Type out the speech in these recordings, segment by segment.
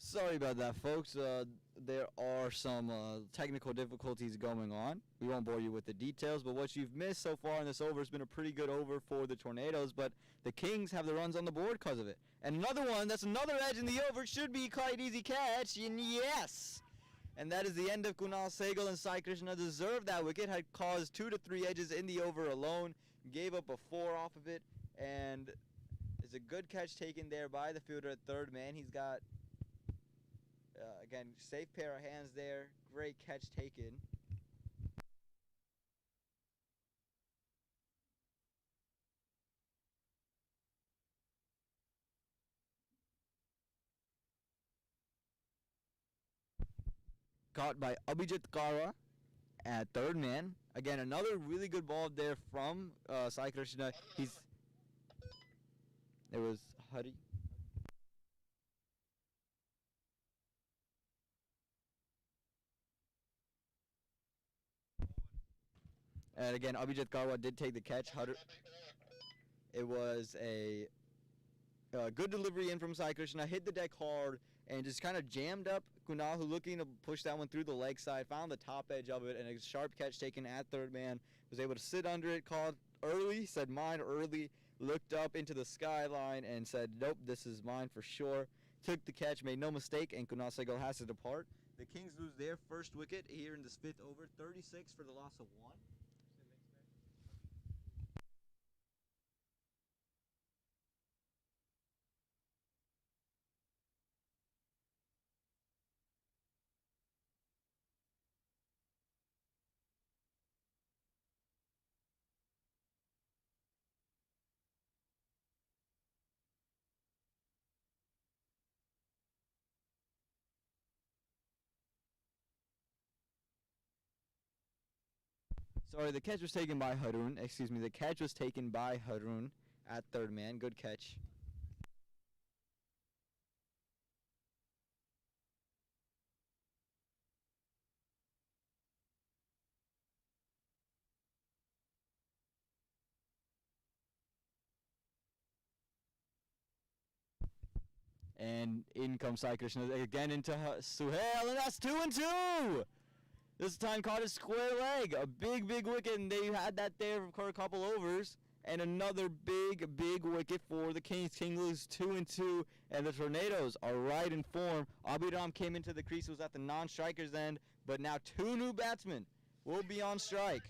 Sorry about that, folks. There are some technical difficulties going on. We won't bore you with the details, but what you've missed so far in this over has been a pretty good over for the Tornadoes, but the Kings have the runs on the board because of it. And another one, that's another edge in the over, should be quite easy catch, and yes! And that is the end of Kunal Sehgal, and Sai Krishna deserved that wicket, had caused 2 to 3 edges in the over alone, gave up a 4 off of it, and it's a good catch taken there by the fielder at third man. He's got... again, safe pair of hands there. Great catch taken. Caught by Abhijit Kara at third man. Again, another really good ball there from Sai Krishna. It was Hari. And again, Abhijit Karwa did take the catch. It was a good delivery in from Sai Krishna, hit the deck hard, and just kind of jammed up Kunal, who looking to push that one through the leg side, found the top edge of it, and a sharp catch taken at third man. Was able to sit under it, called early, said mine early, looked up into the skyline and said, nope, this is mine for sure. Took the catch, made no mistake, and Kunal Sehgal has to depart. The Kings lose their first wicket here in this fifth over, 36 for the loss of 1. Sorry, the catch was taken by Harun. Excuse me, the catch was taken by Harun at third man. Good catch. And in comes Sai Krishna again into Suhail, and that's 2 and 2! This time caught a square leg, a big wicket, and they had that there for a couple overs. And another big wicket for the Kings. King lose 2 and 2, and the Tornadoes are right in form. Abhiram came into the crease, was at the non-strikers end, but now 2 new batsmen will be on strike.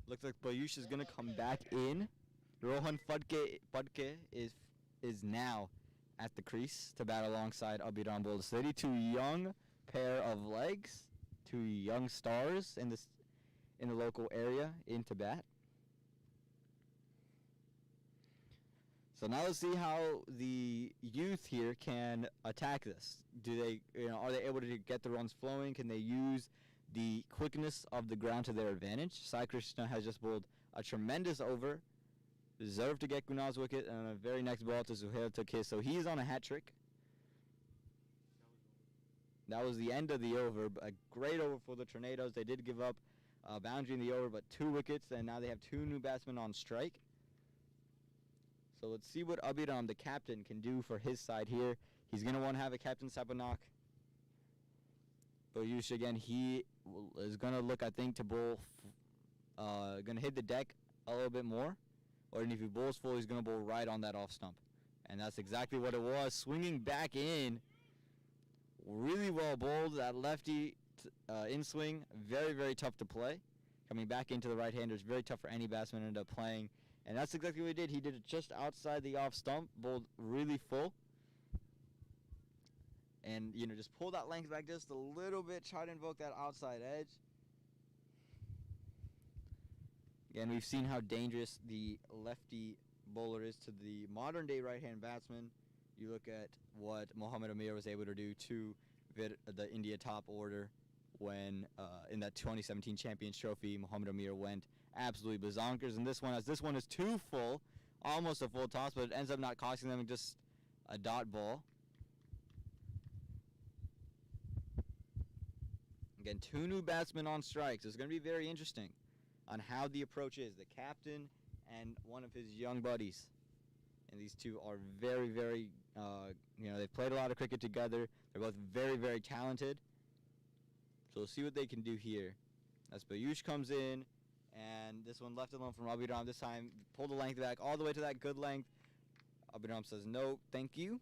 Looks like Payush is going to come back in. Rohan Phadke is now at the crease to bat alongside Abhiram Bolsedi. 2 young pair of legs, 2 young stars in the local area into bat. So now let's see how the youth here can attack this. Are they able to get the runs flowing? Can they use the quickness of the ground to their advantage? Sai Krishna has just bowled a tremendous over, deserved to get Kunal's wicket, and a very next ball to Suhail took his, so he's on a hat trick. That was the end of the over. A great over for the Tornadoes. They did give up a boundary in the over, but 2 wickets, and now they have 2 new batsmen on strike. So let's see what Abhiram, the captain, can do for his side here. He's going to want to have a captain Sapanak. Payush again, he is going to look, I think, to bowl, going to hit the deck a little bit more. Or if he bowls full, he's going to bowl right on that off stump. And that's exactly what it was. Swinging back in. Really well bowled. That lefty in swing, very tough to play. coming back into the right-handers. Very tough for any batsman to end up playing. And that's exactly what he did. He did it just outside the off stump, bowled really full. And, just pull that length back just a little bit. Try to invoke that outside edge. Again, we've seen how dangerous the lefty bowler is to the modern-day right-hand batsman. You look at what Mohammad Amir was able to do to the India top order when in that 2017 Champions Trophy, Mohammad Amir went absolutely bazonkers. And this one, as this one is too full, almost a full toss, but it ends up not costing them, just a dot ball. Again, 2 new batsmen on strike, so it's going to be very interesting on how the approach is. The captain and one of his young buddies. And these two are very, very, they've played a lot of cricket together. They're both very, very talented. So we'll see what they can do here. As Piyush comes in, and this one left alone from Abhiram. This time, pull the length back all the way to that good length. Abhiram says, no, thank you.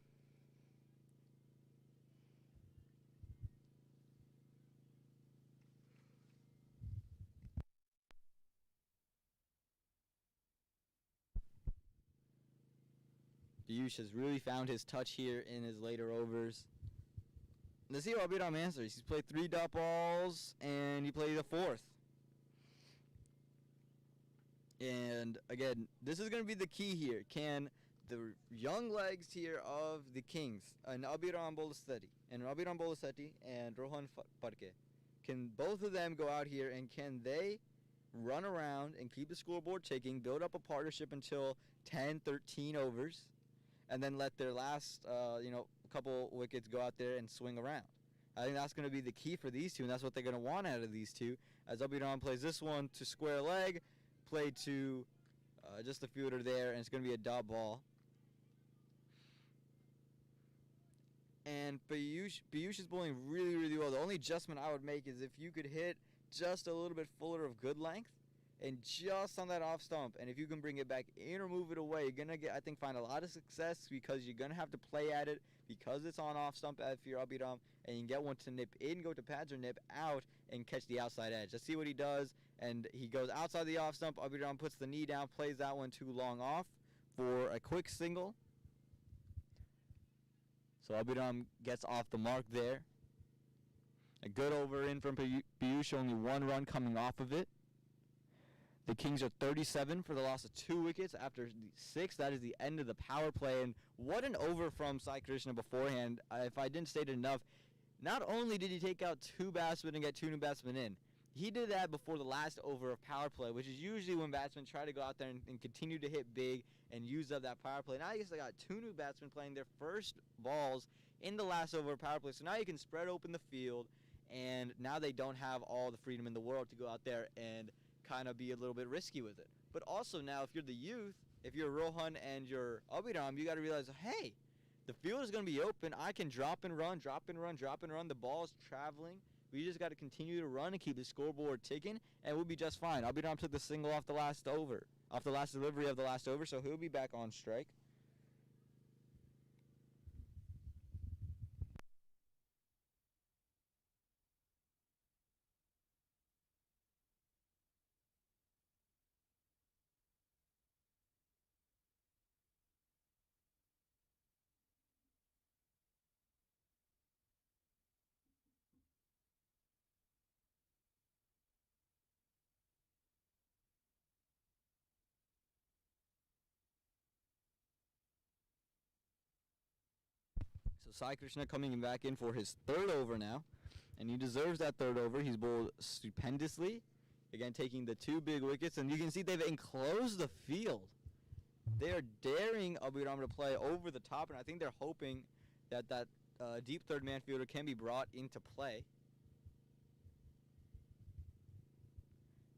Piyush has really found his touch here in his later overs. Let's see how Abhiram answers. He's played 3 dot balls, and he played a 4th. And, again, this is going to be the key here. Can the young legs here of the Kings, and Abhiram Bolasetti and Rohan Parke, can both of them go out here, and can they run around and keep the scoreboard ticking, build up a partnership until 10, 13 overs, and then let their last, couple wickets go out there and swing around. I think that's going to be the key for these two, and that's what they're going to want out of these two. As Abhiram plays this one to square leg, played to just the fielder there, and it's going to be a dot ball. And Piyush is bowling really, really well. The only adjustment I would make is if you could hit just a little bit fuller of good length, and just on that off stump, and if you can bring it back in or move it away, you're going to find a lot of success, because you're going to have to play at it because it's on off stump if you're Abhiram, and you can get one to nip in, go to pads, or nip out and catch the outside edge. Let's see what he does, and he goes outside the off stump. Abhiram puts the knee down, plays that one too long off for a quick single. So Abhiram gets off the mark there. A good over in from Piyush, only 1 run coming off of it. The Kings are 37 for the loss of 2 wickets after 6. That is the end of the power play. And what an over from Sai Krishna beforehand. If I didn't state it enough, not only did he take out 2 batsmen and get 2 new batsmen in, he did that before the last over of power play, which is usually when batsmen try to go out there and continue to hit big and use up that power play. Now you got 2 new batsmen playing their first balls in the last over of power play. So now you can spread open the field, and now they don't have all the freedom in the world to go out there and kind of be a little bit risky with it. But also now, if you're the youth, if you're Rohan and you're Abhiram, you got to realize, hey, the field is going to be open. I can drop and run. The ball is traveling. We just got to continue to run and keep the scoreboard ticking, and we'll be just fine. Abhiram took the single off the last delivery of the last over, so he'll be back on strike. So Sai Krishna coming back in for his 3rd over now, and he deserves that 3rd over. He's bowled stupendously, again taking the 2 big wickets, and you can see they've enclosed the field. They are daring Abhiram to play over the top, and I think they're hoping that deep third man fielder can be brought into play.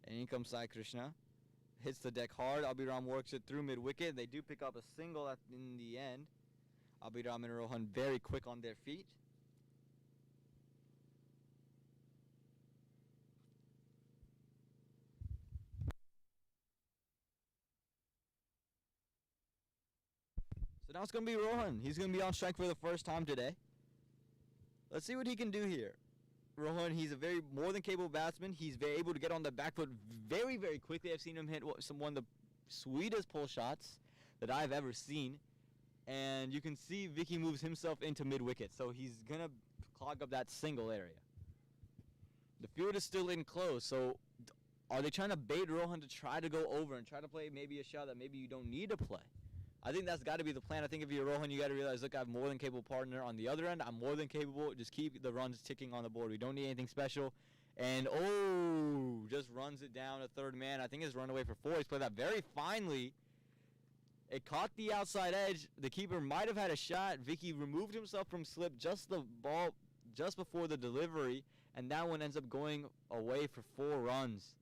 And in comes Sai Krishna. Hits the deck hard. Abhiram works it through mid-wicket. They do pick up a single in the end. Abhiram and Rohan very quick on their feet. So now it's going to be Rohan. He's going to be on strike for the first time today. Let's see what he can do here. Rohan, he's a very more than capable batsman. He's very able to get on the back foot very, very quickly. I've seen him hit one of the sweetest pull shots that I've ever seen. And you can see Vicky moves himself into mid-wicket, so he's going to clog up that single area. The field is still in close, so are they trying to bait Rohan to try to go over and try to play maybe a shot that maybe you don't need to play? I think that's got to be the plan. I think if you're Rohan, you got to realize, look, I have more than capable partner on the other end. I'm more than capable. Just keep the runs ticking on the board. We don't need anything special. And, just runs it down a third man. I think he's run away for 4. He's played that very finely. It caught the outside edge. The keeper might have had a shot. Vicky removed himself from slip just the ball just before the delivery, and that one ends up going away for 4 runs.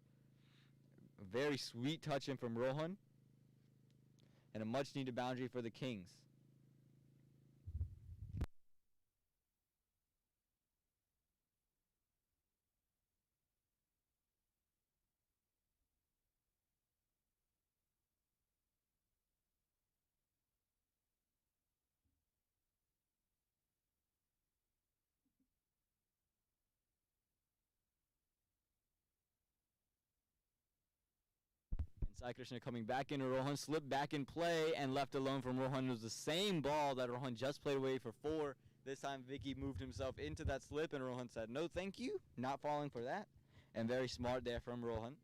A very sweet touch in from Rohan, and a much-needed boundary for the Kings. Sai Krishna coming back into Rohan, slipped back in play and left alone from Rohan. It was the same ball that Rohan just played away for 4. This time Vicky moved himself into that slip and Rohan said, no thank you, not falling for that. And very smart there from Rohan.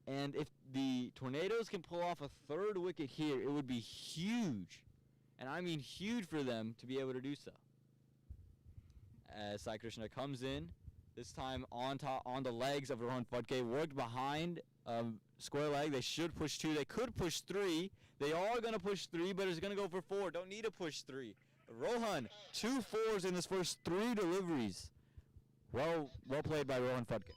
And if the Tornadoes can pull off a 3rd wicket here, it would be huge. And I mean huge for them to be able to do so. As Sai Krishna comes in, this time on the legs of Rohan Phadke, worked behind square leg. They should push 2. They could push 3. They are going to push 3, but it's going to go for 4. Don't need to push 3. Rohan, 2 4s in his first 3 deliveries. Well played by Rohan Phadke.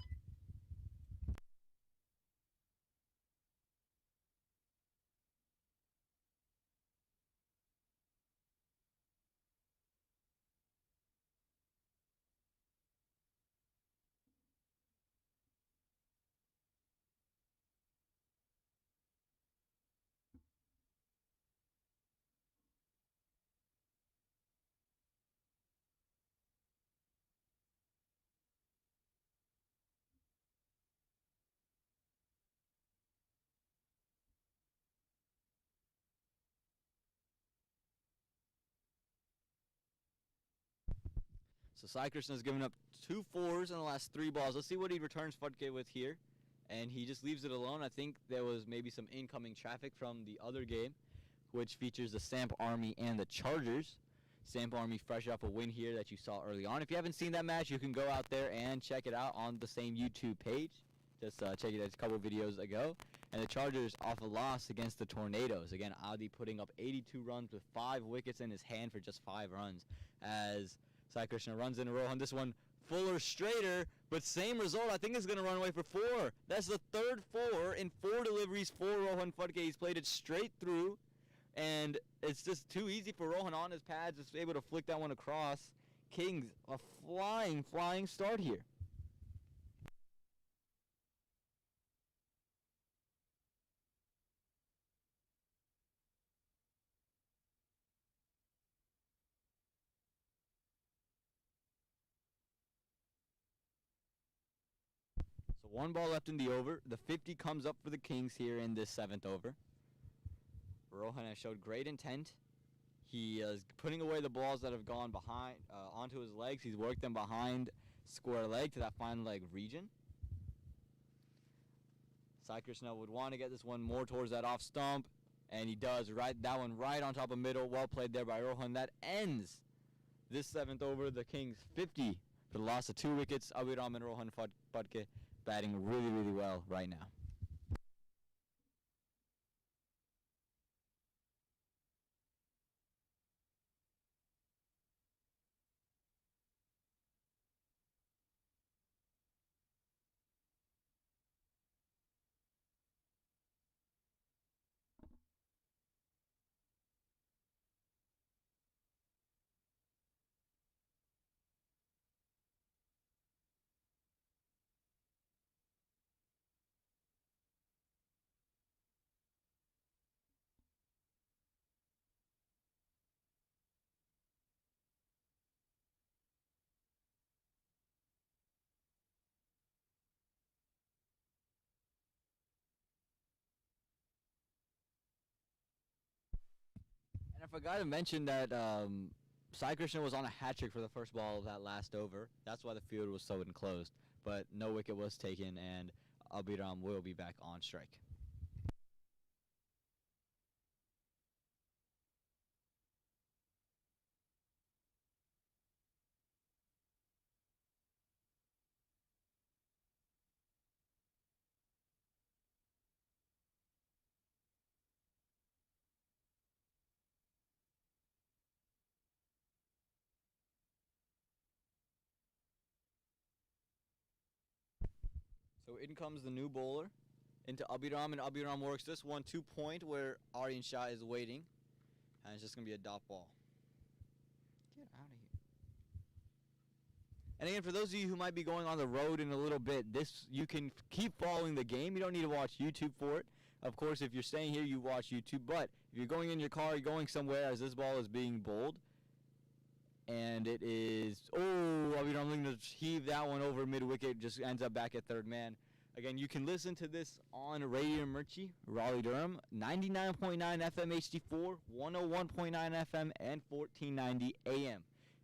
So Sai Krishna has given up 2 4s in the last 3 balls. Let's see what he returns Phadke with here. And he just leaves it alone. I think there was maybe some incoming traffic from the other game, which features the Samp Army and the Chargers. Samp Army fresh off a win here that you saw early on. If you haven't seen that match, you can go out there and check it out on the same YouTube page. Just check it out a couple videos ago. And the Chargers off a loss against the Tornadoes. Again, Adda putting up 82 runs with 5 wickets in his hand for just 5 runs. As Sai Krishna runs into Rohan. This one fuller, straighter, but same result. I think it's going to run away for 4. That's the 3rd 4 in 4 deliveries for Rohan Phadke. He's played it straight through, and it's just too easy for Rohan on his pads. Just able to flick that one across. Kings, a flying start here. So 1 ball left in the over. The 50 comes up for the Kings here in this 7th over. Rohan has showed great intent. He is putting away the balls that have gone behind onto his legs. He's worked them behind square leg to that fine leg region. Sai Krishna would want to get this one more towards that off stump, and he does. That one right on top of middle. Well played there by Rohan. That ends this 7th over. The Kings 50 for the loss of 2 wickets. Abhiram and Rohan Phadke batting really, really well right now. I forgot to mention that Sai Krishna was on a hat trick for the first ball of that last over. That's why the field was so enclosed. But no wicket was taken, and Abhiram will be back on strike. So in comes the new bowler into Abhiram, and Abhiram works this 1-2 point where Aryan Shah is waiting, and it's just going to be a dot ball. Get out of here. And again, for those of you who might be going on the road in a little bit, you can keep following the game. You don't need to watch YouTube for it. Of course, if you're staying here, you watch YouTube. But if you're going in your car, you're going somewhere as this ball is being bowled. And it is, I'm looking to heave that one over mid-wicket, just ends up back at third man. Again, you can listen to this on Radio Mirchi, Raleigh-Durham, 99.9 FM HD4, 101.9 FM, and 1490 AM.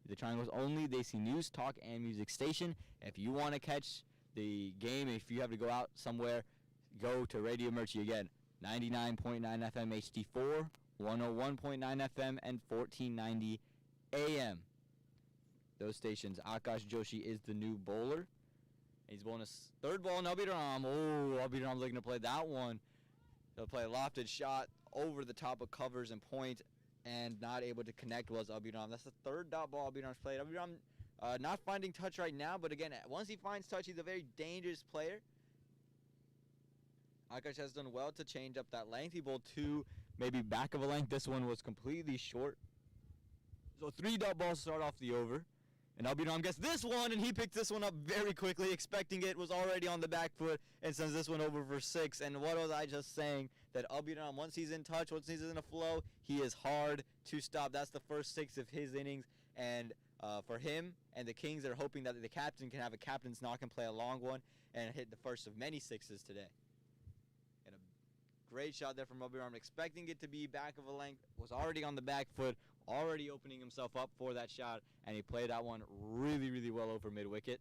The Triangles only Desi News, Talk, and Music Station. If you want to catch the game, if you have to go out somewhere, go to Radio Mirchi again, 99.9 FM HD4, 101.9 FM, and 1490 AM. Those stations. Akash Joshi is the new bowler. He's bowling his third ball, and Abhiram. Abhiram's looking to play that one. He'll play a lofted shot over the top of covers and point, and not able to connect was Abhiram. That's the third dot ball Abhiram's played. Abhiram not finding touch right now, but again, once he finds touch, he's a very dangerous player. Akash has done well to change up that length. He bowled two, maybe back of a length. This one was completely short. So 3 dot balls start off the over. And Abhiram gets this one, and he picked this one up very quickly, expecting it, was already on the back foot, and sends this one over for 6. And what was I just saying? That Abhiram, once he's in touch, once he's in a flow, he is hard to stop. That's the first 6 of his innings. And for him and the Kings, they're hoping that the captain can have a captain's knock and play a long one and hit the first of many 6s today. And a great shot there from Abhiram, expecting it to be back of a length, was already on the back foot, already opening himself up for that shot, and he played that one really, really well over mid-wicket.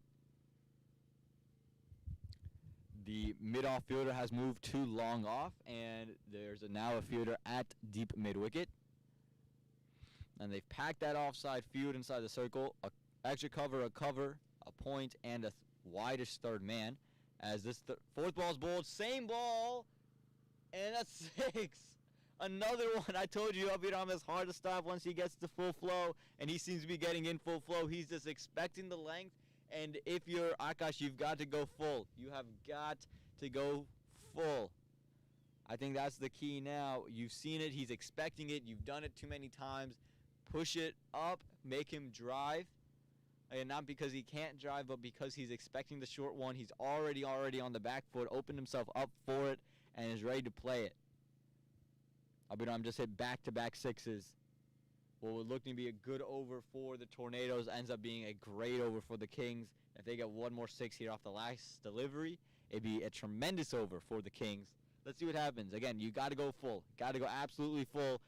The mid-off fielder has moved to long off, and there's now a fielder at deep mid-wicket. And they've packed that offside field inside the circle, a extra cover, a point, and a widest third man. As this fourth ball is bowled, same ball, and a 6. Another one. I told you Abhiram is hard to stop once he gets to full flow, and he seems to be getting in full flow. He's just expecting the length, and if you're Akash, you've got to go full. You have got to go full. I think that's the key now. You've seen it. He's expecting it. You've done it too many times. Push it up. Make him drive. And not because he can't drive, but because he's expecting the short one. He's already on the back foot, opened himself up for it, and is ready to play it. Abhiram just hit back-to-back 6s. What would look to be a good over for the Tornadoes ends up being a great over for the Kings. If they get one more 6 here off the last delivery, it'd be a tremendous over for the Kings. Let's see what happens. Again, you got to go full. Got to go absolutely full.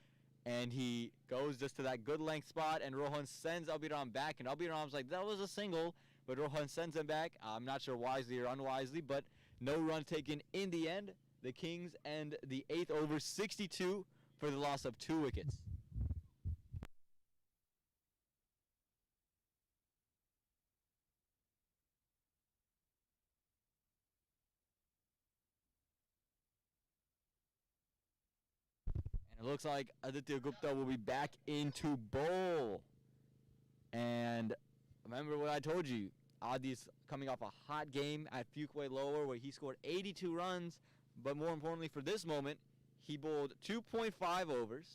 And he goes just to that good length spot, and Rohan sends Abhiram back. And Abhiram's like, that was a single, but Rohan sends him back. I'm not sure wisely or unwisely, but no run taken in the end. The Kings end the 8th over 62 for the loss of 2 wickets. And it looks like Aditya Gupta will be back into bowl. And remember what I told you. Adi's coming off a hot game at Fuquay Lower where he scored 82 runs. But more importantly for this moment, he bowled 2.5 overs,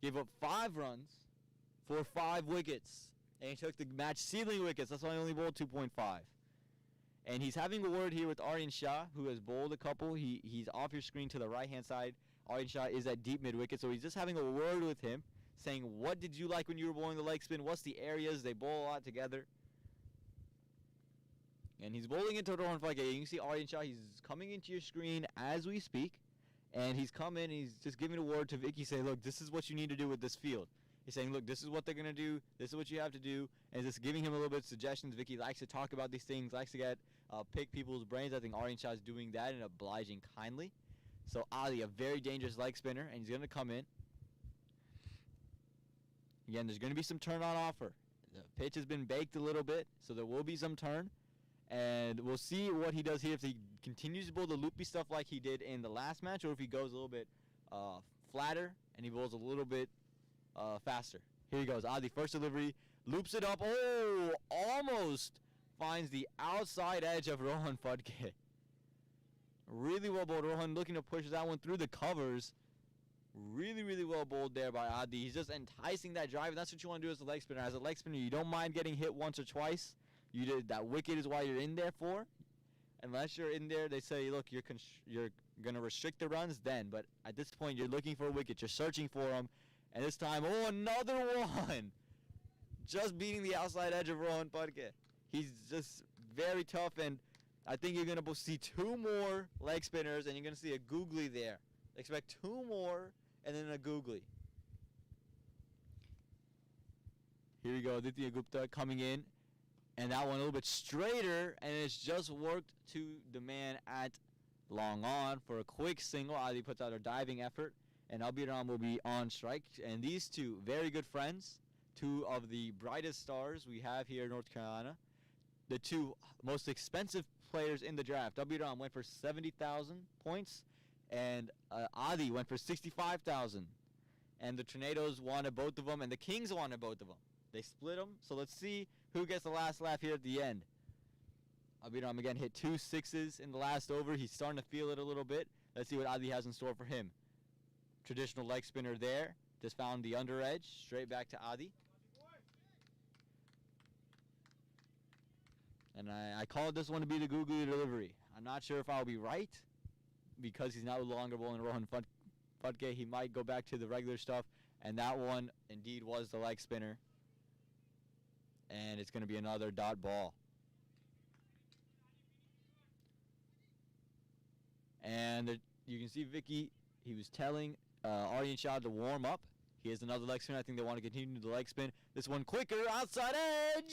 gave up 5 runs for 5 wickets. And he took the match sealing wickets. That's why he only bowled 2.5. And he's having a word here with Aryan Shah, who has bowled a couple. He's off your screen to the right-hand side. Aryan Shah is at deep mid-wicket, so he's just having a word with him, saying, what did you like when you were bowling the leg spin? What's the areas? They bowl a lot together. And he's bowling into Rohan Fagay. You can see Aryan Shah, he's coming into your screen as we speak. And he's come in and he's just giving a word to Vicky, saying, look, this is what you need to do with this field. He's saying, look, this is what they're going to do. This is what you have to do. And just giving him a little bit of suggestions. Vicky likes to talk about these things, likes to pick people's brains. I think Aryan Shah is doing that and obliging kindly. So Ali, a very dangerous leg spinner, and he's going to come in. Again, there's going to be some turn on offer. The pitch has been baked a little bit, so there will be some turn. And we'll see what he does here, if he continues to bowl the loopy stuff like he did in the last match, or if he goes a little bit flatter and he bowls a little bit faster. Here he goes. Adi, first delivery, loops it up. Oh, almost finds the outside edge of Rohan Phadke. Really well bowled. Rohan looking to push that one through the covers. Really, really well bowled there by Adi. He's just enticing that drive, and that's what you want to do as a leg spinner. As a leg spinner, you don't mind getting hit once or twice. You did that wicket is why you're in there for. Unless you're in there, they say, look, you're going to restrict the runs then. But at this point, you're looking for a wicket. You're searching for them. And this time, oh, another one. Just beating the outside edge of Rohan Phadke. He's just very tough, and I think you're going to see two more leg spinners, and you're going to see a googly there. Expect two more, and then a googly. Here we go, Aditya Gupta coming in. And that one a little bit straighter, and it's just worked to the man at long on for a quick single. Adi puts out a diving effort, and Abhiram will be on strike. And these two, very good friends, two of the brightest stars we have here in North Carolina. The two most expensive players in the draft. Abhiram went for 70,000 points, and Adi went for 65,000. And the Tornadoes wanted both of them, and the Kings wanted both of them. They split them, so let's see who gets the last laugh here at the end. Abhiram again hit 2 sixes in the last over. He's starting to feel it a little bit. Let's see what Adi has in store for him. Traditional leg spinner there. Just found the under edge. Straight back to Adi. And I called this one to be the googly delivery. I'm not sure if I'll be right, because he's no longer bowling Rohan Phadke. He might go back to the regular stuff. And that one indeed was the leg spinner. And it's going to be another dot ball. And you can see Vicky, he was telling Aryan Shah to warm up. He has another leg spin. I think they want to continue the leg spin. This one quicker, outside edge.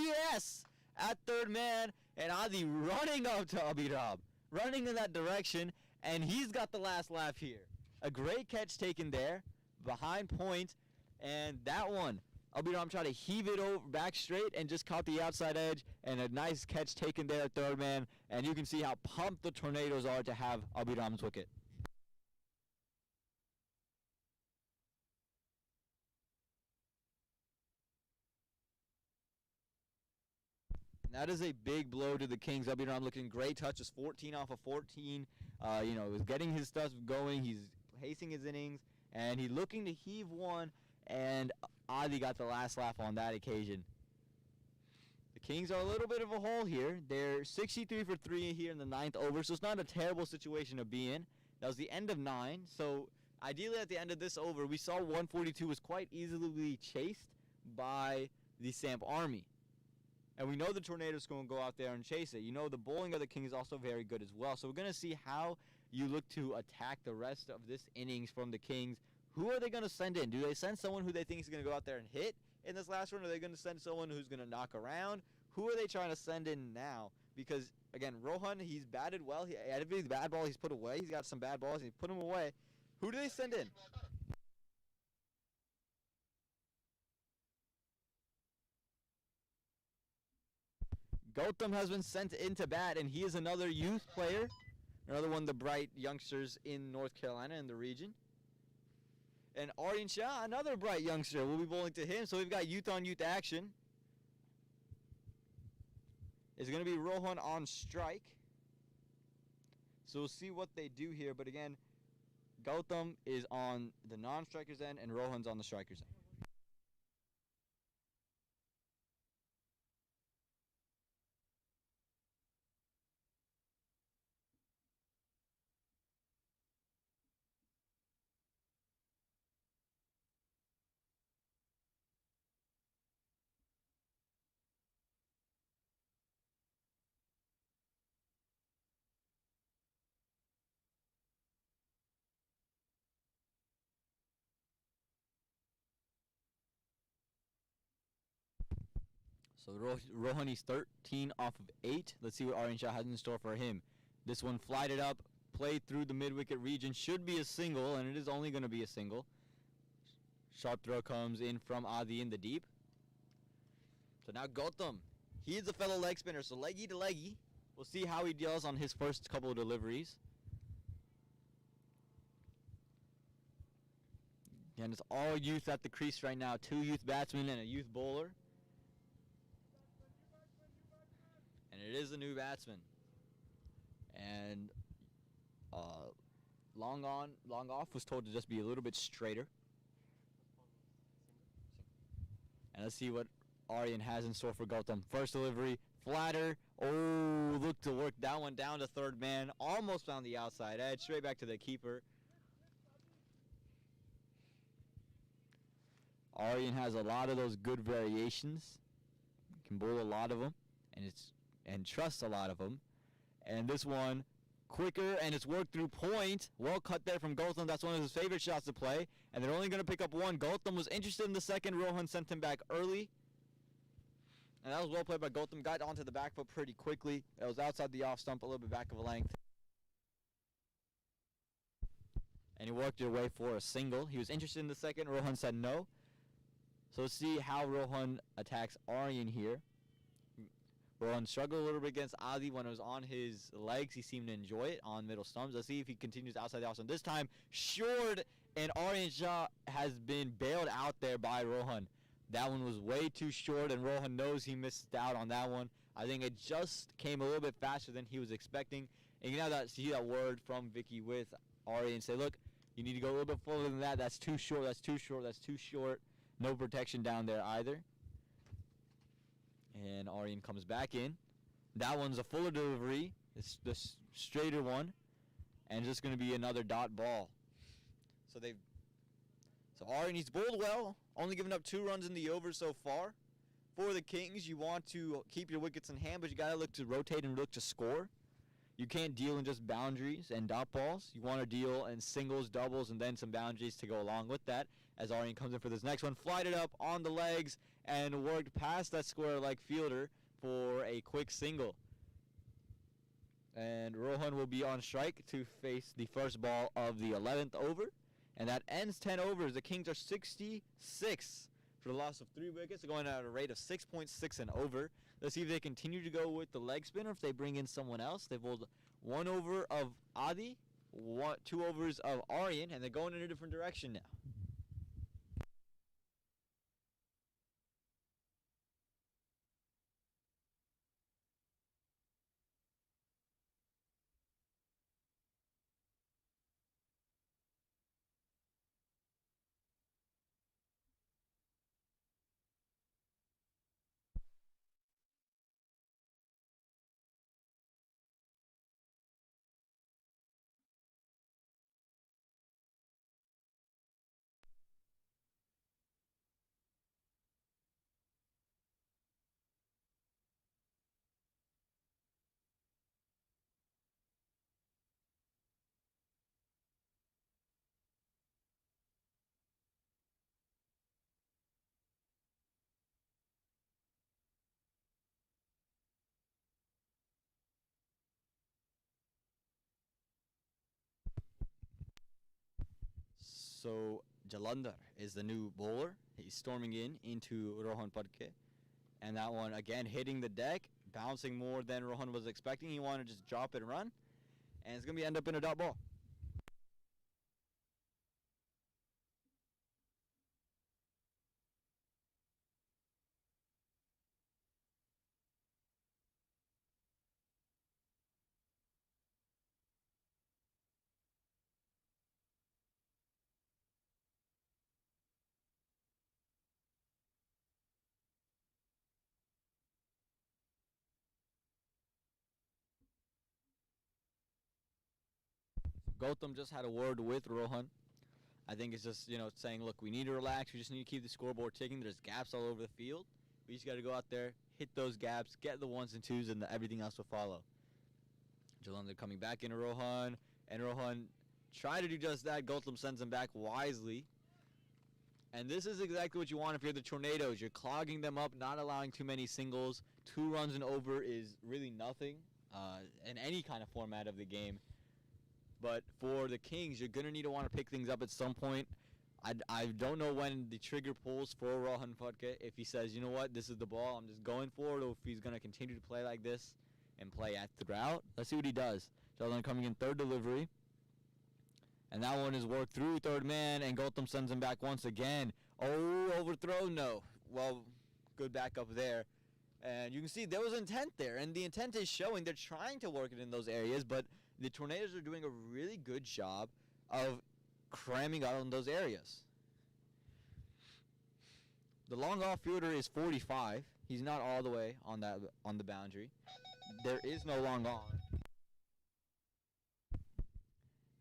Yes! At third man, and Adi running up to Abhiram. Running in that direction, and he's got the last laugh here. A great catch taken there, behind point, and that one. Abhiram tried to heave it over back straight and just caught the outside edge, and a nice catch taken there at third man. And you can see how pumped the Tornadoes are to have Abhiram's wicket. And that is a big blow to the Kings. Abhiram looking great touches, 14 off of 14. Was getting his stuff going. He's pacing his innings, and he's looking to heave one, and Adi got the last laugh on that occasion. The Kings are a little bit of a hole here. They're 63 for 3 here in the 9th over, so it's not a terrible situation to be in. That was the end of 9, so ideally at the end of this over, we saw 142 was quite easily chased by the Samp Army. And we know the Tornadoes going to go out there and chase it. You know the bowling of the Kings is also very good as well. So we're going to see how you look to attack the rest of this innings from the Kings. Who are they going to send in? Do they send someone who they think is going to go out there and hit in this last run? Or are they going to send someone who's going to knock around? Who are they trying to send in now? Because, again, Rohan, he's batted well. Every bad ball he's put away. He's got some bad balls. He's put them away. Who do they send in? Gautam has been sent into bat, and he is another youth player. Another one of the bright youngsters in North Carolina and the region. And Aryan Shah, another bright youngster, will be bowling to him. So we've got youth-on-youth action. It's going to be Rohan on strike. So we'll see what they do here. But again, Gautam is on the non-strikers end, and Rohan's on the strikers end. So Rohan, he's 13 off of 8. Let's see what Aryan Shah has in store for him. This one flighted up, played through the mid-wicket region. Should be a single, and it is only going to be a single. Sharp throw comes in from Adi in the deep. So now Gautam. He is a fellow leg spinner, so leggy to leggy. We'll see how he deals on his first couple of deliveries. And it's all youth at the crease right now. 2 youth batsmen and a youth bowler. And it is a new batsman. And long off was told to just be a little bit straighter. And let's see what Aryan has in store for Gautam. First delivery, flatter. Oh, look to work that one down to third man. Almost found the outside edge. Straight back to the keeper. Aryan has a lot of those good variations. Can bowl a lot of them, and trusts a lot of them. And this one, quicker, and it's worked through point. Well cut there from Gautam. That's one of his favorite shots to play. And they're only going to pick up one. Gautam was interested in the second. Rohan sent him back early. And that was well played by Gautam. Got onto the back foot pretty quickly. It was outside the off stump, a little bit back of a length. And he worked his way for a single. He was interested in the second. Rohan said no. So let's see how Rohan attacks Aryan here. Rohan struggled a little bit against Adi when it was on his legs. He seemed to enjoy it on middle stumps. Let's see if he continues outside the off stump. This time, short, and Aryan Shah has been bailed out there by Rohan. That one was way too short, and Rohan knows he missed out on that one. I think it just came a little bit faster than he was expecting. And you can now see that word from Vicky with Aryan say, look, you need to go a little bit further than that. That's too short, that's too short, that's too short. No protection down there either. And Aryan comes back in. That one's a fuller delivery. It's the straighter one. And just going to be another dot ball. So Aryan, he's bowled well. Only given up 2 runs in the over so far. For the Kings, you want to keep your wickets in hand, but you got to look to rotate and look to score. You can't deal in just boundaries and dot balls. You want to deal in singles, doubles, and then some boundaries to go along with that. As Aryan comes in for this next one, flighted up on the legs and worked past that square-like fielder for a quick single. And Rohan will be on strike to face the first ball of the 11th over. And that ends 10 overs. The Kings are 66 for the loss of 3 wickets. They're going at a rate of 6.6 and over. Let's see if they continue to go with the leg spin or if they bring in someone else. They've bowled 1 over of Adi, 2 overs of Aryan, and they're going in a different direction now. So Jalandhar is the new bowler. He's storming into Rohan Padke. And that one, again, hitting the deck, bouncing more than Rohan was expecting. He wanted to just drop it and run. And it's going to end up in a dot ball. Gautam just had a word with Rohan. I think it's just, saying, look, we need to relax. We just need to keep the scoreboard ticking. There's gaps all over the field. We just got to go out there, hit those gaps, get the 1s and 2s, and everything else will follow. Jalandhar coming back into Rohan, and Rohan tried to do just that. Gautam sends him back wisely. And this is exactly what you want if you're the Tornadoes. You're clogging them up, not allowing too many singles. 2 runs and over is really nothing in any kind of format of the game. But for the Kings, you're going to need to want to pick things up at some point. I don't know when the trigger pulls for Rohan Futke. If he says, you know what, this is the ball, I'm just going for it, or if he's going to continue to play like this and play at throughout. Let's see what he does. Jalan coming in third delivery. And that one is worked through third man, and Gautam sends him back once again. Oh, overthrow? No. Well, good backup there. And you can see there was intent there, and the intent is showing. They're trying to work it in those areas, but the Tornadoes are doing a really good job of cramming out on those areas. The long off fielder is 45. He's not all the way on the boundary. There is no long on.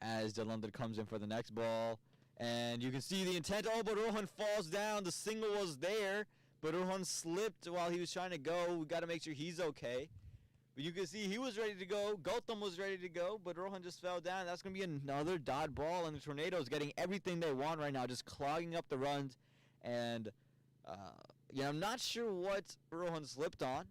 As Jalandhar comes in for the next ball. And you can see the intent. Oh, but Rohan falls down. The single was there, but Rohan slipped while he was trying to go. We got to make sure he's okay. But you can see he was ready to go. Gautam was ready to go, but Rohan just fell down. That's going to be another dot ball, and the Tornadoes getting everything they want right now, just clogging up the runs. And, I'm not sure what Rohan slipped on.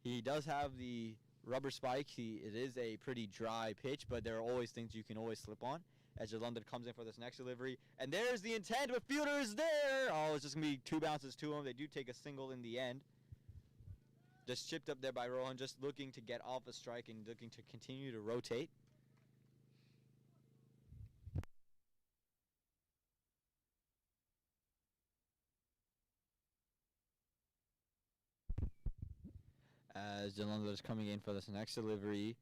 He does have the rubber spike. It is a pretty dry pitch, but there are always things you can always slip on. As Jalandhar comes in for this next delivery. And there's the intent, but fielder is there. Oh, it's just going to be 2 bounces to him. They do take a single in the end. Just chipped up there by Rohan, just looking to get off a strike and looking to continue to rotate. As Jalandhar is coming in for this next delivery.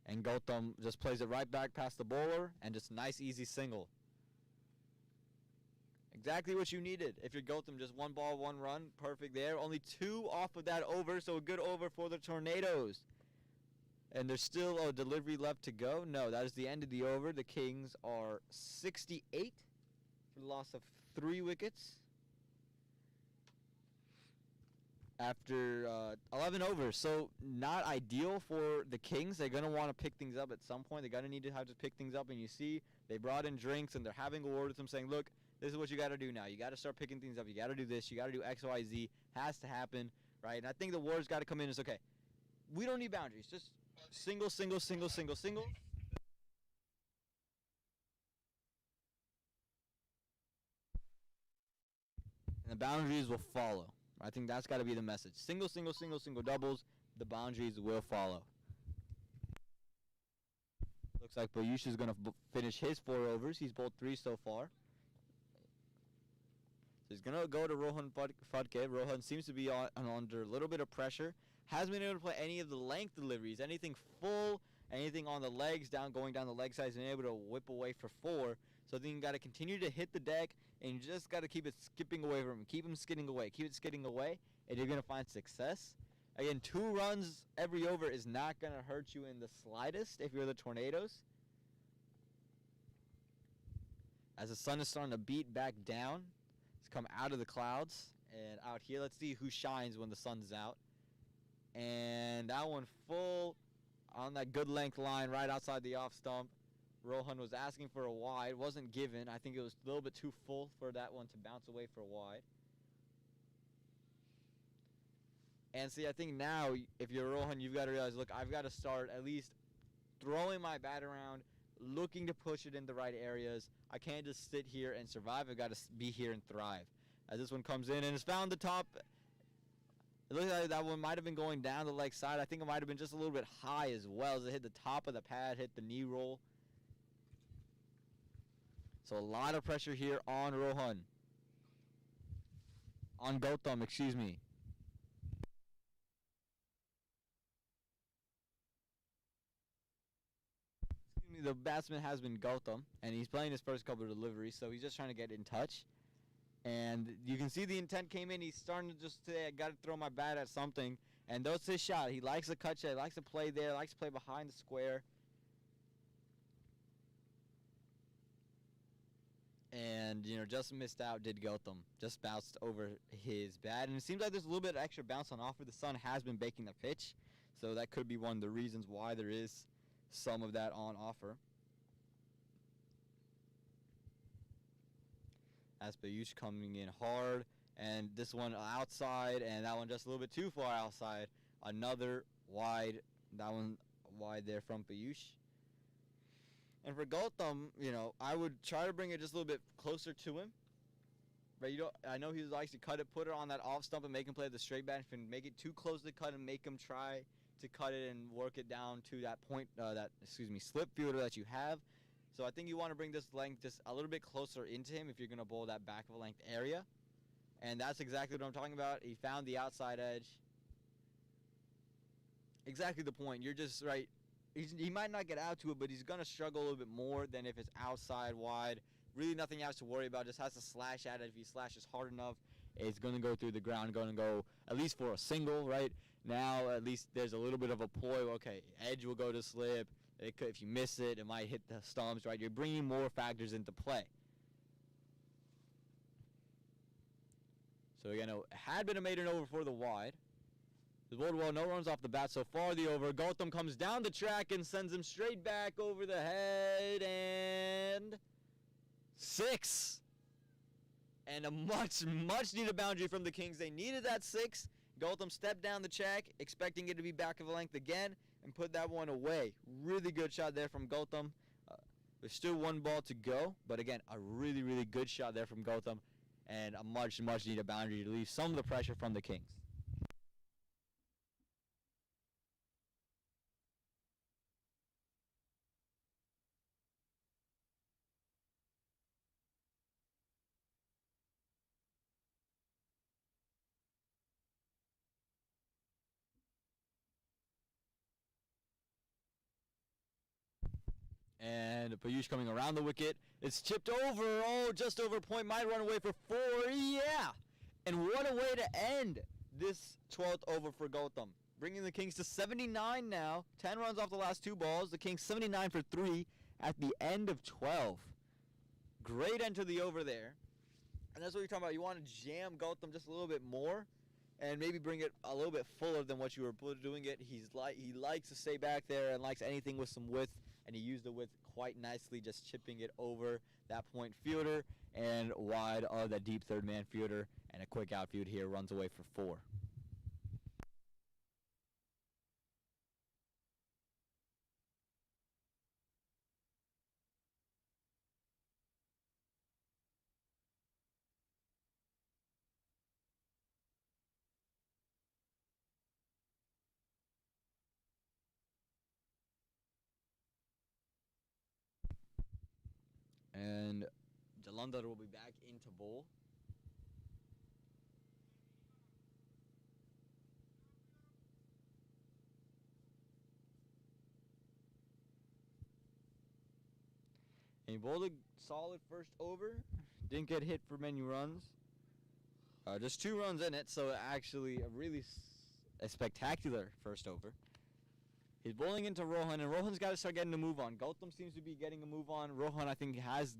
And Gautam just plays it right back past the bowler, and just nice, easy single. Exactly what you needed. If you're Gautam, just 1 ball, 1 run, perfect there. Only 2 off of that over, so a good over for the Tornadoes. And there's still a delivery left to go. No, that is the end of the over. The Kings are 68 for the loss of 3 wickets. After 11 overs, so not ideal for the Kings. They're going to want to pick things up at some point. They're going to need to have to pick things up, and you see they brought in drinks, and they're having a word with them saying, look, this is what you got to do now. You got to start picking things up. You got to do this. You got to do X, Y, Z. Has to happen, right? And I think the word's got to come in. It's okay. We don't need boundaries. Just single, single, single, single, single. And the boundaries will follow. I think that's got to be the message. Single, single, single, single doubles. The boundaries will follow. Looks like Bayush is going to finish his 4 overs. He's bowled 3 so far. So he's going to go to Rohan Futke. Rohan seems to be under a little bit of pressure. Hasn't been able to play any of the length deliveries. Anything full, anything on the legs, going down the leg side. He's been able to whip away for 4. So then you got to continue to hit the deck, and you just got to keep it skipping away from him. Keep him skidding away. Keep it skidding away, and you're going to find success. Again, 2 runs every over is not going to hurt you in the slightest if you're the Tornadoes. As the sun is starting to beat back down, it's come out of the clouds. And out here, let's see who shines when the sun's out. And that one full on that good length line right outside the off stump. Rohan was asking for a wide, wasn't given. I think it was a little bit too full for that one to bounce away for a wide. And see, I think now, if you're Rohan, you've got to realize, look, I've got to start at least throwing my bat around, looking to push it in the right areas. I can't just sit here and survive. I've got to be here and thrive. As this one comes in and has found the top. It looks like that one might have been going down the leg side. I think it might have been just a little bit high as well, as it hit the top of the pad, hit the knee roll. So a lot of pressure here on Rohan. On Gautam, excuse me. The batsman has been Gautam, and he's playing his first couple of deliveries, so he's just trying to get in touch. And you can see the intent came in. He's starting to just say, I got to throw my bat at something. And that's his shot. He likes to cut shot. He likes to play there. Likes to play behind the square. And, just missed out, did Gautam. Just bounced over his bat. And it seems like there's a little bit of extra bounce on offer. The sun has been baking the pitch. So that could be one of the reasons why there is some of that on offer. As Bayush coming in hard. And this one outside, and that one just a little bit too far outside. Another wide, that one wide there from Bayush. And for Gautam, I would try to bring it just a little bit closer to him. But I know he likes to cut it, put it on that off stump and make him play the straight bat. If you make it too close to cut and make him try to cut it and work it down to that point, slip fielder that you have. So I think you want to bring this length just a little bit closer into him if you're going to bowl that back of a length area. And that's exactly what I'm talking about. He found the outside edge. Exactly the point. You're just right. He might not get out to it, but he's going to struggle a little bit more than if it's outside wide. Really nothing he has to worry about. Just has to slash at it. If he slashes hard enough, it's going to go through the ground, going to go at least for a single, right? Now at least there's a little bit of a ploy. Okay, edge will go to slip. If you miss it, it might hit the stumps, right? You're bringing more factors into play. So again, it had been a maiden over for the wide. The bowled well, no runs off the bat so far. The over. Gautam comes down the track and sends him straight back over the head, and 6. And a much needed boundary from the Kings. They needed that 6. Gautam stepped down the track, expecting it to be back of a length again, and put that one away. Really good shot there from Gautam. There's still one ball to go, but again, a really good shot there from Gautam, and a much needed boundary to relieve some of the pressure from the Kings. And Payush coming around the wicket. It's chipped over. Oh, just over point. Might run away for 4. Yeah. And what a way to end this 12th over for Gautam. Bringing the Kings to 79 now. 10 runs off the last 2 balls. The Kings 79 for 3 at the end of 12. Great end to the over there. And that's what you're talking about. You want to jam Gautam just a little bit more and maybe bring it a little bit fuller than what you were doing it. He likes to stay back there and likes anything with some width. And he used the width quite nicely, just chipping it over that point fielder and wide of that deep third man fielder. And a quick outfield here, runs away for 4. And Jalandhar will be back into bowl. And he bowled a solid first over. Didn't get hit for many runs. Just 2 runs in it, so actually a spectacular first over. He's bowling into Rohan, and Rohan's got to start getting a move on. Gautam seems to be getting a move on. Rohan, I think, has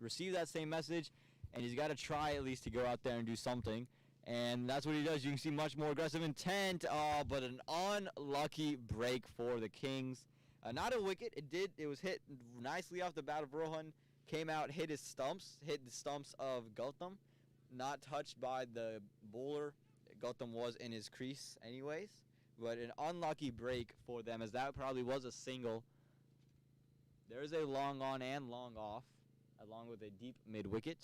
received that same message, and he's got to try at least to go out there and do something. And that's what he does. You can see much more aggressive intent, but an unlucky break for the Kings. Not a wicket. It was hit nicely off the bat of Rohan. Came out, hit the stumps of Gautam. Not touched by the bowler. Gautam was in his crease anyways. But an unlucky break for them, as that probably was a single. There is a long on and long off, along with a deep mid-wicket.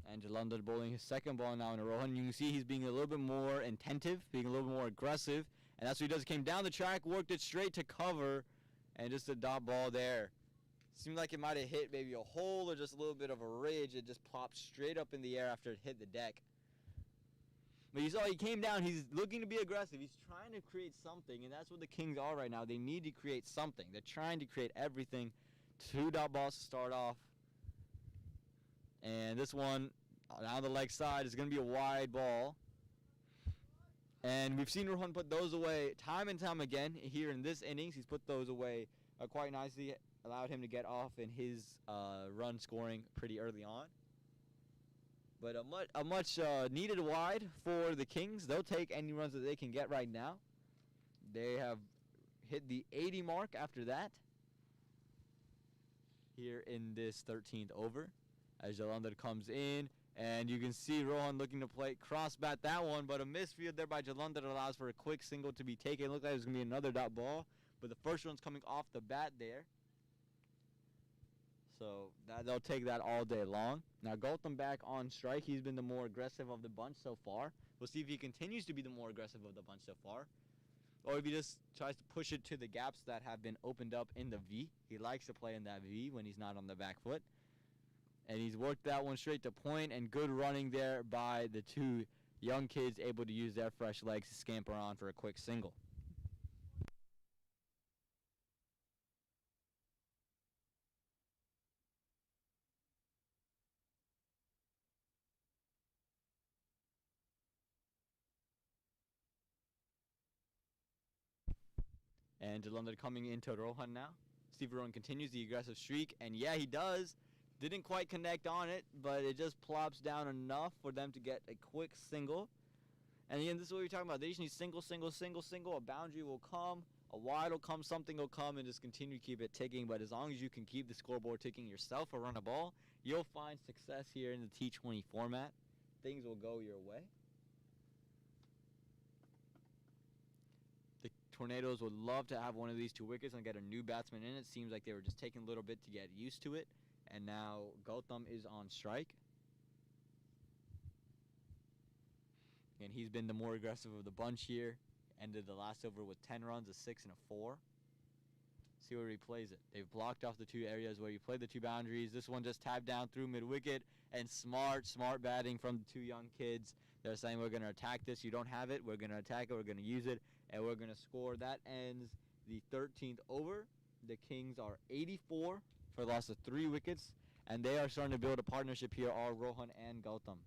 And Jalandhar bowling his second ball now in a row. And you can see he's being a little bit more attentive, being a little bit more aggressive. And that's what he does. He came down the track, worked it straight to cover, and just a dot ball there. Seemed like it might have hit maybe a hole or just a little bit of a ridge. It just popped straight up in the air after it hit the deck. But you saw he came down. He's looking to be aggressive. He's trying to create something, and that's what the Kings are right now. They need to create something. They're trying to create everything. 2 dot balls to start off. And this one down the leg side is going to be a wide ball. And we've seen Rohan put those away time and time again here in this innings. He's put those away quite nicely, allowed him to get off in his run scoring pretty early on. But a much needed wide for the Kings. They'll take any runs that they can get right now. They have hit the 80 mark after that here in this 13th over as Jalandhar comes in. And you can see Rohan looking to play cross bat that one, but a misfield there by Jalandhar allows for a quick single to be taken. It looks like it's going to be another dot ball, but the first one's coming off the bat there. So they'll take that all day long. Now Gautam back on strike. He's been the more aggressive of the bunch so far. We'll see if he continues to be the more aggressive of the bunch so far, or if he just tries to push it to the gaps that have been opened up in the V. He likes to play in that V when he's not on the back foot. And he's worked that one straight to point, and good running there by the two young kids able to use their fresh legs to scamper on for a quick single. And Jalandhar coming into Rohan now. Steve Rohan continues the aggressive streak, and yeah, he does. Didn't quite connect on it, but it just plops down enough for them to get a quick single. And again, this is what we're talking about. They just need single, single, single, single. A boundary will come, a wide will come, something will come, and just continue to keep it ticking. But as long as you can keep the scoreboard ticking yourself or run a ball, you'll find success here in the T20 format. Things will go your way. The Tornadoes would love to have one of these two wickets and get a new batsman in. It seems like they were just taking a little bit to get used to it. And now Gautam is on strike. And he's been the more aggressive of the bunch here. Ended the last over with 10 runs, a 6 and a 4. See where he plays it. They've blocked off the two areas where you play the two boundaries. This one just tapped down through mid-wicket. And smart batting from the two young kids. They're saying, we're going to attack this. You don't have it. We're going to attack it. We're going to use it. And we're going to score. That ends the 13th over. The Kings are 84 for a loss of 3 wickets. And they are starting to build a partnership here, all Rohan and Gautam.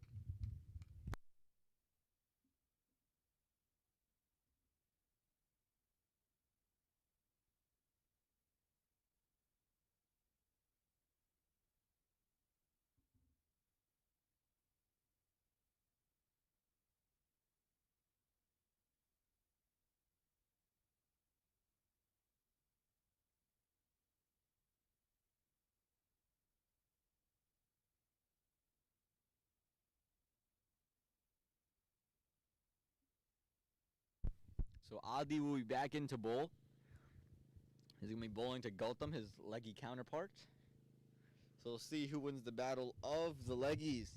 So Adda will be back into bowl. He's going to be bowling to Gautam, his leggy counterpart. So we'll see who wins the battle of the leggies.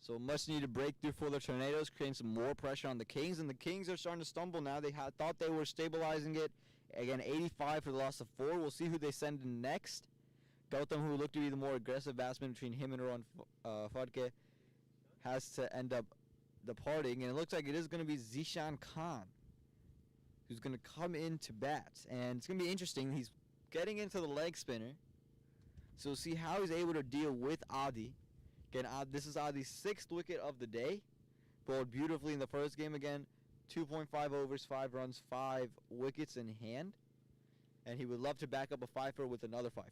So a much-needed breakthrough for the Tornadoes, creating some more pressure on the Kings, and the Kings are starting to stumble now. They thought they were stabilizing it. Again, 85 for the loss of 4. We'll see who they send in next. Gautam, who looked to be the more aggressive batsman between him and Rohan Fadke, has to end up departing, and it looks like it is going to be Zishan Khan who's going to come in to bat. And it's going to be interesting. He's getting into the leg spinner, so we'll see how he's able to deal with Adi. Again, this is Adi's 6th wicket of the day. Bowled beautifully in the first game again. 2.5 overs, 5 runs, 5 wickets in hand. And he would love to back up a fifer with another fifer.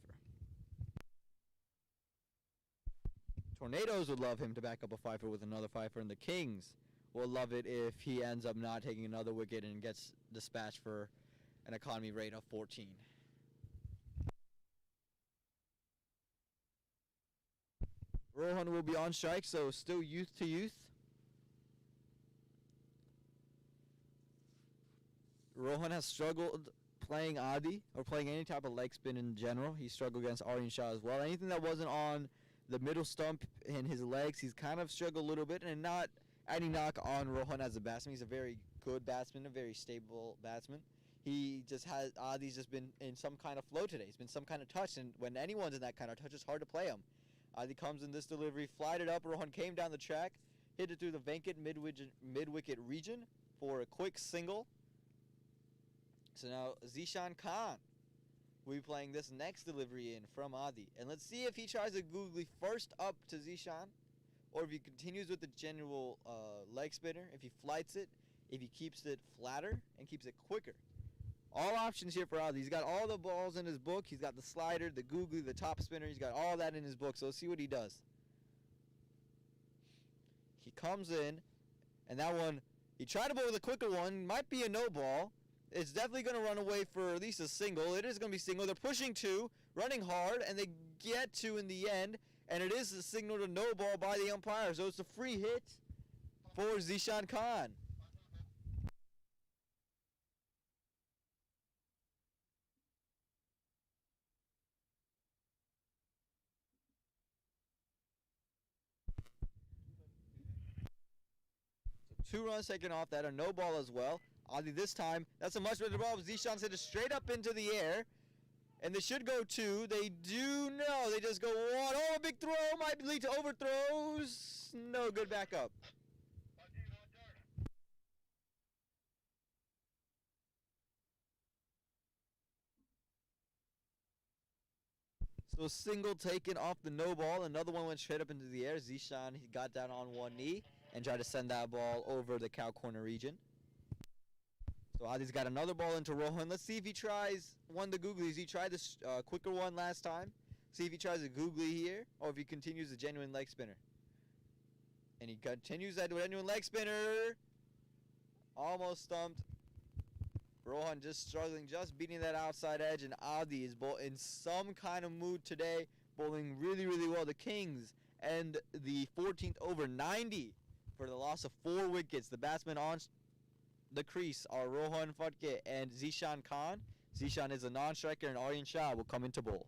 Tornadoes would love him to back up a fifer with another fifer, and the Kings will love it if he ends up not taking another wicket and gets dispatched for an economy rate of 14. Rohan will be on strike, so still youth to youth. Rohan has struggled playing Adi, or playing any type of leg spin in general. He struggled against Aryan Shah as well. Anything that wasn't on the middle stump and his legs, he's kind of struggled a little bit, and not any knock on Rohan as a batsman. He's a very good batsman, a very stable batsman. He just has, Adi's just been in some kind of flow today. He's been some kind of touch, and when anyone's in that kind of touch, it's hard to play him. Adi comes in this delivery, flied it up. Rohan came down the track, hit it through the vacant mid-wicket region for a quick single. So now Zishan Khan will be playing this next delivery in from Adi. And let's see if he tries a googly first up to Zishan, or if he continues with the general leg spinner, if he flights it, if he keeps it flatter and keeps it quicker. All options here for Adi. He's got all the balls in his book. He's got the slider, the googly, the top spinner. He's got all that in his book. So let's see what he does. He comes in, and that one, he tried to bowl with a quicker one. Might be a no ball. It's definitely going to run away for at least a single. It is going to be single. They're pushing 2, running hard, and they get 2 in the end. And it is a signal to no ball by the umpire. So it's a free hit for Zishan Khan. So 2 runs taken off that, a no ball as well. Adi this time, that's a much better ball. Zishan's hit it straight up into the air. And they should go 2. They do no. They just go 1. Oh, a big throw might lead to overthrows. No good backup. So a single taken off the no ball. Another one went straight up into the air. Zishan, he got down on one knee and tried to send that ball over the cow corner region. So Adi's got another ball into Rohan. Let's see if he tries one of the googlies. He tried this quicker one last time. See if he tries a googly here, or if he continues the genuine leg spinner. And he continues that genuine leg spinner. Almost stumped. Rohan just struggling, just beating that outside edge, and Adi is in some kind of mood today, bowling really, really well. The Kings and the 14th over 90 for the loss of 4 wickets. The batsmen on the crease are Rohan Fadke and Zishan Khan. Zishan is a non-striker, and Aryan Shah will come into bowl.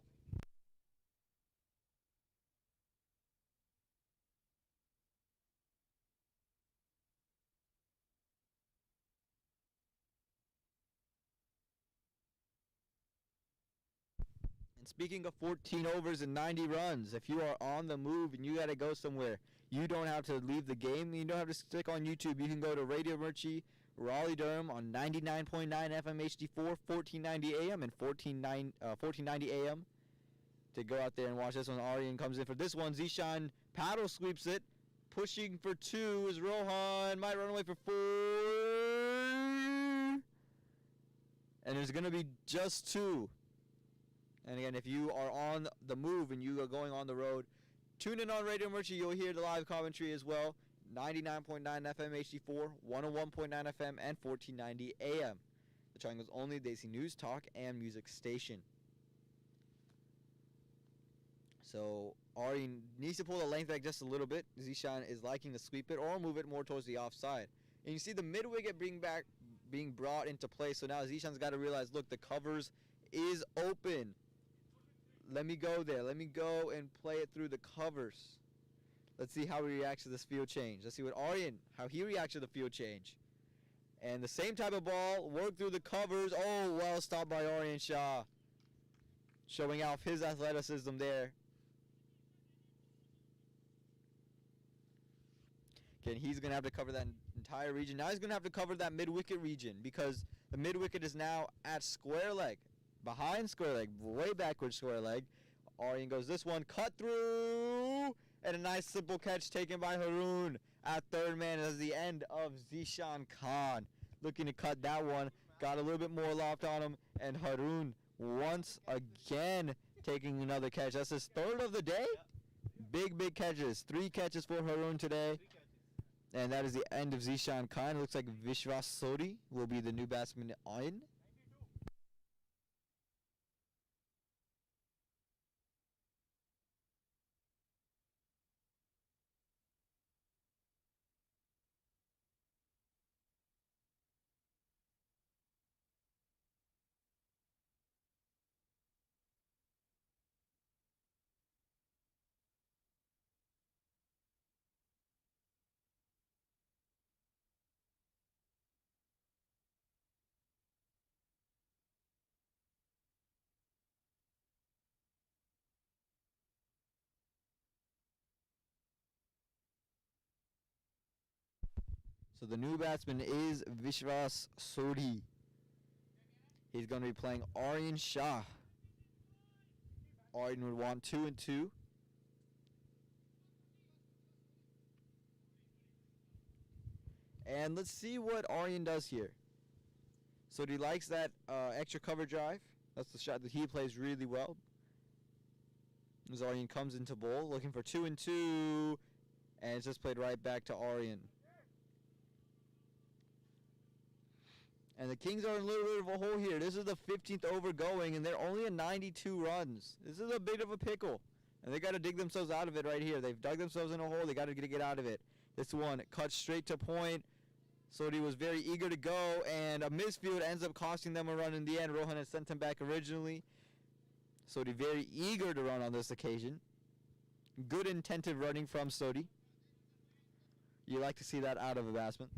And speaking of 14 overs and 90 runs, if you are on the move and you got to go somewhere, you don't have to leave the game. You don't have to stick on YouTube. You can go to Radio Murchie, Raleigh, Durham on 99.9 FM HD4, 1490 AM and 1490 AM to go out there and watch this one. Aryan comes in for this one. Zishan paddle sweeps it. Pushing for 2 is Rohan. Might run away for 4. And there's going to be just 2. And again, if you are on the move and you are going on the road, tune in on Radio Murchie. You'll hear the live commentary as well. 99.9 FM HD4, 101.9 FM, and 1490 AM. The Triangle's only Desi News, Talk, and Music station. So Aryan needs to pull the length back just a little bit. Zishan is liking to sweep it or move it more towards the offside. And you see the mid-wicket being brought into play. So now Zishan's got to realize, look, the covers is open. Let me go there. Let me go and play it through the covers. Let's see how he reacts to this field change. Let's see what Aryan, how he reacts to the field change. And the same type of ball, work through the covers. Oh, well stopped by Aryan Shah. Showing off his athleticism there. Again, he's going to have to cover that entire region. Now he's going to have to cover that mid-wicket region because the mid-wicket is now at square leg. Behind square leg, way backwards square leg. Aryan goes this one, cut through, and a nice simple catch taken by Haroon at third man as the end of Zishan Khan. Looking to cut that one, got a little bit more loft on him, and Haroon once again taking another catch. That's his third of the day. Big catches. 3 catches for Haroon today. And that is the end of Zishan Khan. It looks like Vishwas Sodi will be the new batsman in. So the new batsman is Vishwas Sodi. He's going to be playing Aryan Shah. Aryan would want 2 and 2. And let's see what Aryan does here. So he likes that extra cover drive. That's the shot that he plays really well. As Aryan comes into bowl, looking for 2 and 2. And it's just played right back to Aryan. And the Kings are in a little bit of a hole here. This is the 15th over going, and they're only at 92 runs. This is a bit of a pickle. And they got to dig themselves out of it right here. They've dug themselves in a hole. They got to get out of it. This one, cut straight to point. Sodi was very eager to go, and a misfield ends up costing them a run in the end. Rohan had sent him back originally. Sodi very eager to run on this occasion. Good intentive running from Sodi. You like to see that out of a batsman.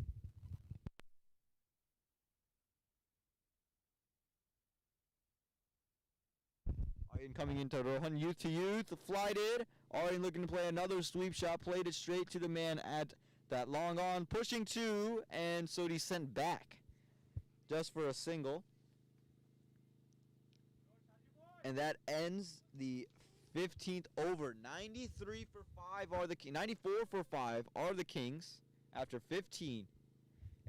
Aryan coming into Rohan, youth to youth, flighted. Aryan looking to play another sweep shot, played it straight to the man at that long on, pushing 2, and Sodi sent back just for a single. And that ends the 15th over. 93 for 5 are the 94 for 5 are the Kings after 15.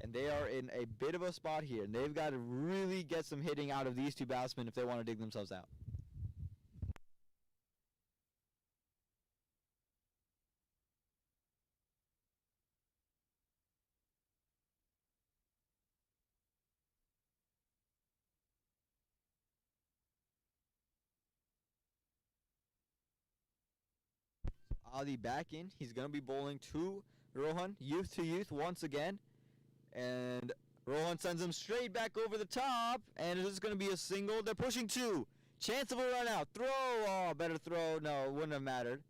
And they are in a bit of a spot here. And they've got to really get some hitting out of these two batsmen if they want to dig themselves out. Ali back in. He's going to be bowling to Rohan, youth to youth once again. And Rohan sends him straight back over the top. And it is going to be a single. They're pushing 2. Chance of a run out. Throw. Oh, better throw. No, it wouldn't have mattered.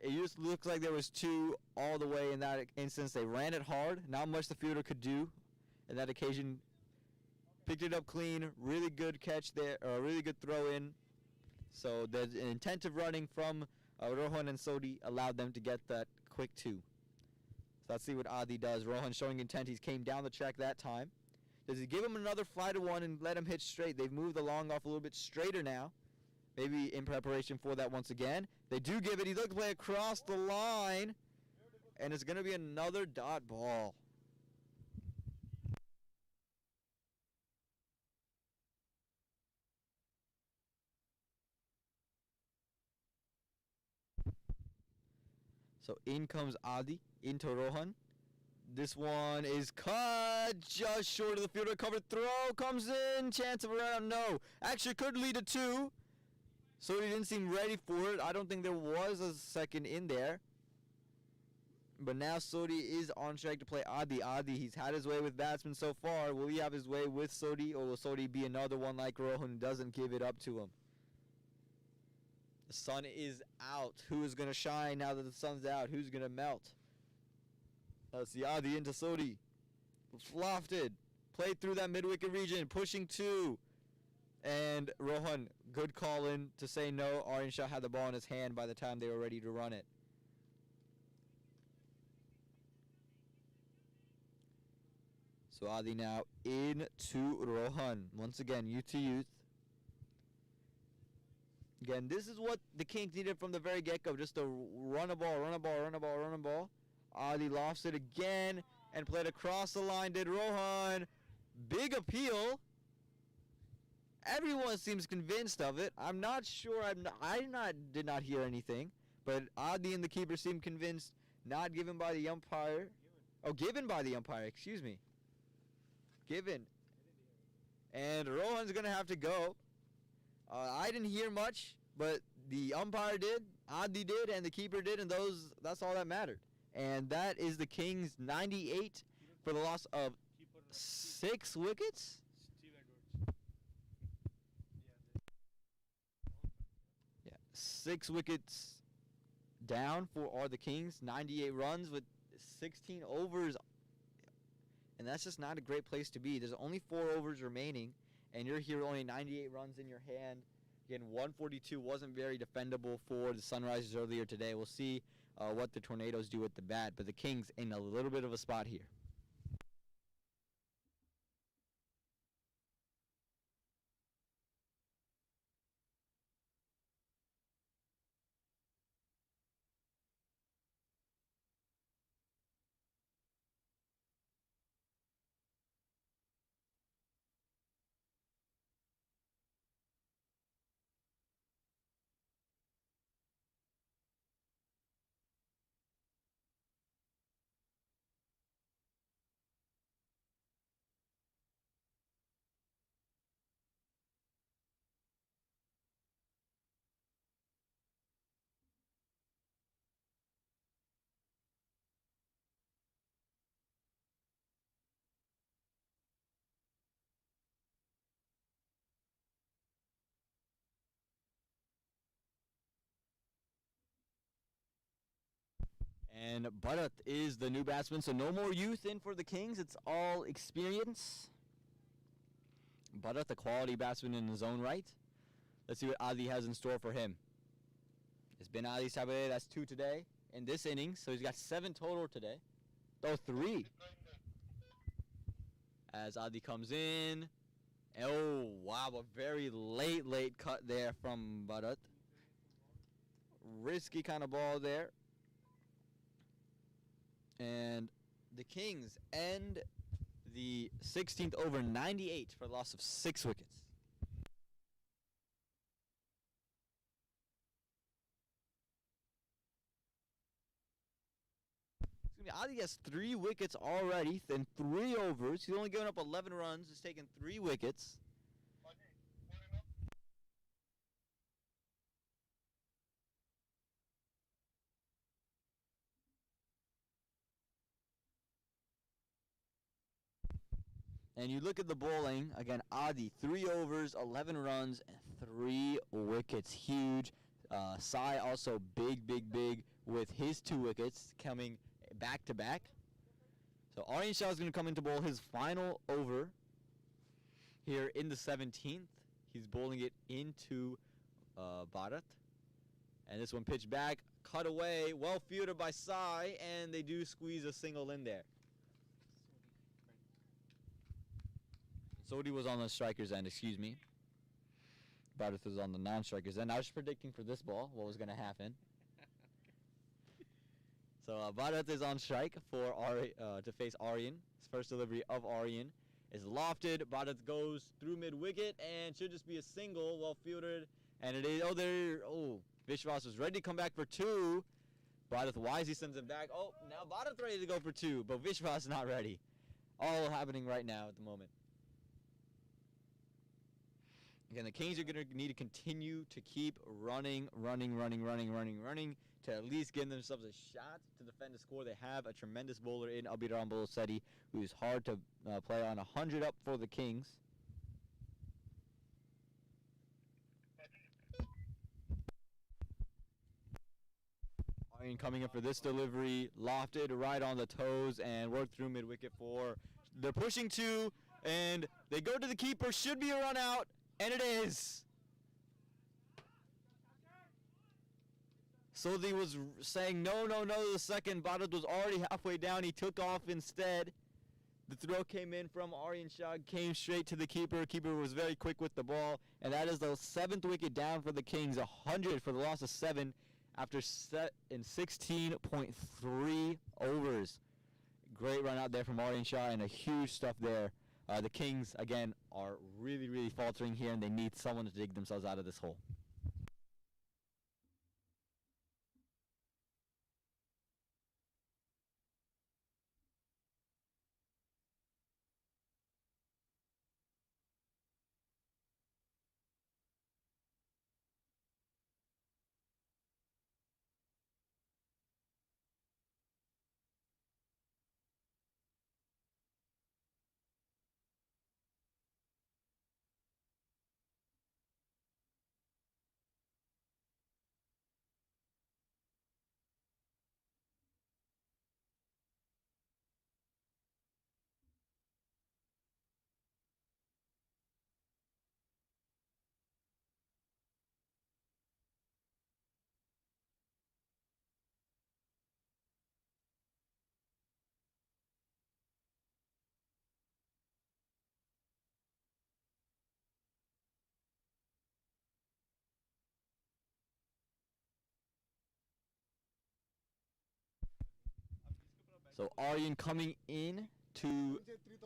It just looks like there was 2 all the way in that instance. They ran it hard. Not much the fielder could do in that occasion. Picked it up clean. Really good catch there. Or really good throw in. So the intent of running from Rohan and Sodi allowed them to get that quick 2. So let's see what Adi does. Rohan showing intent. He came down the track that time. Does he give him another fly to 1 and let him hit straight? They've moved the long off a little bit straighter now. Maybe in preparation for that once again. They do give it. He's looking to play across the line. And it's going to be another dot ball. So in comes Adi into Rohan. This one is cut just short of the fielder. Covered throw comes in. Chance of a run out. No. Actually could lead to 2. So he didn't seem ready for it. I don't think there was a second in there. But now Sodi is on track to play Adi. Adi, he's had his way with batsmen so far. Will he have his way with Sodi, or will Sodi be another one like Rohan who doesn't give it up to him? The sun is out. Who is going to shine now that the sun's out? Who's going to melt? That's the Adi into Sodi. Lofted. Played through that mid-wicket region. Pushing 2. And Rohan, good call in to say no. Aryan Shah had the ball in his hand by the time they were ready to run it. So Adi now into Rohan. Once again, youth to youth. Again, this is what the Kings needed from the very get-go. Just to run a ball, run a ball, run a ball, run a ball. Adi lofts it again and played across the line. Did Rohan. Big appeal. Everyone seems convinced of it. I'm not sure. Did not hear anything. But Adi and the keeper seem convinced. Not given by the umpire. Oh, given by the umpire. Excuse me. Given. And Rohan's going to have to go. I didn't hear much, but the umpire did, Adi did, and the keeper did, and that's all that mattered. And that is the Kings 98 for the loss of 6 wickets. Yeah, 6 wickets down for the Kings. 98 runs with 16 overs. And that's just not a great place to be. There's only 4 overs remaining, and you're here with only 98 runs in your hand. Again, 142 wasn't very defendable for the Sunrisers earlier today. We'll see what the Tornadoes do with the bat, but the Kings in a little bit of a spot here. And Bharat is the new batsman, so no more youth in for the Kings. It's all experience. Bharat, the quality batsman in his own right. Let's see what Adi has in store for him. It's been Adi Sabare, that's 2 today in this inning, so he's got 7 total today. Oh, 3. As Adi comes in. Oh, wow, a very late cut there from Bharat. Risky kind of ball there. And the Kings end the 16th over 98 for a loss of 6 wickets. Adi has 3 wickets already in 3 overs. He's only given up 11 runs. He's taken 3 wickets. And you look at the bowling, again, Adi, 3 overs, 11 runs, and 3 wickets. Huge. Sai also big with his 2 wickets coming back-to-back. So Aryan Shah is going to come in to bowl his final over here in the 17th. He's bowling it into Bharat. And this one pitched back, cut away, well fielded by Sai, and they do squeeze a single in there. Sodi was on the striker's end, excuse me. Bharat was on the non-striker's end. I was predicting for this ball what was going to happen. So Bharat is on strike for to face Aryan. His first delivery of Aryan is lofted. Bharat goes through mid-wicket and should just be a single, well fielded. And it is, Vishwas was ready to come back for 2. Bharat wisely sends him back. Oh, now Bharat ready to go for 2, but Vishwas not ready. All happening right now at the moment. Again, the Kings are going to need to continue to keep running to at least give themselves a shot to defend the score. They have a tremendous bowler in Abhiram Bolasetti, who is hard to play on. 100 up for the Kings. And coming in for this delivery, lofted right on the toes and worked through mid-wicket for. They're pushing 2, and they go to the keeper. Should be a run out, and it is. Soldi was saying no the second. Bharat was already halfway down. He took off instead. The throw came in from Aryan Shah, came straight to the keeper. Keeper was very quick with the ball, and that is the 7th wicket down for the Kings. 100 for the loss of 7 after set in 16.3 overs. Great run out there from Aryan Shah and a huge stuff there. The Kings, again, are really faltering here, and they need someone to dig themselves out of this hole. So Aryan coming in to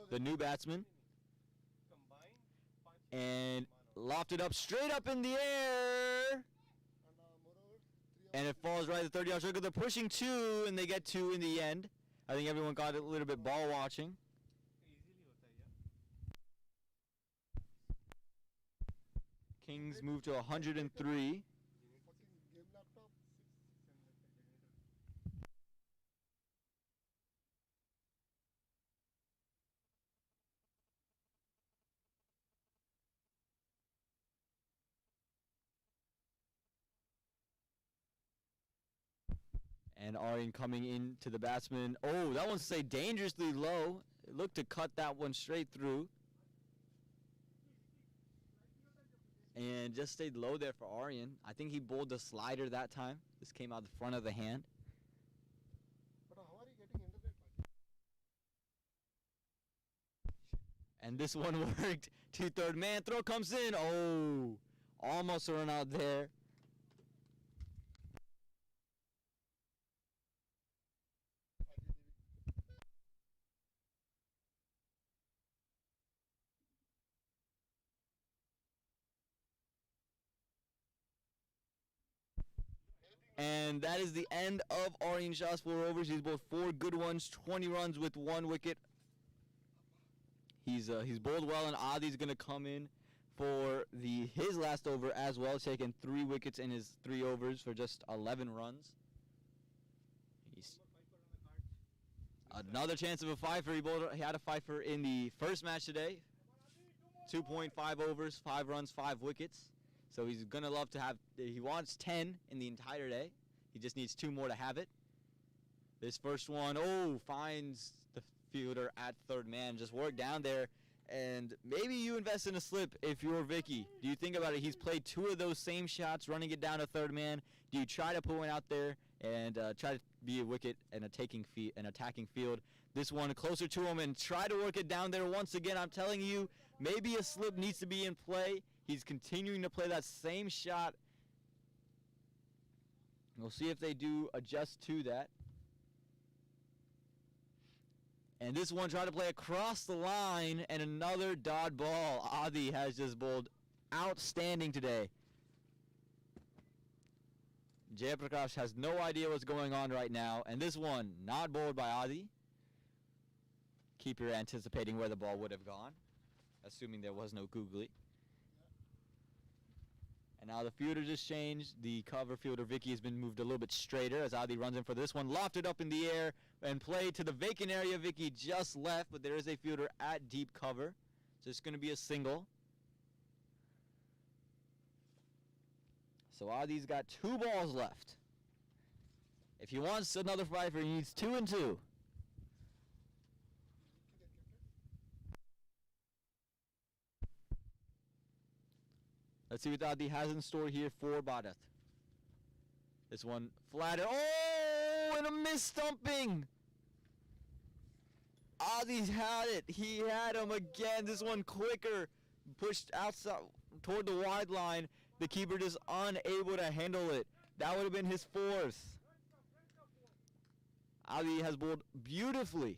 the new batsman and lofted up straight up in the air, and it falls right at the 30-yard circle. They're pushing 2, and they get 2 in the end. I think everyone got a little bit ball watching. Kings move to 103. And Aryan coming into the batsman. Oh, that one stayed dangerously low. It looked to cut that one straight through. And just stayed low there for Aryan. I think he bowled the slider that time. This came out the front of the hand. And this one worked to third man. Throw comes in. Oh, almost a run out there. And that is the end of Aryan Shah's 4 overs. He's bowled 4 good ones, 20 runs with 1 wicket. He's bowled well, and Adi's going to come in for his last over as well, taking 3 wickets in his 3 overs for just 11 runs. He's another chance of a fifer. He had a fifer in the first match today. 2.5 overs, 5 runs, 5 wickets. So he's going to love to have, he wants 10 in the entire day. He just needs 2 more to have it. This first one, finds the fielder at third man. Just work down there. And maybe you invest in a slip if you're Vicky. Do you think about it? He's played 2 of those same shots, running it down to third man. Do you try to put one out there and try to be a wicket and an attacking field? This one closer to him and try to work it down there once again. I'm telling you, maybe a slip needs to be in play. He's continuing to play that same shot. We'll see if they do adjust to that. And this one tried to play across the line, and another dot ball. Adi has just bowled outstanding today. Jayaprakash has no idea what's going on right now, and this one not bowled by Adi. Keeper anticipating where the ball would have gone, assuming there was no googly. And now the fielder just changed. The cover fielder, Vicky, has been moved a little bit straighter as Adi runs in for this one. Lofted up in the air and played to the vacant area. Vicky just left, but there is a fielder at deep cover. So it's going to be a single. So Adi's got 2 balls left. If he wants another fiver, he needs 2 and 2. Let's see what Adda has in store here for Badath. This one flattered. Oh, and a mis-stumping. Adda had it. He had him again. This one quicker. Pushed outside toward the wide line. The keeper just unable to handle it. That would have been his 4th. Adda has bowled beautifully.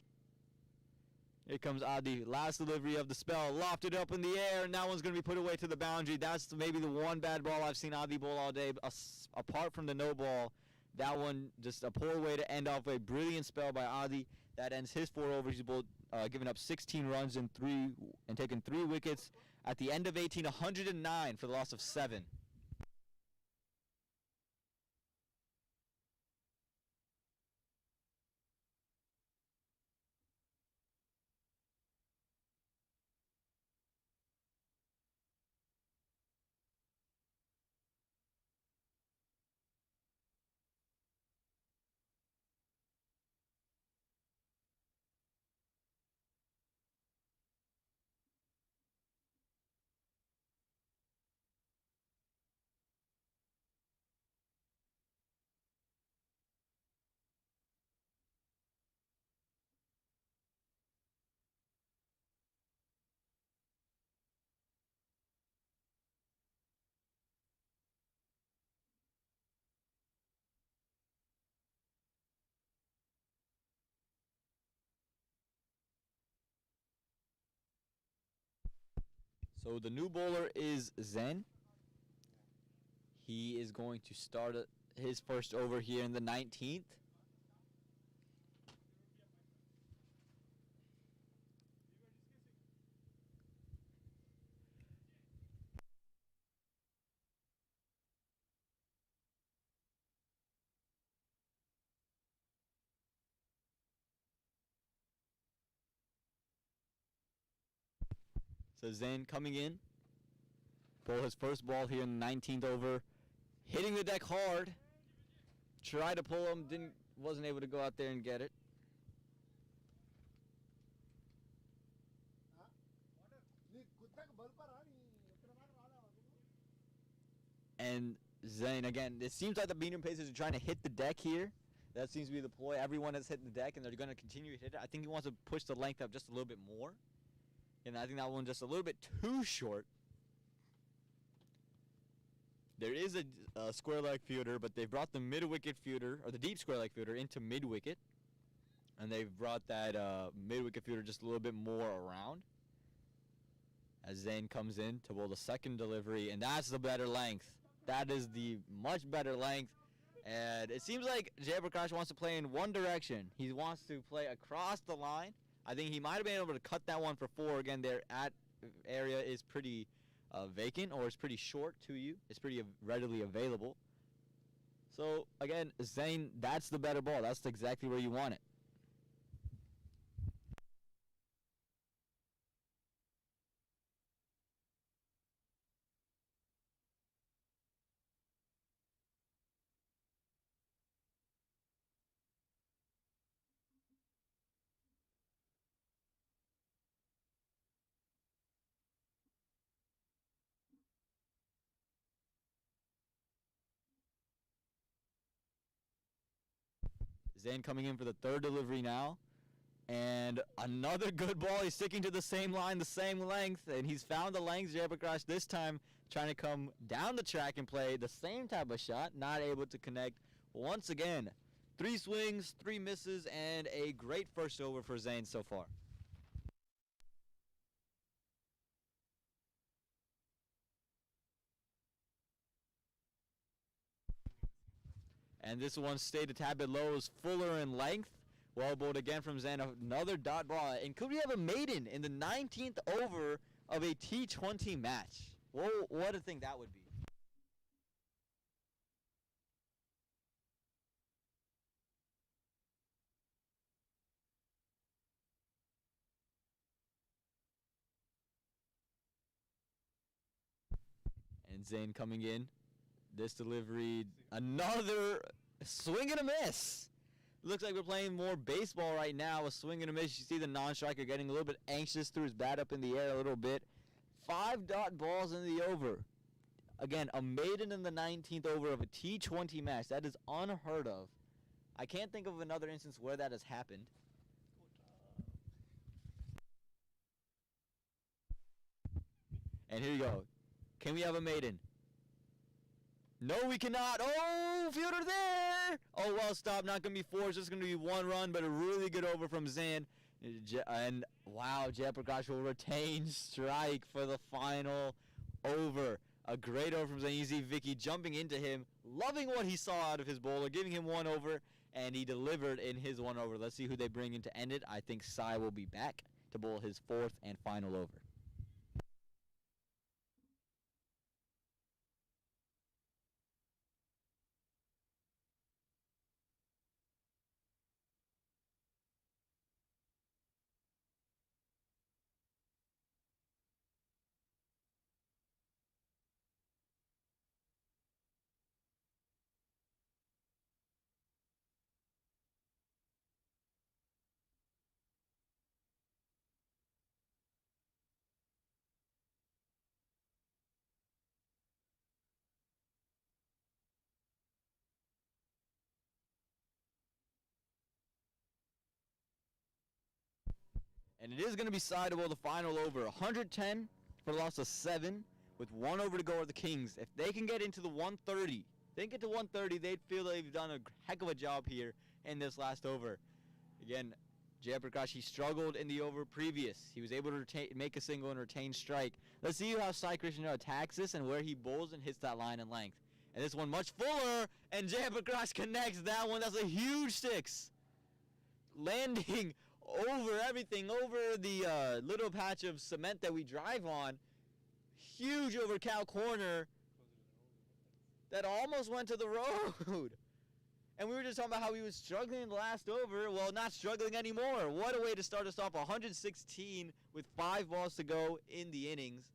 Here comes Adda. Last delivery of the spell. Lofted up in the air, and that one's going to be put away to the boundary. That's maybe the one bad ball I've seen Adda bowl all day. Apart from the no ball, that one just a poor way to end off a brilliant spell by Adda. That ends his 4 overs. He's bowled, giving up 16 runs and taken 3 wickets. At the end of 18, 109 for the loss of 7. So the new bowler is Zen. He is going to start his first over here in the 19th. So Zen coming in. Bowl his first ball here in the 19th over. Hitting the deck hard. Tried to pull him, wasn't able to go out there and get it. And Zen again, it seems like the medium pacers are trying to hit the deck here. That seems to be the ploy. Everyone has hit the deck, and they're going to continue to hit it. I think he wants to push the length up just a little bit more. And I think that one just a little bit too short. There is a square leg fielder, but they've brought the mid-wicket fielder, or the deep square leg fielder, into mid-wicket. And they've brought that mid-wicket fielder just a little bit more around. As Zane comes in to bowl the second delivery, and that's the better length. That is the much better length. And it seems like Jayaprakash wants to play in one direction. He wants to play across the line. I think he might have been able to cut that one for 4. Again, their area is pretty vacant, or it's pretty short to you. It's pretty readily available. So, again, Zane, that's the better ball. That's exactly where you want it. Zane coming in for the third delivery now. And another good ball. He's sticking to the same line, the same length. And he's found the length. Jayaprakash this time trying to come down the track and play the same type of shot. Not able to connect once again. 3 swings, 3 misses, and a great first over for Zane so far. And this one stayed a tad bit low. It was fuller in length. Well bowled again from Zane. Another dot ball. And could we have a maiden in the 19th over of a T20 match? Whoa, what a thing that would be. And Zane coming in. This delivery, another Swing and a miss. Looks like we're playing more baseball right now. A swing and a miss. You see the non-striker getting a little bit anxious, threw his bat up in the air a little bit. 5 dot balls in the over. Again, a maiden in the 19th over of a T20 match. That is unheard of. I can't think of another instance where that has happened. And here you go. Can we have a maiden? No, we cannot. Oh, fielder there. Oh, well, stop. Not going to be 4. It's just going to be 1 run, but a really good over from Zan. And, wow, Jayaprakash will retain strike for the final over. A great over from Zan. You see Vicky jumping into him, loving what he saw out of his bowler, giving him 1 over, and he delivered in his 1 over. Let's see who they bring in to end it. I think Sai will be back to bowl his 4th and final over. And it is going to be Sidewell, the final over. 110 for a loss of 7 with 1 over to go are the Kings. If they can get into the 130, they can get to 130, they'd feel they've done a heck of a job here in this last over. Again, Jayaprakash, he struggled in the over previous. He was able to make a single and retain strike. Let's see how Sai Krishna attacks this and where he bowls and hits that line and length. And this one much fuller, and Jayaprakash connects that one. That's a huge 6. Landing over everything, over the little patch of cement that we drive on. Huge over cow corner that almost went to the road. And we were just talking about how he was struggling in the last over. Well, not struggling anymore. What a way to start us off. 116 with 5 balls to go in the innings.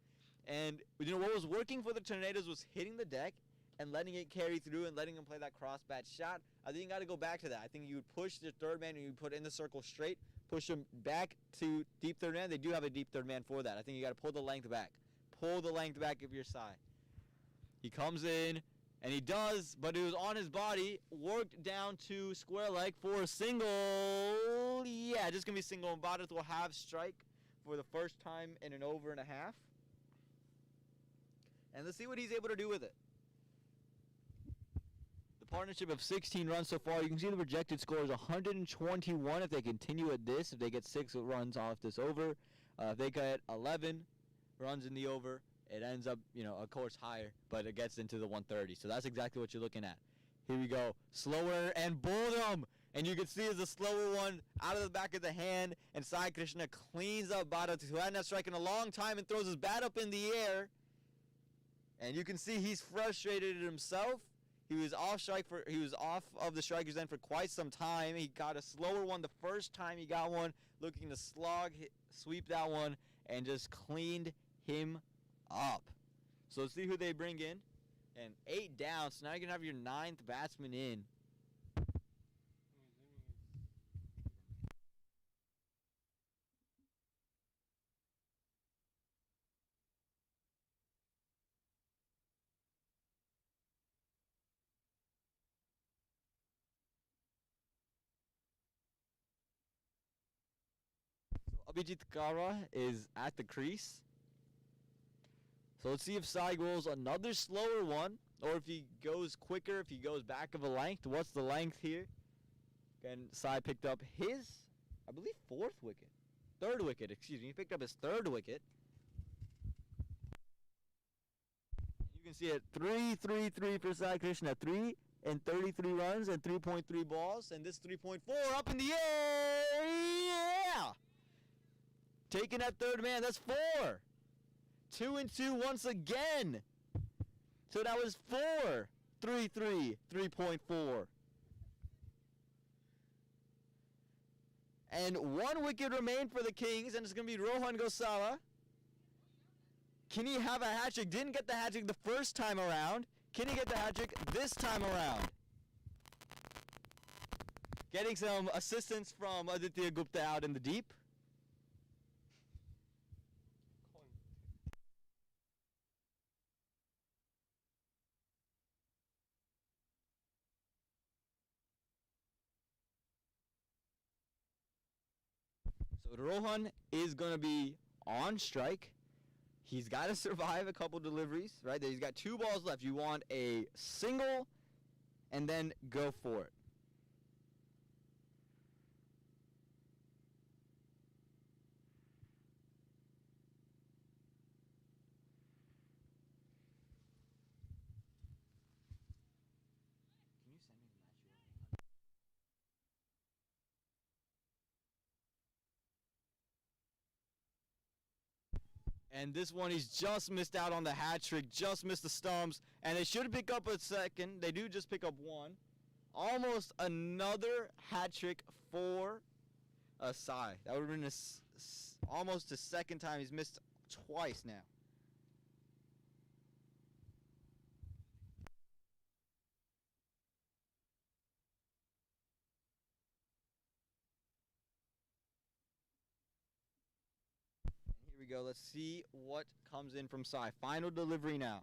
And you know what was working for the Tornadoes was hitting the deck and letting it carry through and letting him play that cross bat shot. I think you got to go back to that. I think you would push the third man and you put in the circle straight, push him back to deep third man. They do have a deep third man for that. I think you got to pull the length back. Pull the length back of your side. He comes in, and he does, but it was on his body, worked down to square leg for a single. Yeah, just going to be single, and Bharat will have strike for the first time in an over and a half. And let's see what he's able to do with it. The partnership of 16 runs so far. You can see the projected score is 121 if they continue at this, if they get 6 runs off this over. If they get 11 runs in the over, it ends up, of course, higher, but it gets into the 130. So that's exactly what you're looking at. Here we go. Slower and Bodum. And you can see as the slower one out of the back of the hand, and Sai Krishna cleans up Bharat, who hadn't had strike in a long time, and throws his bat up in the air. And you can see he's frustrated at himself. He was off of the strikers end for quite some time. He got a slower one the first time he got one, looking to sweep that one, and just cleaned him up. So let's see who they bring in. And 8 down, so now you can have your 9th batsman in. Abhijit Kara is at the crease. So let's see if Sai rolls another slower one, or if he goes quicker, if he goes back of a length. What's the length here? Again, Sai picked up his, I believe, 3rd wicket, excuse me. He picked up his 3rd wicket. You can see it, 3-3-3 for Sai Krishna. 3 and 33 runs and 3.3 balls, and this 3.4 up in the air. Yeah! Taking that 3rd man, that's 4. 2 and 2 once again. So that was 4. 3-3, 3.4. And 1 wicket remained for the Kings, and it's going to be Rohan Gosala. Can he have a hat trick? Didn't get the hat trick the first time around. Can he get the hat trick this time around? Getting some assistance from Aditya Gupta out in the deep. So Rohan is going to be on strike. He's got to survive a couple deliveries, right? He's got 2 balls left. You want a single and then go for it. Can you send me the match you And this one, he's just missed out on the hat trick, just missed the stumps, and they should pick up a second. They do just pick up one. Almost another hat trick for Sai. That would have been almost the second time he's missed twice now. And here we go. Let's see what comes in from Sai. Final delivery now.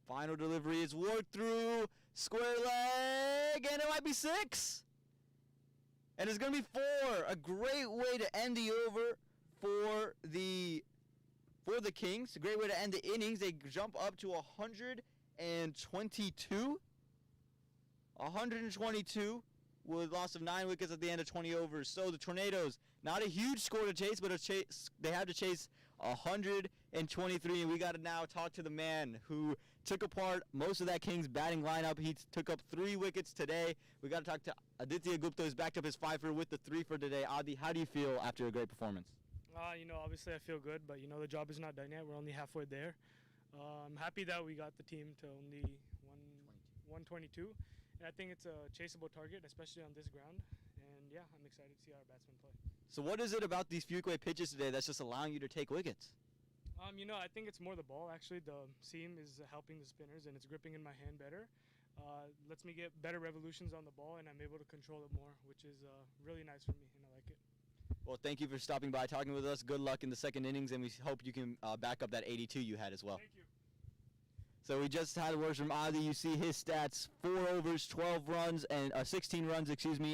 Final delivery is worked through. Square leg, and it might be 6. And it's going to be 4. A great way to end the over for the Kings. A great way to end the innings. They jump up to 122. 122 with a loss of 9 wickets at the end of 20 overs. So the Tornadoes, not a huge score to chase, but they have to chase 123. And we got to now talk to the man who took apart most of that Kings batting lineup. He took up 3 wickets today. We got to talk to Aditya Gupta, who's backed up his 5 with the 3 for today. Adi, how do you feel after a great performance? Obviously I feel good, but the job is not done yet. We're only halfway there. I'm happy that we got the team to only 122. And I think it's a chaseable target, especially on this ground. And yeah, I'm excited to see our batsmen play. So what is it about these Fuquay pitches today that's just allowing you to take wickets? I think it's more the ball. Actually, the seam is helping the spinners, and it's gripping in my hand better. Lets me get better revolutions on the ball, and I'm able to control it more, which is really nice for me, and I like it. Well, thank you for stopping by, talking with us. Good luck in the second innings, and we hope you can back up that 82 you had as well. Thank you. So we just had words from Adi. You see his stats: 4 overs, 12 runs, and 16 runs,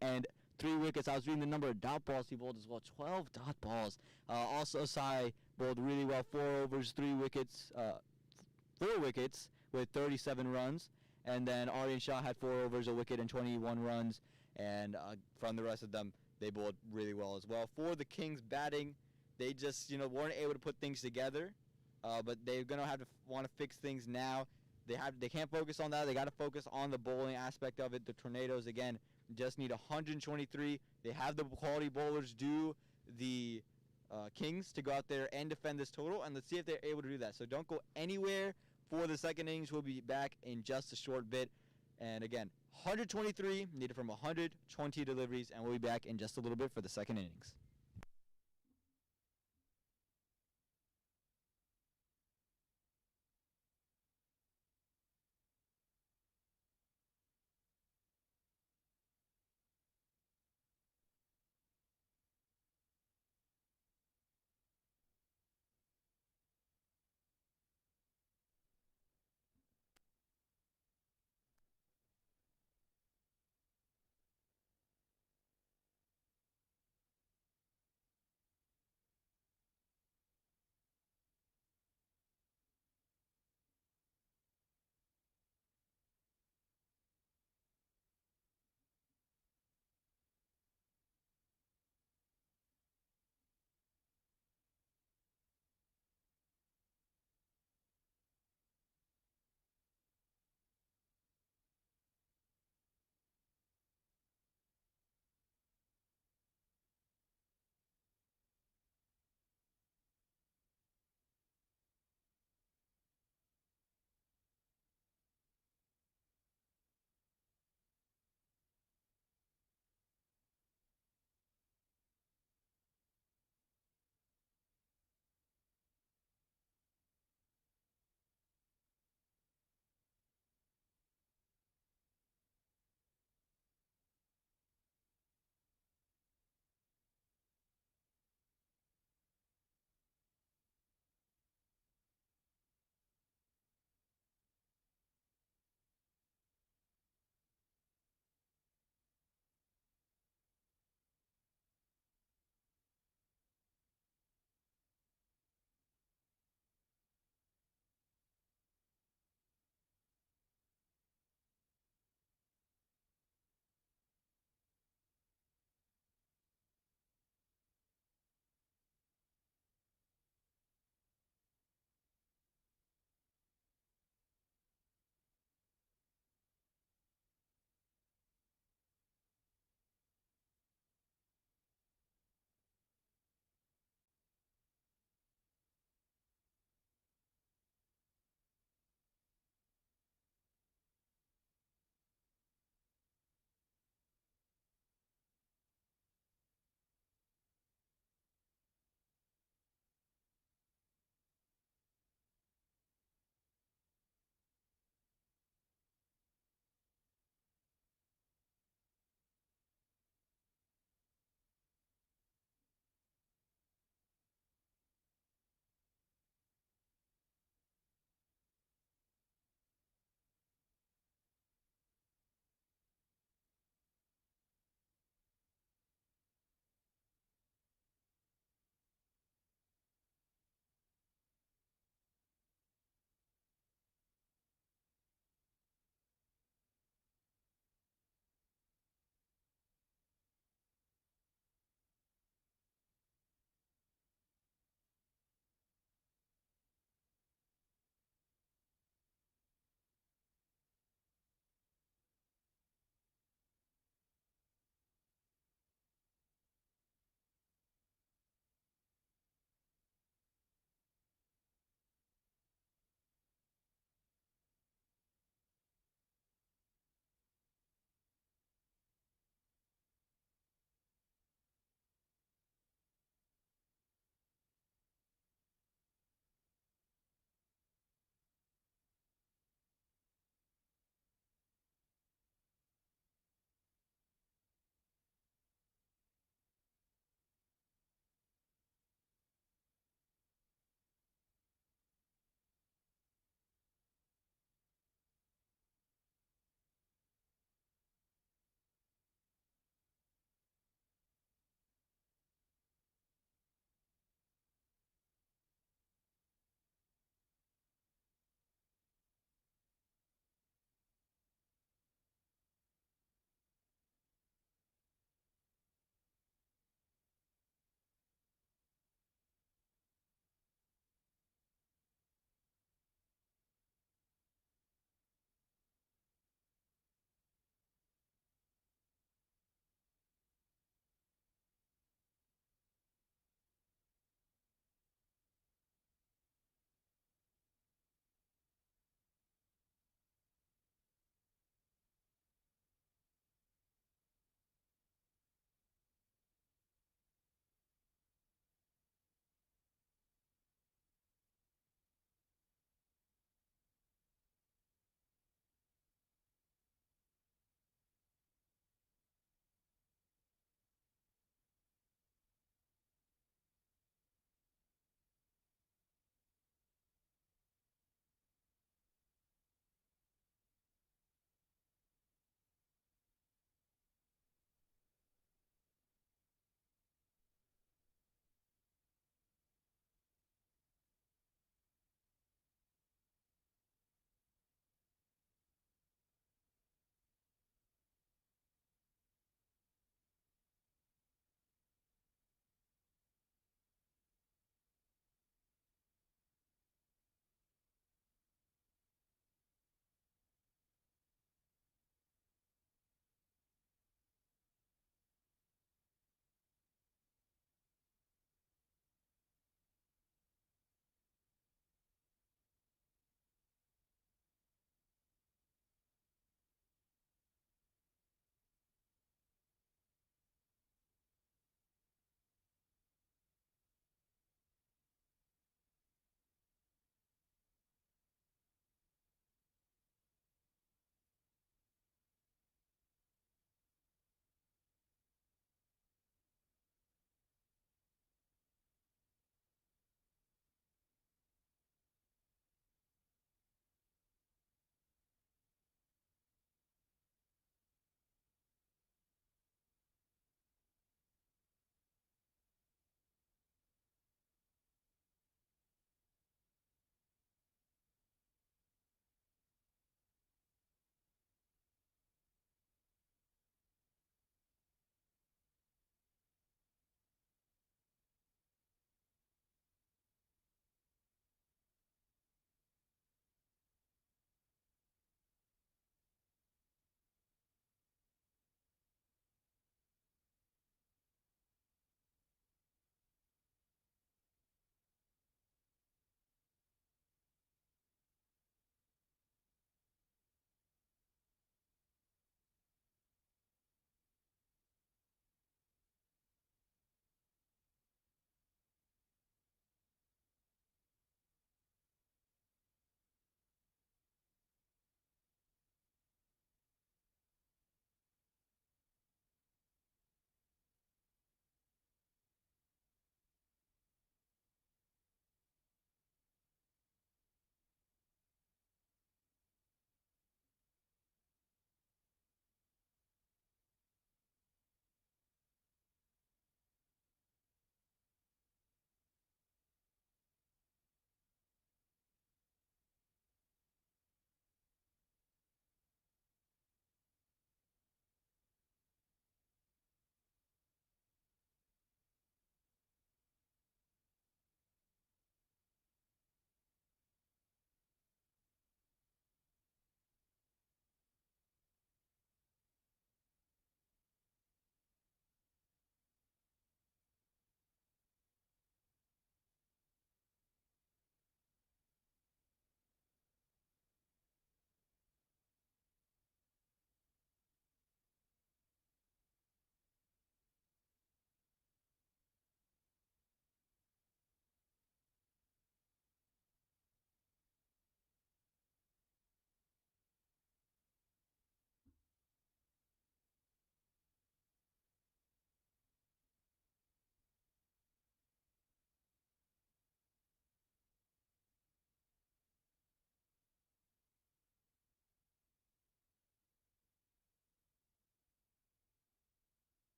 and 3 wickets. I was reading the number of dot balls he bowled as well. 12 dot balls. Also, Sai bowled really well. 4 overs, 3 wickets, 4 wickets with 37 runs. And then Aryan Shah had 4 overs, a wicket, and 21 runs. And from the rest of them, they bowled really well as well. For the Kings batting, they just weren't able to put things together. But they're gonna have to want to fix things now. They can't focus on that. They got to focus on the bowling aspect of it. The Tornadoes again just need 123. They have the quality bowlers do the Kings to go out there and defend this total, and let's see if they're able to do that. So don't go anywhere for the second innings. We'll be back in just a short bit. And again, 123 needed from 120 deliveries, and we'll be back in just a little bit for the second innings.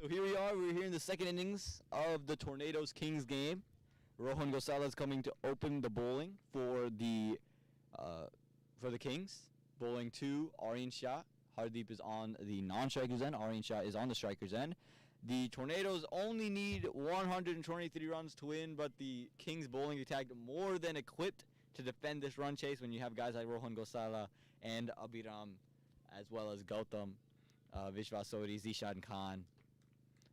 So here we are. We're here in the second innings of the Tornadoes Kings game. Rohan Gosala is coming to open the bowling for the Kings. Bowling to Aryan Shah. Hardeep is on the non-strikers end. Aryan Shah is on the strikers end. The Tornadoes only need 123 runs to win, but the Kings bowling attack more than equipped to defend this run chase when you have guys like Rohan Gosala and Abhiram, as well as Gautam, Vishwasori, Zishan Khan.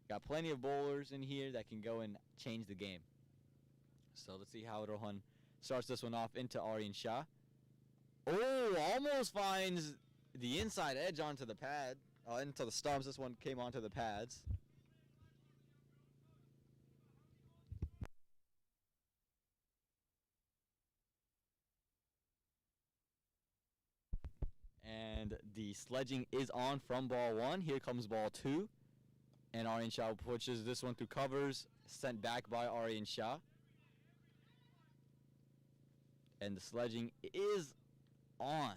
Got plenty of bowlers in here that can go and change the game. So let's see how Rohan starts this one off into Aryan Shah. Oh, almost finds the inside edge onto the pad, into the stumps. This one came onto the pads. And the sledging is on from ball one. Here comes ball two. And Aryan Shah pushes this one through covers, sent back by Aryan Shah. And the sledging is on.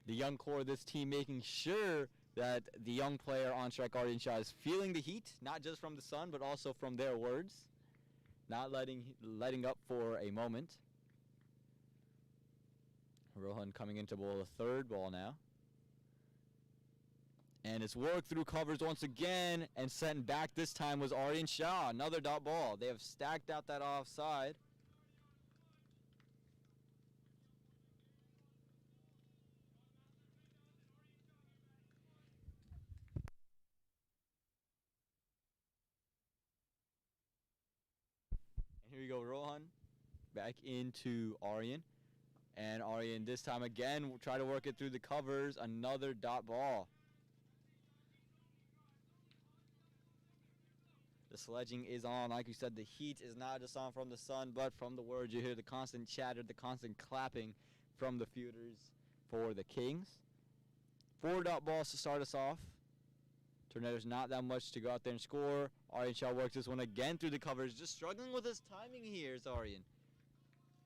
The young core of this team making sure that the young player on strike, Aryan Shah, is feeling the heat, not just from the sun, but also from their words. Not letting up for a moment. Rohan coming into bowl a third ball now. And it's worked through covers once again, and sent back this time was Aryan Shah. Another dot ball. They have stacked out that offside. And here we go, Rohan back into Aryan. And Aryan this time again will try to work it through the covers. Another dot ball. The sledging is on. Like you said, the heat is not just on from the sun, but from the words. You hear the constant chatter, the constant clapping from the fielders for the Kings. 4 dot balls to start us off. Tornadoes not that much to go out there and score. Aryan Shah works this one again through the covers. Just struggling with his timing here is Aryan.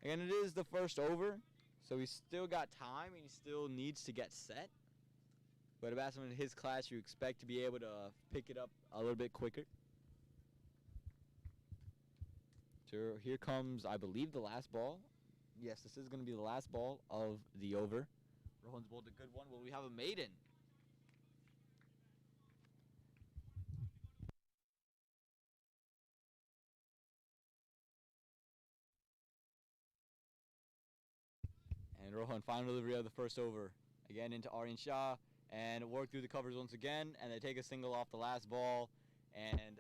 Again, it is the first over, so he's still got time and he still needs to get set. But a batsman in his class, you expect to be able to pick it up a little bit quicker. So here comes, I believe, the last ball. Yes, this is going to be the last ball of the over. Rohan's bowled a good one. Will we have a maiden? And Rohan final delivery of the first over. Again into Aryan Shah. And work through the covers once again. And they take a single off the last ball. And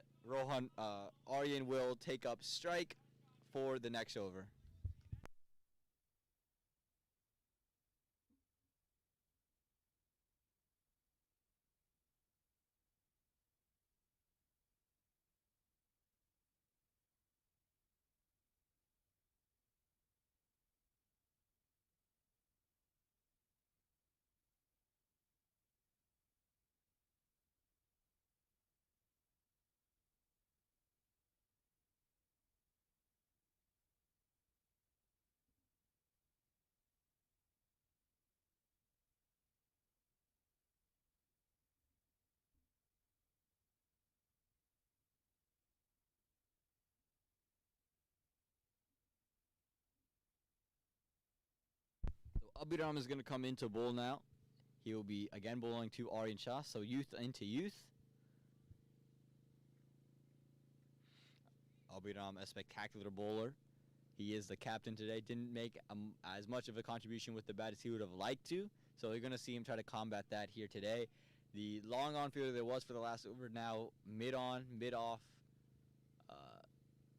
Aryan will take up strike for the next over. So Abhiram is going to come into bowl now. He will be again bowling to Aryan Shah. So youth into youth. Abhiram, a spectacular bowler. He is the captain today. Didn't make as much of a contribution with the bat as he would have liked to. So you're going to see him try to combat that here today. The long on fielder there was for the last over now mid on, mid off,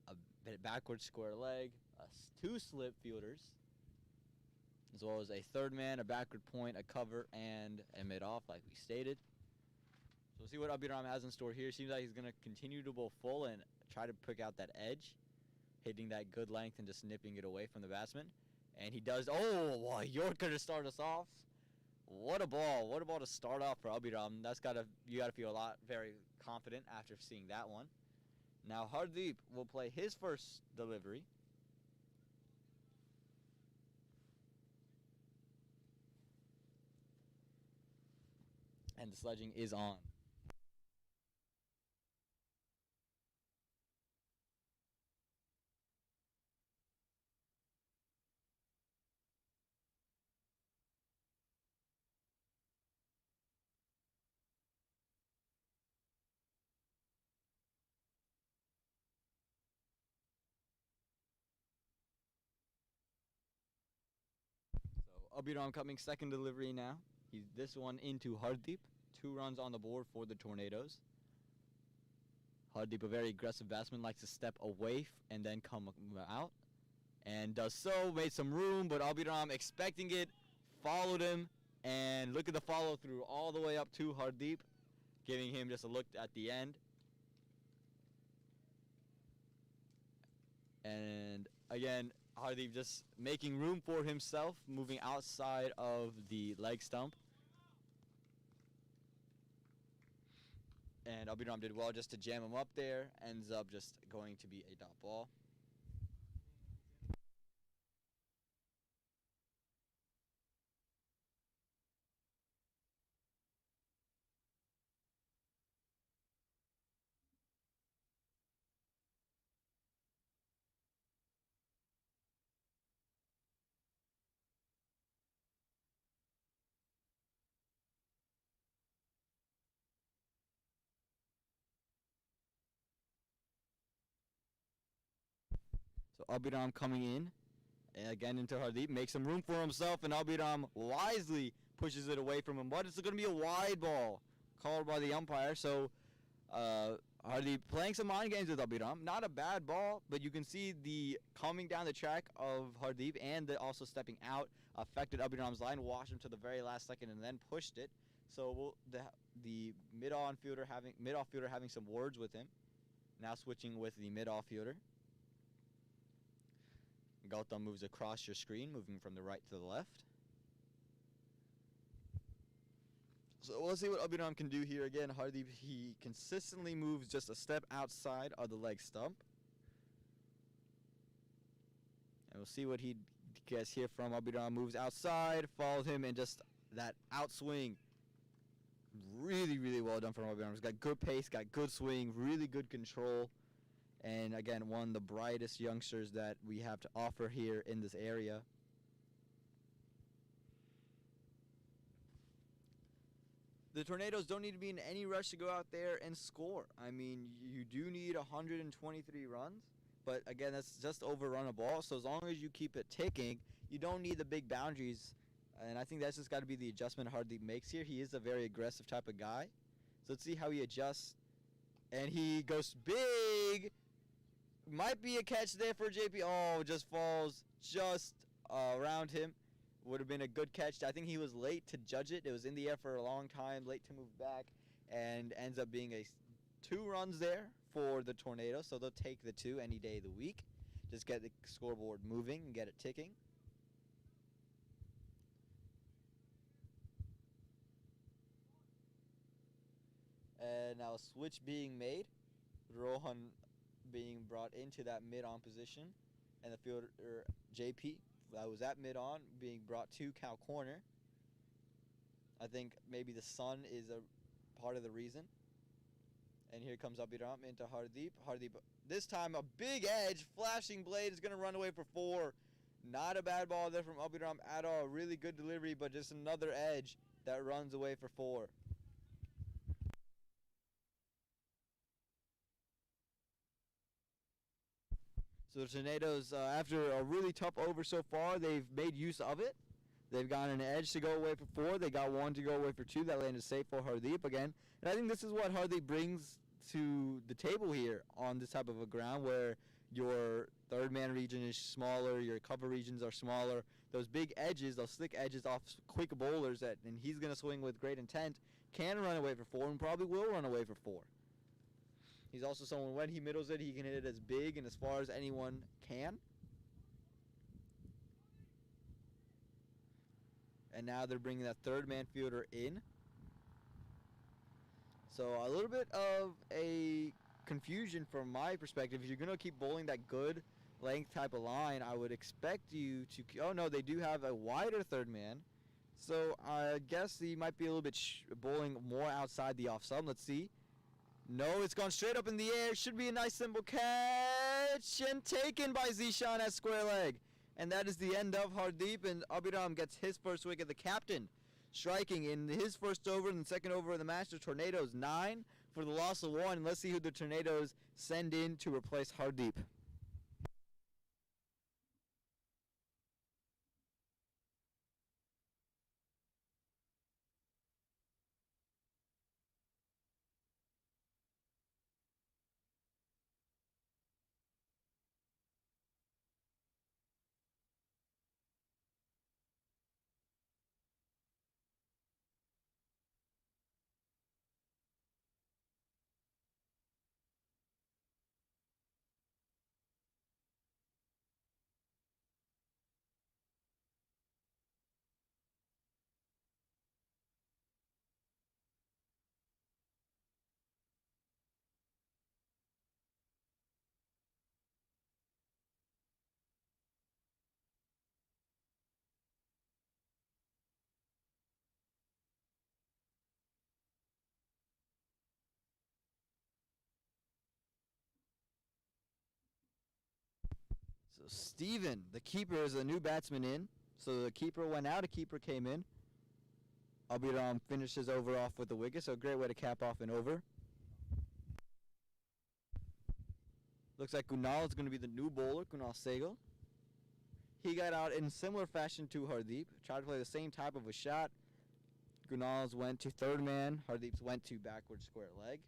a bit backward square leg, 2 slip fielders, as well as a third man, a backward point, a cover, and a mid off like we stated. So we'll see what Abhiram has in store here. Seems like he's going to continue to bowl full and try to pick out that edge, hitting that good length and just nipping it away from the batsman. And he does. Oh, Yorker to start us off. What a ball. What a ball to start off for Abhiram. You got to feel very confident after seeing that one. Now Hardeep will play his first delivery. And the sledging is on. Abhiram coming second delivery now. He's this one into Hardeep. 2 runs on the board for the Tornadoes. Hardeep, a very aggressive batsman, likes to step away and then come out. And does so, made some room, but Abhiram expecting it, followed him, and look at the follow through all the way up to Hardeep, giving him just a look at the end. And again, Hardeep just making room for himself, moving outside of the leg stump. And Abhiram did well just to jam him up there. Ends up just going to be a dot ball. So Abhiram coming in, and again into Hardeep, makes some room for himself, and Abhiram wisely pushes it away from him. But it's going to be a wide ball called by the umpire. So Hardeep playing some mind games with Abhiram. Not a bad ball, but you can see the coming down the track of Hardeep and the also stepping out affected Abhiram's line, washed him to the very last second, and then pushed it. So the mid-off fielder having some words with him. Now switching with the mid-off fielder. Gautam moves across your screen, moving from the right to the left. So let's see what Abhiram can do here. Again, Hardeep, he consistently moves just a step outside of the leg stump. And we'll see what he gets here from Abhiram. Moves outside, follows him, and just that outswing. Really, really well done from Abhiram. He's got good pace, got good swing, really good control. And again, one of the brightest youngsters that we have to offer here in this area. The Tornadoes don't need to be in any rush to go out there and score. I mean, you do need 123 runs, but again, that's just overrun a ball. So as long as you keep it ticking, you don't need the big boundaries. And I think that's just got to be the adjustment Hardeep makes here. He is a very aggressive type of guy. So let's see how he adjusts. And he goes big. Might be a catch there for JP. Oh, just falls just around him. Would have been a good catch. I think he was late to judge it. It was in the air for a long time, late to move back, and ends up being 2 runs there for the Tornadoes. So they'll take the 2 any day of the week. Just get the scoreboard moving and get it ticking. And now a switch being made. Rohan being brought into that mid-on position, and the fielder JP that was at mid-on being brought to cow corner. I think maybe the sun is a part of the reason. And here comes Abhiram into Hardeep. Hardeep, this time a big edge, flashing blade is going to run away for 4. Not a bad ball there from Abhiram at all. Really good delivery, but just another edge that runs away for 4. So the Tornadoes, after a really tough over so far, they've made use of it. They've gotten an edge to go away for 4. They got 1 to go away for 2. That landed safe for Hardeep again. And I think this is what Hardeep brings to the table here on this type of a ground where your third man region is smaller, your cover regions are smaller. Those big edges, those slick edges off quick bowlers, and he's going to swing with great intent, can run away for 4 and probably will run away for 4. He's also someone, when he middles it, he can hit it as big and as far as anyone can. And now they're bringing that third man fielder in. So a little bit of a confusion from my perspective. If you're going to keep bowling that good length type of line, I would expect you to... Oh, no, they do have a wider third man. So I guess he might be a little bit bowling more outside the off stump. Let's see. No, it's gone straight up in the air. Should be a nice simple catch. And taken by Zishan at square leg. And that is the end of Hardeep. And Abhiram gets his first wicket. The captain striking in his first over and the second over of the match. The Tornadoes 9 for the loss of 1. And let's see who the Tornadoes send in to replace Hardeep. Steven, the keeper, is a new batsman in. So the keeper went out, a keeper came in. Abiram finishes over off with the wicket, so a great way to cap off an over. Looks like Kunal is going to be the new bowler, Kunal Sehgal. He got out in similar fashion to Hardeep, tried to play the same type of a shot. Kunal's went to third man, Hardeep's went to backward square leg.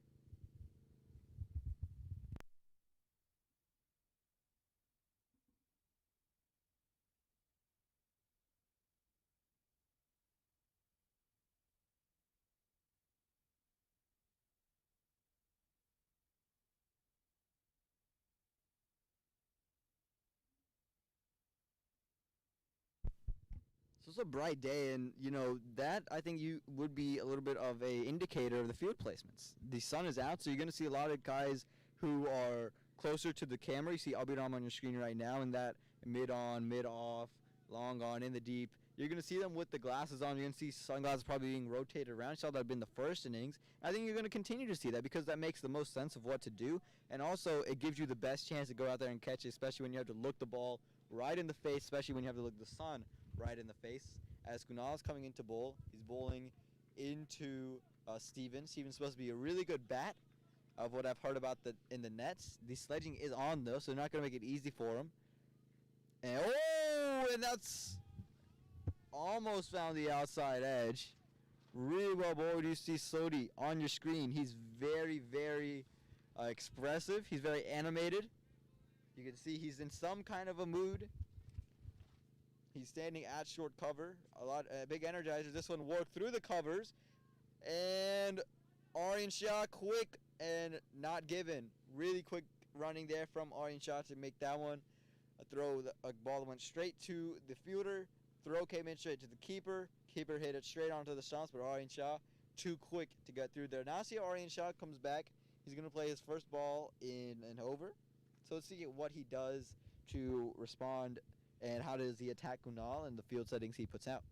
So it's a bright day, and that I think you would be a little bit of a indicator of the field placements. The sun is out, so you're going to see a lot of guys who are closer to the camera. You see Abiram on your screen right now, and that mid on, mid off, long on, in the deep. You're going to see them with the glasses on. You're going to see sunglasses probably being rotated around. You saw that in the first innings. I think you're going to continue to see that because that makes the most sense of what to do, and also it gives you the best chance to go out there and catch it, especially when you have to look the ball right in the face, especially when you have to look the sun right in the face. As Kunal is coming into bowl, he's bowling into Steven. Steven's supposed to be a really good bat of what I've heard about in the nets. The sledging is on though, so they're not going to make it easy for him. And that's almost found the outside edge. Really well bowled. You see Sodi on your screen. He's very, very expressive. He's very animated. You can see he's in some kind of a mood. He's standing at short cover. Big energizer. This one worked through the covers. And Aryan Shah, quick and not given. Really quick running there from Aryan Shah to make that one. A ball that went straight to the fielder. Throw came in straight to the keeper. Keeper hit it straight onto the stumps, but Aryan Shah too quick to get through there. Now see Aryan Shah comes back. He's going to play his first ball in an over. So let's see what he does to respond and how does he attack Kunal and the field settings he puts out.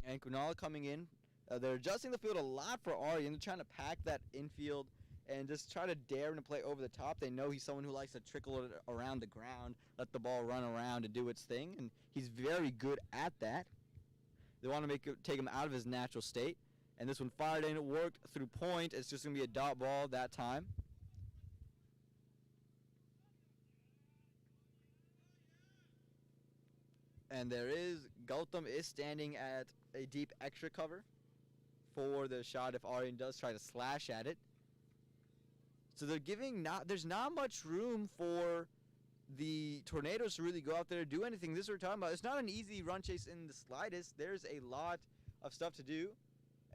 And Kunal coming in. They're adjusting the field a lot for Aryan. They're trying to pack that infield and just try to dare him to play over the top. They know he's someone who likes to trickle it around the ground, let the ball run around and do its thing, and he's very good at that. They want to take him out of his natural state. And this one fired in. It worked through point. It's just going to be a dot ball that time. And Gautam is standing at a deep extra cover for the shot if Aryan does try to slash at it. So there's not much room for the Tornadoes to really go out there and do anything. This is what we're talking about. It's not an easy run chase in the slightest. There's a lot of stuff to do.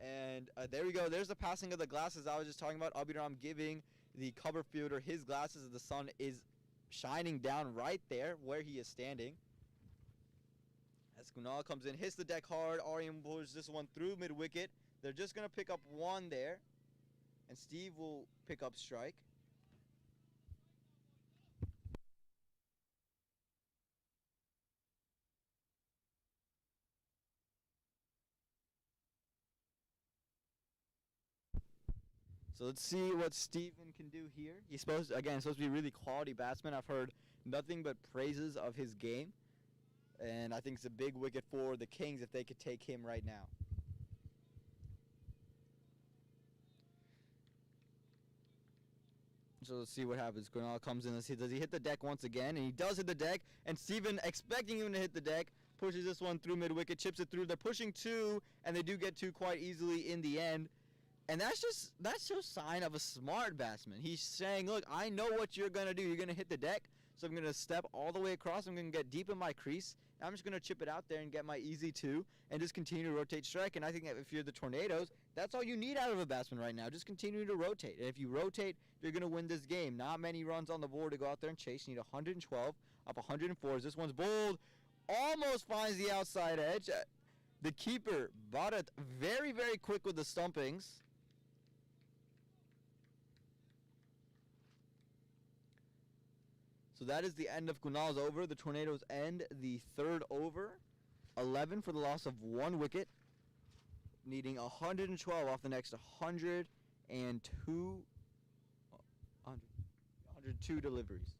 And there we go. There's the passing of the glasses I was just talking about. Abiram giving the cover fielder his glasses as the sun is shining down right there where he is standing. As Kunal comes in, hits the deck hard. Aryan pulls this one through mid-wicket. They're just going to pick up one there. And Steve will pick up strike. So let's see what Steven can do here. He's supposed to be a really quality batsman. I've heard nothing but praises of his game. And I think it's a big wicket for the Kings if they could take him right now. So let's see what happens. Kunal comes in. Let's see, does he hit the deck once again? And he does hit the deck. And Steven, expecting him to hit the deck, pushes this one through mid-wicket, chips it through. They're pushing two, and they do get two quite easily in the end. And that's just sign of a smart batsman. He's saying, look, I know what you're gonna do. You're gonna hit the deck, so I'm gonna step all the way across. I'm gonna get deep in my crease. And I'm just gonna chip it out there and get my easy two, and just continue to rotate strike. And I think that if you're the Tornadoes, that's all you need out of a batsman right now. Just continue to rotate. And if you rotate, you're gonna win this game. Not many runs on the board to go out there and chase. You need 112 up 104. This one's bowled, almost finds the outside edge. The keeper bought it very, very quick with the stumpings. So that is the end of Kunal's over. The Tornadoes end the third over. 11 for the loss of 1 wicket. Needing 112 off the next 102 deliveries.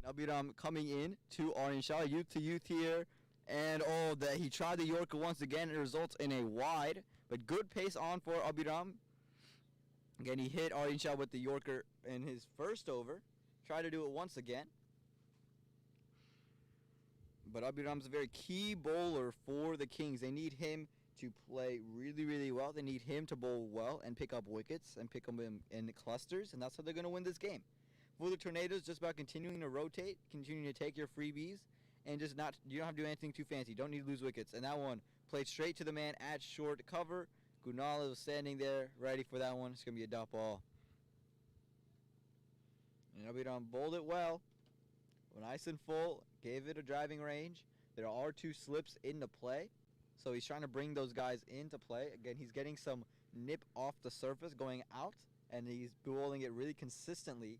And Abhiram coming in to Aryan Shah, youth to youth here. And that he tried the Yorker once again. It results in a wide, but good pace on for Abhiram. Again, he hit Aryan Shah with the Yorker in his first over. Try to do it once again. But Abhiram's a very key bowler for the Kings. They need him to play really, really well. They need him to bowl well and pick up wickets and pick them in clusters, and that's how they're going to win this game. For the Tornadoes, just about continuing to rotate, continuing to take your freebies, and just not, you don't have to do anything too fancy. Don't need to lose wickets. And that one played straight to the man at short cover. Kunal was standing there ready for that one. It's going to be a dot ball. And Abhiram bowled it well. Nice and full. Gave it a driving range. There are 2 slips into play. So he's trying to bring those guys into play. Again, he's getting some nip off the surface going out. And he's bowling it really consistently.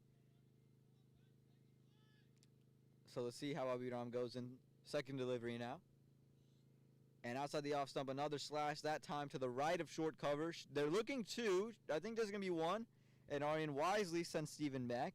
So let's see how Abhiram goes in second delivery now. And outside the off stump, another slash, that time to the right of short cover. They're looking 2. I think there's going to be 1. And Aryan wisely sends Steven back.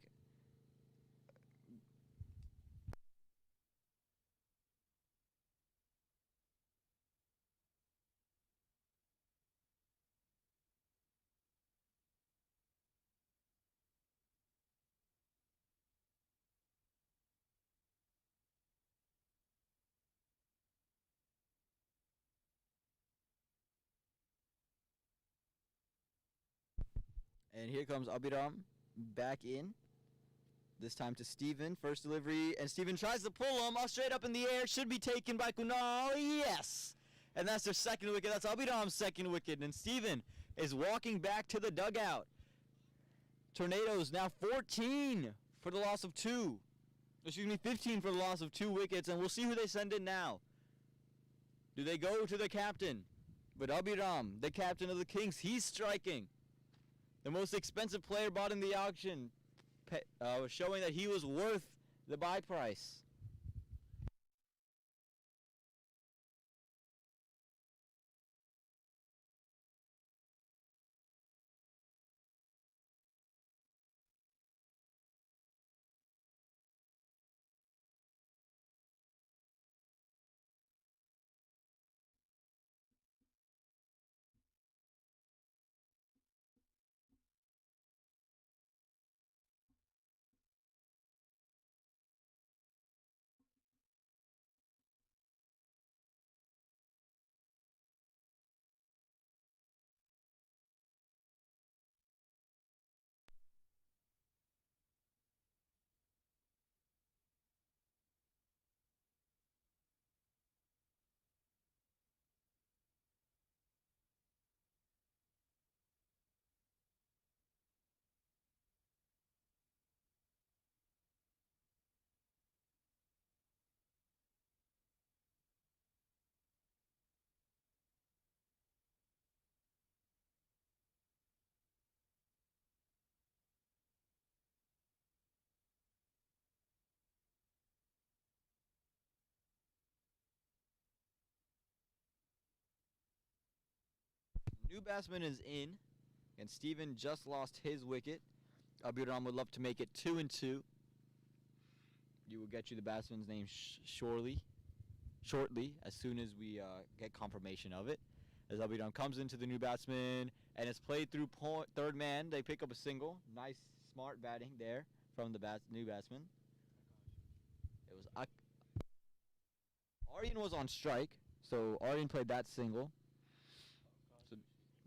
And here comes Abhiram back in. This time to Steven. First delivery. And Steven tries to pull him. Straight up in the air. Should be taken by Kunal. Yes. And that's their second wicket. That's Abhiram's second wicket. And Steven is walking back to the dugout. Tornadoes now 14 for the loss of 2. Excuse me, 15 for the loss of 2 wickets. And we'll see who they send in now. Do they go to the captain? But Abhiram, the captain of the Kings, he's striking. The most expensive player bought in the auction, showing that he was worth the buy price. New batsman is in, and Steven just lost his wicket. Abiram would love to make it 2-2. You will get you the batsman's name shortly, as soon as we get confirmation of it. As Abiram comes into the new batsman, and it's played through third man. They pick up a single. Nice, smart batting there from the new batsman. It was Aryan was on strike, so Aryan played that single.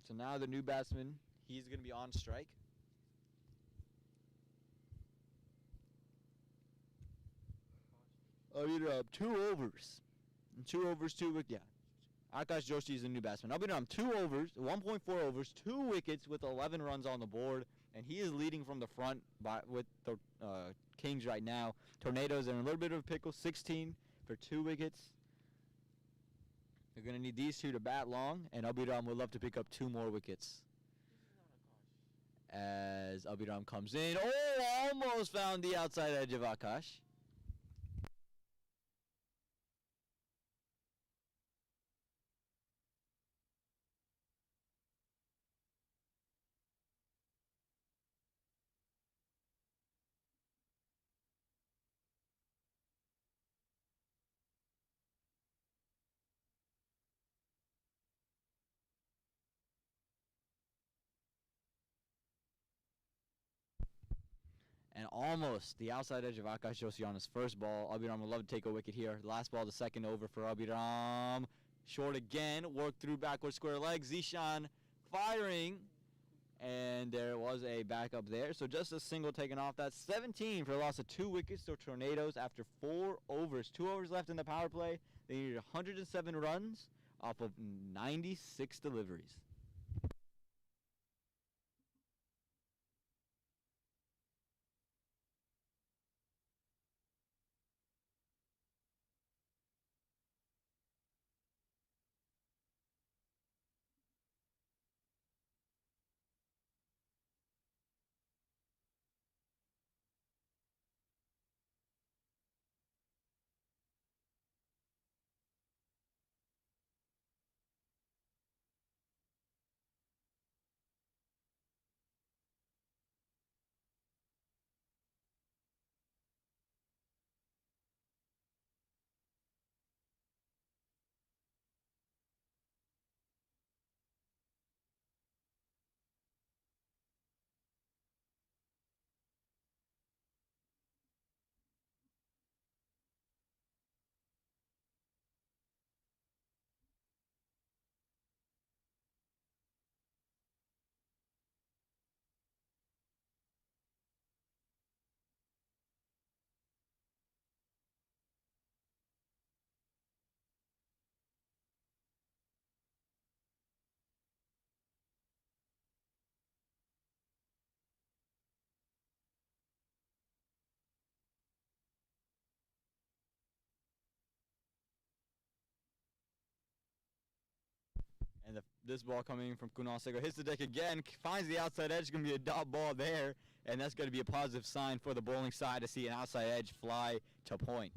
So now the new batsman, he's going to be on strike. Abiram, 2 overs. 2 overs, 2 wickets. Yeah. Akash Joshi is the new batsman. Abiram, 2 overs, 1.4 overs, 2 wickets with 11 runs on the board, and he is leading from the front with the Kings right now. Tornadoes are in a little bit of a pickle, 16 for 2 wickets. They're going to need these two to bat long, and Abiram would love to pick up 2 more wickets. As Abiram comes in. Oh, almost found the outside edge of Akash. And almost the outside edge of Akash Joshi on his first ball. Abiram would love to take a wicket here. Last ball, the second over for Abiram. Short again. Work through backward square leg. Zishan firing. And there was a backup there. So just a single taken off. That's 17 for a loss of 2 wickets to Tornadoes after 4 overs. 2 overs left in the power play. They needed 107 runs off of 96 deliveries. And this ball coming in from Kunal Segar hits the deck again, finds the outside edge. Going to be a dot ball there, and that's going to be a positive sign for the bowling side to see an outside edge fly to point.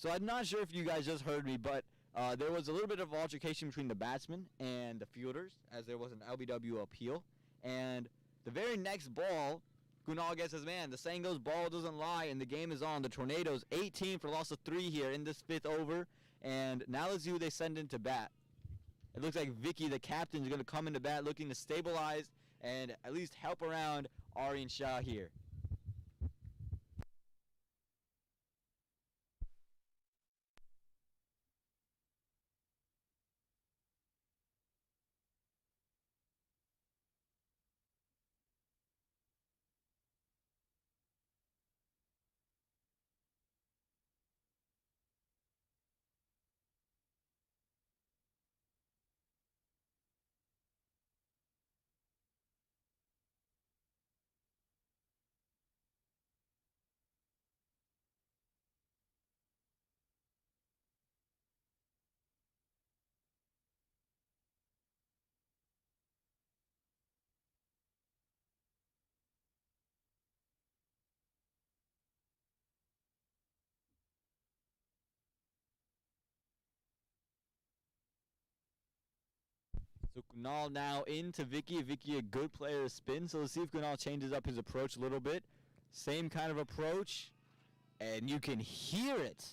So I'm not sure if you guys just heard me, but there was a little bit of altercation between the batsmen and the fielders, as there was an LBW appeal. And the very next ball, Kunal gets his man. The saying goes, ball doesn't lie, and the game is on. The Tornadoes, 18 for loss of 3 here in this 5th over. And now let's see who they send into bat. It looks like Vicky, the captain, is going to come into bat looking to stabilize and at least help around Aryan Shah here. So Kunal now into Vicky. Vicky, a good player to spin. So let's see if Kunal changes up his approach a little bit. Same kind of approach. And you can hear it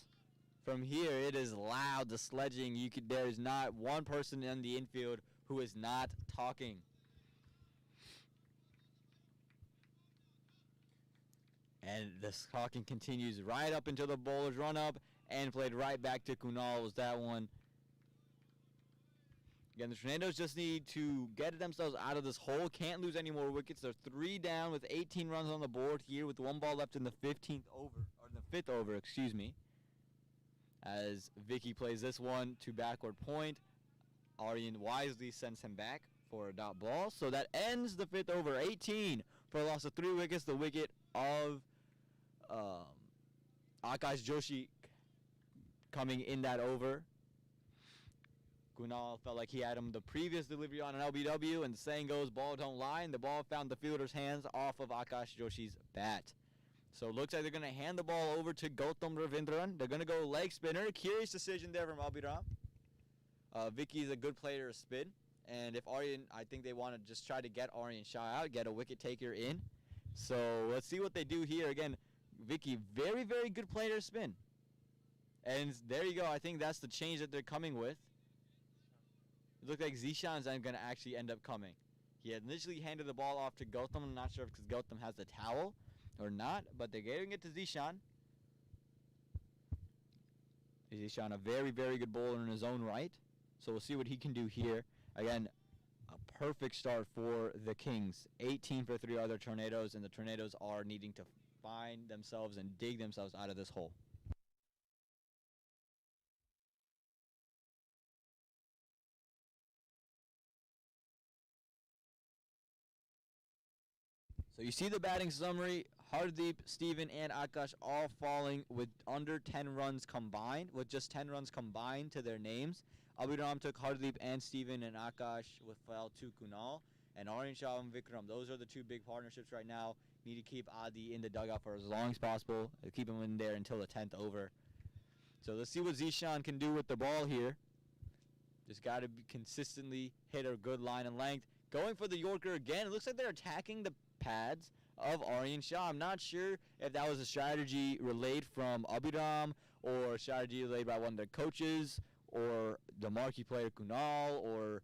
from here. It is loud, the sledging. There is not one person in the infield who is not talking. And this talking continues right up until the bowlers run up and played right back to Kunal. Was that one? Again, the Tornadoes just need to get themselves out of this hole. Can't lose any more wickets. They're 3 down with 18 runs on the board here with 1 ball left in the 15th over, or the 5th over, excuse me. As Vicky plays this one to backward point, Aryan wisely sends him back for a dot ball. So that ends the 5th over. 18 for a loss of 3 wickets. The wicket of Akash Joshi coming in that over. Kunal felt like he had him the previous delivery on an LBW, and the saying goes, ball don't lie, and the ball found the fielder's hands off of Akash Joshi's bat. So it looks like they're going to hand the ball over to Gautam Ravindran. They're going to go leg spinner. Curious decision there from Abhiram. Vicky's a good player to spin, and if Aryan, I think they want to just try to get Aryan Shah out, get a wicket taker in. So let's see what they do here. Again, Vicky, very, very good player to spin. And there you go. I think that's the change that they're coming with. It looked like Zishan's going to actually end up coming. He had initially handed the ball off to Gautam. I'm not sure if because Gautam has the towel or not, but they're giving it to Zishan. Zishan, a very, very good bowler in his own right. So we'll see what he can do here. Again, a perfect start for the Kings. 18 for 3 other Tornadoes, and the Tornadoes are needing to find themselves and dig themselves out of this hole. So you see the batting summary. Hardeep, Steven, and Akash all falling with under 10 runs combined, with just 10 runs combined to their names. Abhiram took Hardeep and Steven, and Akash fell to Kunal. And Aryan Shah and Vikram, those are the 2 big partnerships right now. Need to keep Adi in the dugout for as long as possible. Keep him in there until the 10th over. So let's see what Zishan can do with the ball here. Just got to consistently hit a good line and length. Going for the Yorker again. It looks like they're attacking the pads of Aryan Shah. I'm not sure if that was a strategy relayed from Abhiram or a strategy relayed by one of their coaches or the marquee player Kunal or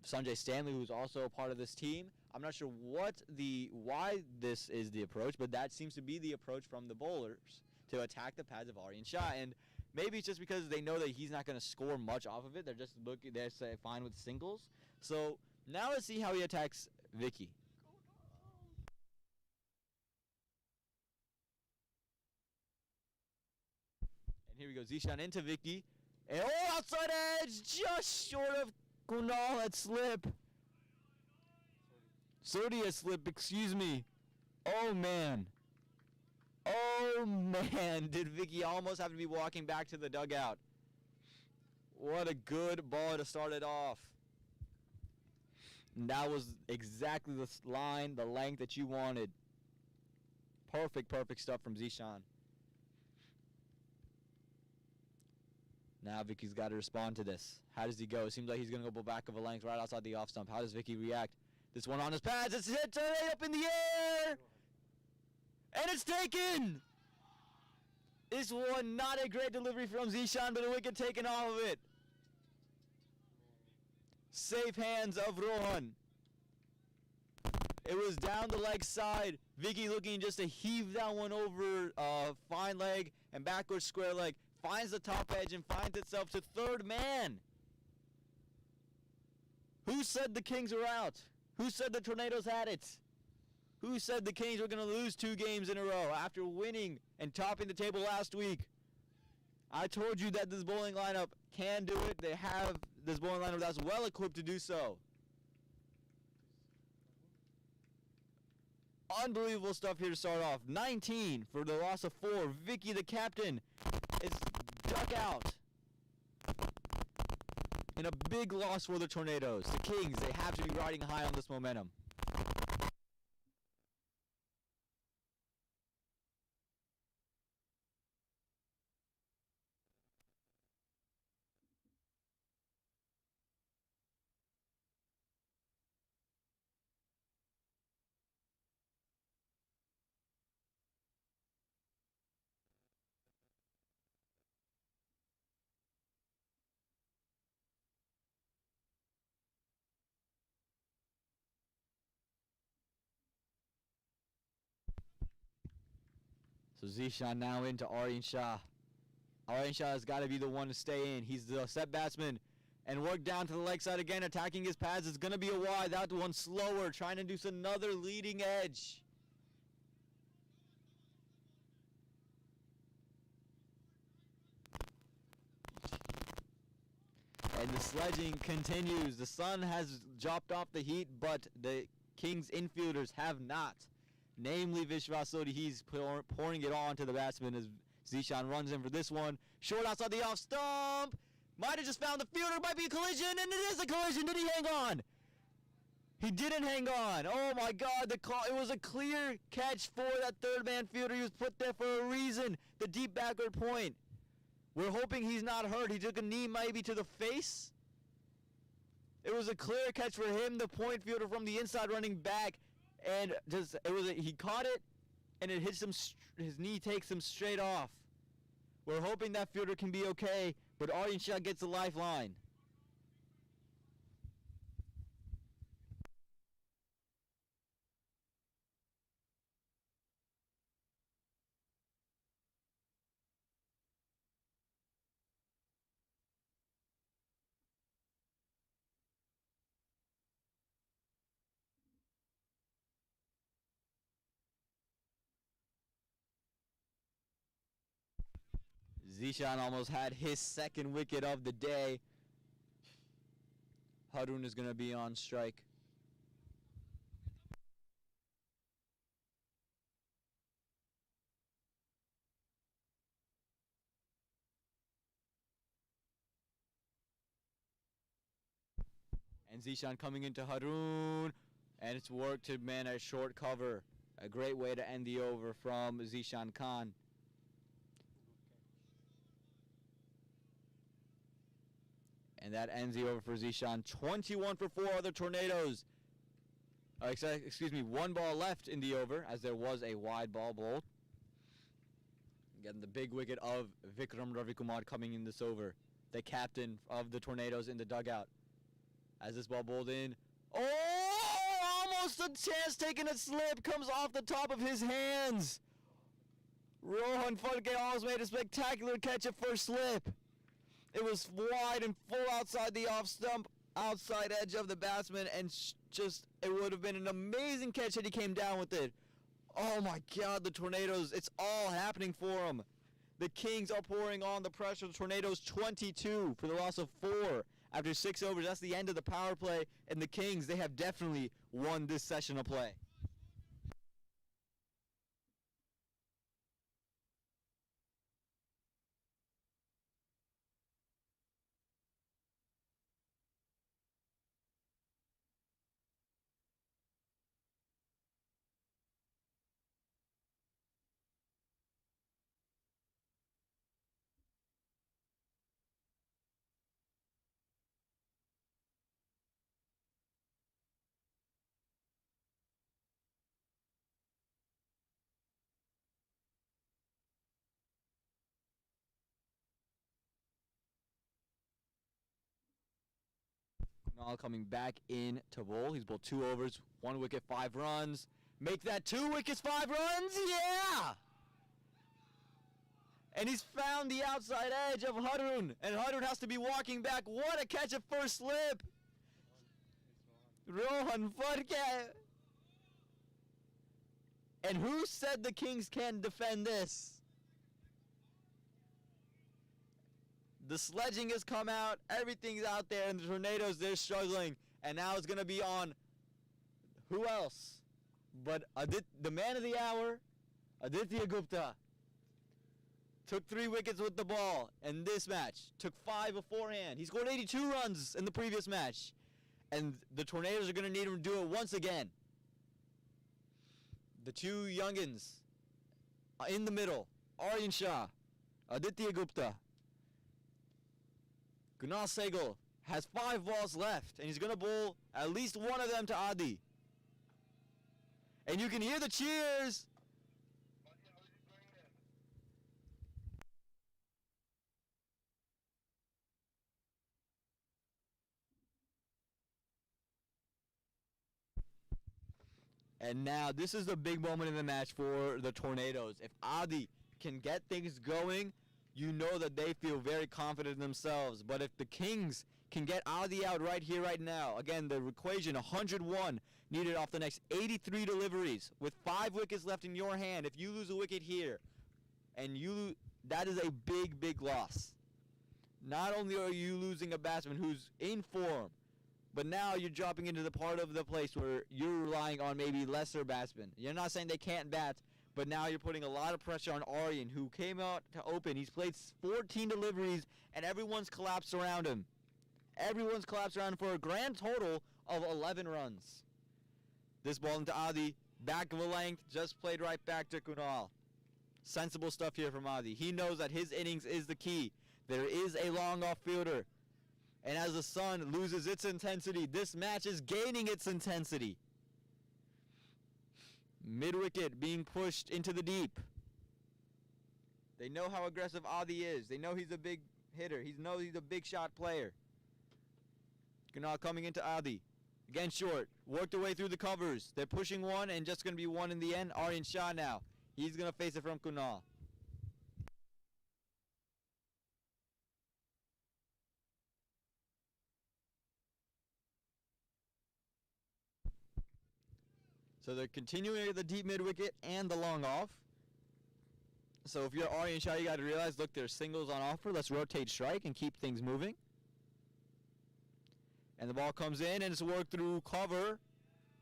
Sanjay Stanley, who's also a part of this team. I'm not sure why this is the approach, but that seems to be the approach from the bowlers to attack the pads of Aryan Shah. And maybe it's just because they know that he's not going to score much off of it. They're fine with singles. So now let's see how he attacks Vicky. And here we go, Zishan into Vicky. And outside edge, just short of Kunal at slip. Sodi at slip, excuse me. Oh, man. Oh, man. Did Vicky almost have to be walking back to the dugout. What a good ball to start it off. And that was exactly the line, the length that you wanted. Perfect stuff from Zishan. Now Vicky's got to respond to this. How does he go? It seems like he's going to go back of a length right outside the off stump. How does Vicky react? This one on his pads. It's hit right up in the air. And it's taken. This one, not a great delivery from Zishan, but a wicket taken off of it. Safe hands of Rohan. It was down the leg side. Vicky looking just to heave that one over fine leg and backwards square leg. Finds the top edge and finds itself to third man. Who said the Kings were out? Who said the Tornadoes had it? Who said the Kings were going to lose 2 games in a row after winning and topping the table last week? I told you that this bowling lineup can do it. They have this bowling lineup that's well equipped to do so. Unbelievable stuff here to start off. 19 for the loss of 4. Vicky, the captain, is duck out. And a big loss for the Tornadoes. The Kings, they have to be riding high on this momentum. So Zishan now into Aryan Shah. Aryan Shah has got to be the one to stay in. He's the set batsman. And work down to the leg side again, attacking his pads. It's going to be a wide. That one slower, trying to do another leading edge. And the sledging continues. The sun has dropped off the heat, but the Kings infielders have not. Namely, Vishwas Sodhi, he's pouring it on to the batsman as Zishan runs in for this one. Short outside the off stump. Might have just found the fielder. Might be a collision, and it is a collision. Did he hang on? He didn't hang on. Oh my God, it was a clear catch for that third man fielder. He was put there for a reason. The deep backward point. We're hoping he's not hurt. He took a knee maybe to the face. It was a clear catch for him, the point fielder from the inside running back. And he caught it, and it hits him. His knee takes him straight off. We're hoping that fielder can be okay, but Aryan Shah gets a lifeline. Zishan almost had his second wicket of the day. Harun is going to be on strike. And Zishan coming into Harun. And it's work to man a short cover. A great way to end the over from Zishan Khan. And that ends the over for Zishan. 21 for 4 other Tornadoes. Excuse me, 1 ball left in the over as there was a wide ball bowled. Again, the big wicket of Vikram Ravikumar coming in this over. The captain of the Tornadoes in the dugout. As this ball bowled in. Oh! Almost a chance taking a slip. Comes off the top of his hands. Rohan Phadke almost made a spectacular catch at first slip. It was wide and full outside the off stump, outside edge of the batsman, and it would have been an amazing catch had he came down with it. Oh my God, the Tornadoes, it's all happening for them. The Kings are pouring on the pressure. The Tornadoes 22 for the loss of 4 after 6 overs. That's the end of the power play, and the Kings, they have definitely won this session of play. Kunal coming back in to bowl. He's bowled 2 overs, 1 wicket, 5 runs. Make that 2 wickets, 5 runs. Yeah! And he's found the outside edge of Harun. And Harun has to be walking back. What a catch at first slip. Rohan Farke. And who said the Kings can't defend this? The sledging has come out. Everything's out there. And the Tornadoes, they're struggling. And now it's going to be on who else? But the man of the hour, Aditya Gupta. Took 3 wickets with the ball in this match. Took 5 beforehand. He scored 82 runs in the previous match. And the Tornadoes are going to need him to do it once again. The 2 youngins in the middle. Aryan Shah, Aditya Gupta. Kunal Sehgal has 5 balls left. And he's going to bowl at least one of them to Adi. And you can hear the cheers. And now, this is the big moment in the match for the Tornadoes. If Adi can get things going, you know that they feel very confident in themselves. But if the Kings can get Adi out right here, right now, again, the equation, 101 needed off the next 83 deliveries. With 5 wickets left in your hand, if you lose a wicket here, and that is a big, big loss. Not only are you losing a batsman who's in form, but now you're dropping into the part of the place where you're relying on maybe lesser batsmen. You're not saying they can't bat, but now you're putting a lot of pressure on Aryan, who came out to open. He's played 14 deliveries, and everyone's collapsed around him. Everyone's collapsed around him for a grand total of 11 runs. This ball into Adi, back of a length, just played right back to Kunal. Sensible stuff here from Adi. He knows that his innings is the key. There is a long off fielder. And as the sun loses its intensity, this match is gaining its intensity. Mid-wicket being pushed into the deep. They know how aggressive Adi is. They know he's a big hitter. He knows he's a big shot player. Kunal coming into Adi. Again short. Worked their way through the covers. They're pushing one and just going to be one in the end. Aryan Shah now. He's going to face it from Kunal. So they're continuing the deep mid-wicket and the long off. So if you're Aryan Shah, you got to realize, look, there's singles on offer. Let's rotate strike and keep things moving. And the ball comes in, and it's worked through cover.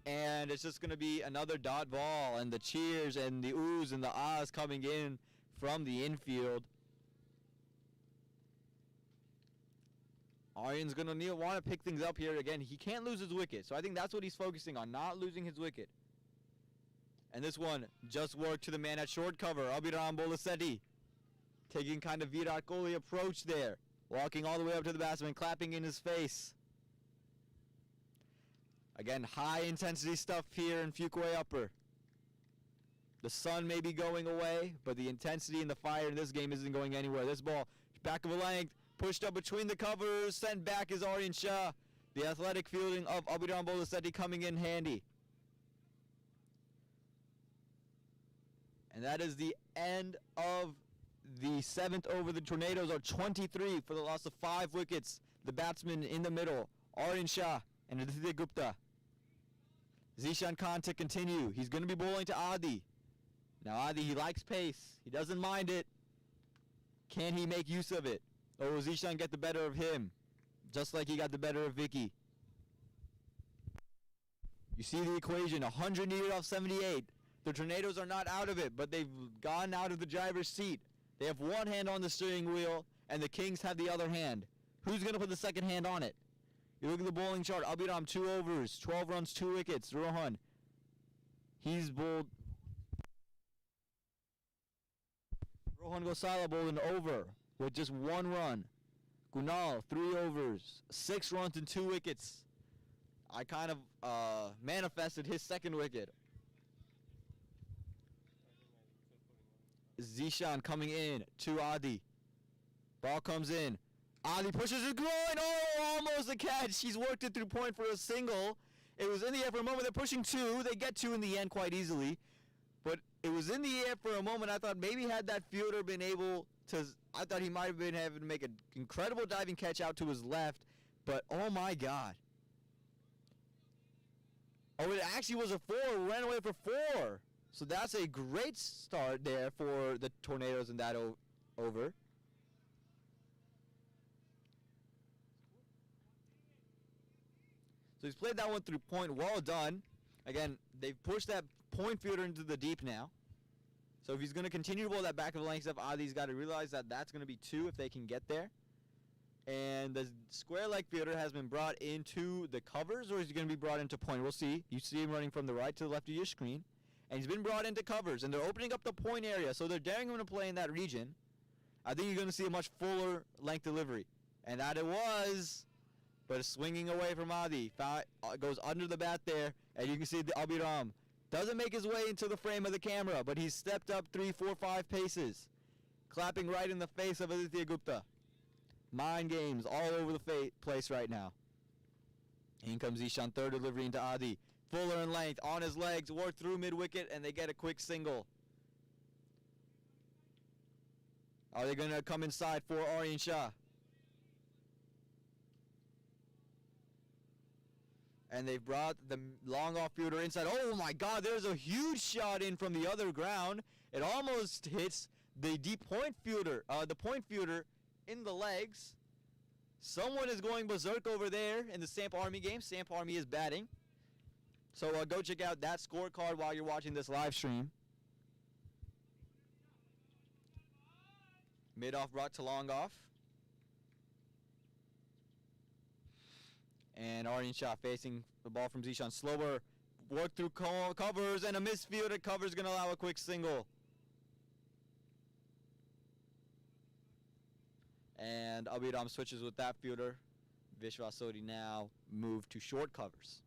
And it's just going to be another dot ball. And the cheers and the oohs and the ahs coming in from the infield. Aryan's going to want to pick things up here again. He can't lose his wicket. So I think that's what he's focusing on, not losing his wicket. And this one just worked to the man at short cover, Abhiram Bolasetti. Taking kind of Virat Kohli approach there. Walking all the way up to the batsman, clapping in his face. Again, high intensity stuff here in Fuquay Upper. The sun may be going away, but the intensity and the fire in this game isn't going anywhere. This ball, back of a length, pushed up between the covers, sent back is Aryan Shah. The athletic fielding of Abhiram Bolasetti coming in handy. And that is the end of the 7th over. The Tornadoes are 23 for the loss of 5 wickets. The batsman in the middle, Aryan Shah and Aditya Gupta. Zishan Khan to continue. He's going to be bowling to Adi. Now Adi, he likes pace. He doesn't mind it. Can he make use of it? Or will Zishan get the better of him? Just like he got the better of Vicky. You see the equation, 100 needed off 78. The Tornadoes are not out of it, but they've gone out of the driver's seat. They have one hand on the steering wheel, and the Kings have the other hand. Who's going to put the second hand on it? You look at the bowling chart. Abhiram, 2 overs, 12 runs, 2 wickets. Rohan, he's bowled. Rohan Gosala bowled an over with just 1 run. Kunal, 3 overs, 6 runs and 2 wickets. I kind of manifested his second wicket. Zishan coming in to Adi. Ball comes in. Adi pushes his groin. Oh, almost a catch. He's worked it through point for a single. It was in the air for a moment. They're pushing two. They get two in the end quite easily. But it was in the air for a moment. I thought maybe had that fielder been able to, I thought he might have been having to make an incredible diving catch out to his left. But, oh, my God. Oh, it actually was a 4. Ran away for 4. So that's a great start there for the Tornadoes in that over. So he's played that one through point. Well done. Again, they've pushed that point fielder into the deep now. So if he's going to continue to roll that back of the lane stuff, Adi's got to realize that that's going to be 2 if they can get there. And the square leg fielder has been brought into the covers, or is he going to be brought into point? We'll see. You see him running from the right to the left of your screen. And he's been brought into covers, and they're opening up the point area, so they're daring him to play in that region. I think you're going to see a much fuller length delivery. And that it was, but it's swinging away from Adi. Goes under the bat there, and you can see the Abhiram doesn't make his way into the frame of the camera, but he's stepped up 3, 4, 5 paces, clapping right in the face of Aditya Gupta. Mind games all over the place right now. In comes Ishan, third delivery into Adi. Fuller in length, on his legs, work through mid-wicket, and they get a quick single. Are they going to come inside for Aryan Shah? And they've brought the long off fielder inside. Oh my God, there's a huge shot in from the other ground. It almost hits the deep point fielder, in the legs. Someone is going berserk over there in the Samp Army game. Samp Army is batting. So go check out that scorecard while you're watching this live stream. Mid-off brought to long off. And Aryan Shah facing the ball from Zishan. Slower work through covers, and a misfielded cover is going to allow a quick single. And Abhiram switches with that fielder. Vishwas Sodhi now moved to short covers.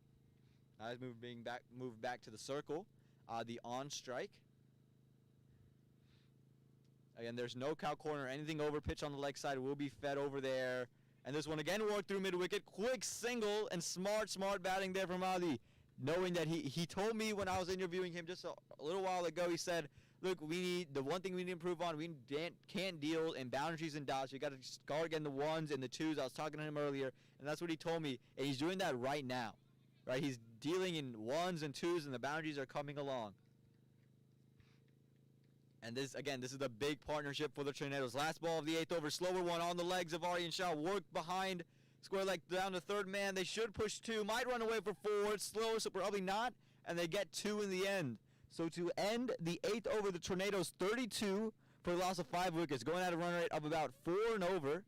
Nice moved back to the circle. The on strike. Again, there's no cow corner. Anything over pitch on the leg side will be fed over there. And this one again worked through mid-wicket. Quick single and smart batting there from Adi. Knowing that he told me when I was interviewing him just a little while ago, he said, look, the one thing we need to improve on, we can't deal in boundaries and dots. We got to guard again the ones and the twos. I was talking to him earlier, and that's what he told me. And he's doing that right now. Right? He's dealing in ones and twos, and the boundaries are coming along. And this is the big partnership for the Tornadoes. Last ball of the 8th over. Slower one on the legs of Aryan Shah. Work behind square leg down to third man. They should push 2. Might run away for 4. It's slower, so probably not. And they get 2 in the end. So to end the 8th over, the Tornadoes 32 for a loss of 5 wickets. Going at a run rate of about 4 and over.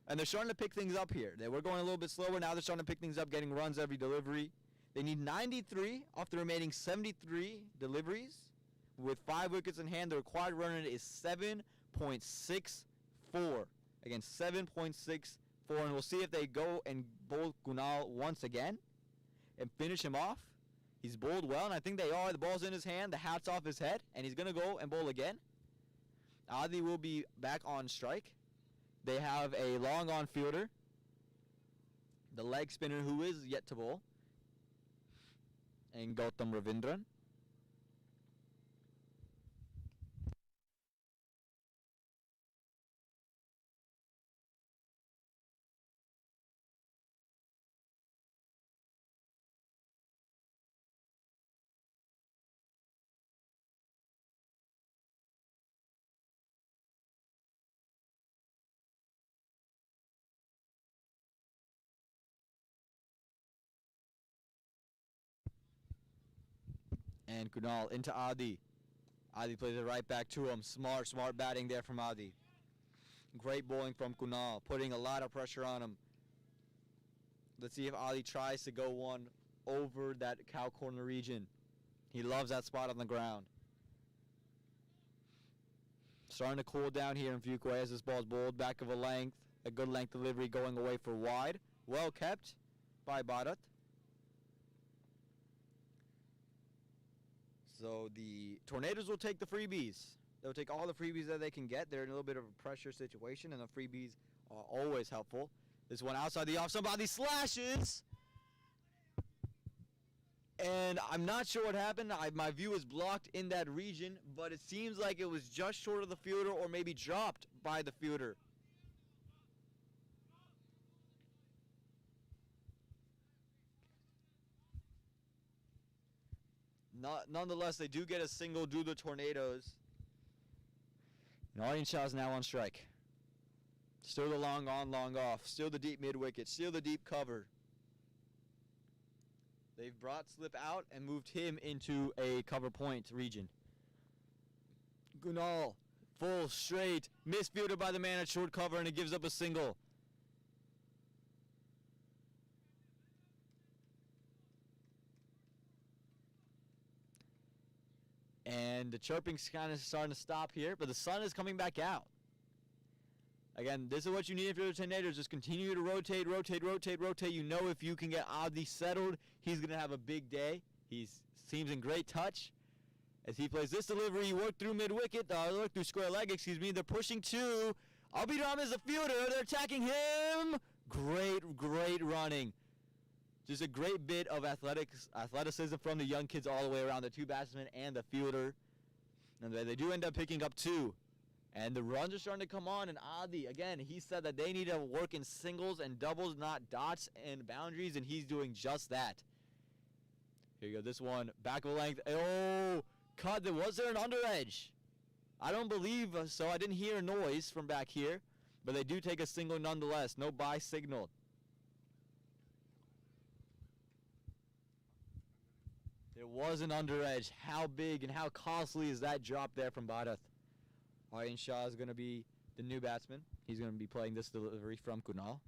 And they're starting to pick things up here. They were going a little bit slower. Now they're starting to pick things up, getting runs every delivery. They need 93 off the remaining 73 deliveries. With 5 wickets in hand, the required run rate is 7.64. Again, 7.64. And we'll see if they go and bowl Kunal once again and finish him off. He's bowled well, and I think they are. The ball's in his hand. The hat's off his head, and he's going to go and bowl again. Adi will be back on strike. They have a long on fielder, the leg spinner who is yet to bowl, and Gautam Ravindran. And Kunal into Adi. Adi plays it right back to him. Smart batting there from Adi. Great bowling from Kunal, putting a lot of pressure on him. Let's see if Adi tries to go one over that cow corner region. He loves that spot on the ground. Starting to cool down here in Fuquay as this ball's bowled back of a length. A good length delivery going away for wide. Well kept by Bharat. So the Tornadoes will take the freebies. They'll take all the freebies that they can get. They're in a little bit of a pressure situation, and the freebies are always helpful. This one outside the off. Somebody slashes. And I'm not sure what happened. My view was blocked in that region, but it seems like it was just short of the fielder or maybe dropped by the fielder. Nonetheless, they do get a single due to the Tornadoes. And Aryan Shah is now on strike. Still the long on, long off. Still the deep mid-wicket. Still the deep cover. They've brought Slip out and moved him into a cover point region. Kunal, full, straight, misfielded by the man at short cover, and it gives up a single. And the chirping's kind of starting to stop here, but the sun is coming back out. Again, this is what you need if you're the Tornadoes. Just continue to rotate, rotate, rotate, rotate. You know if you can get Adda settled, he's going to have a big day. He seems in great touch. As he plays this delivery, he worked through mid-wicket, worked through square leg, They're pushing two. Abhiram is the fielder. They're attacking him. Great running. Just a great bit of athleticism from the young kids all the way around, the two batsmen and the fielder. And they do end up picking up two. And the runs are starting to come on, and Adda, again, he said that they need to work in singles and doubles, not dots and boundaries, and he's doing just that. Here you go, this one, back of the length. Oh, cut, was there an under edge? I don't believe so. I didn't hear a noise from back here, but they do take a single nonetheless. No buy signal. There was an under edge. How big and how costly is that drop there from Bharat? Aryan Shah is going to be the new batsman. He's going to be playing this delivery from Kunal.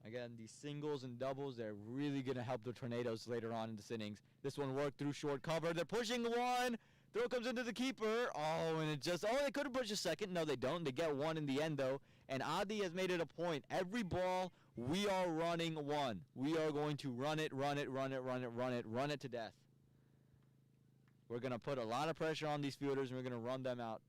Again, these singles and doubles, they're really going to help the Tornadoes later on in this innings. This one worked through short cover. They're pushing one. Throw comes into the keeper. Oh, and it just, they could have pushed a second. No, they don't. They get one in the end, though. And Adda has made it a point. Every ball, we are running one. We are going to run it to death. We're going to put a lot of pressure on these fielders, and we're going to run them out.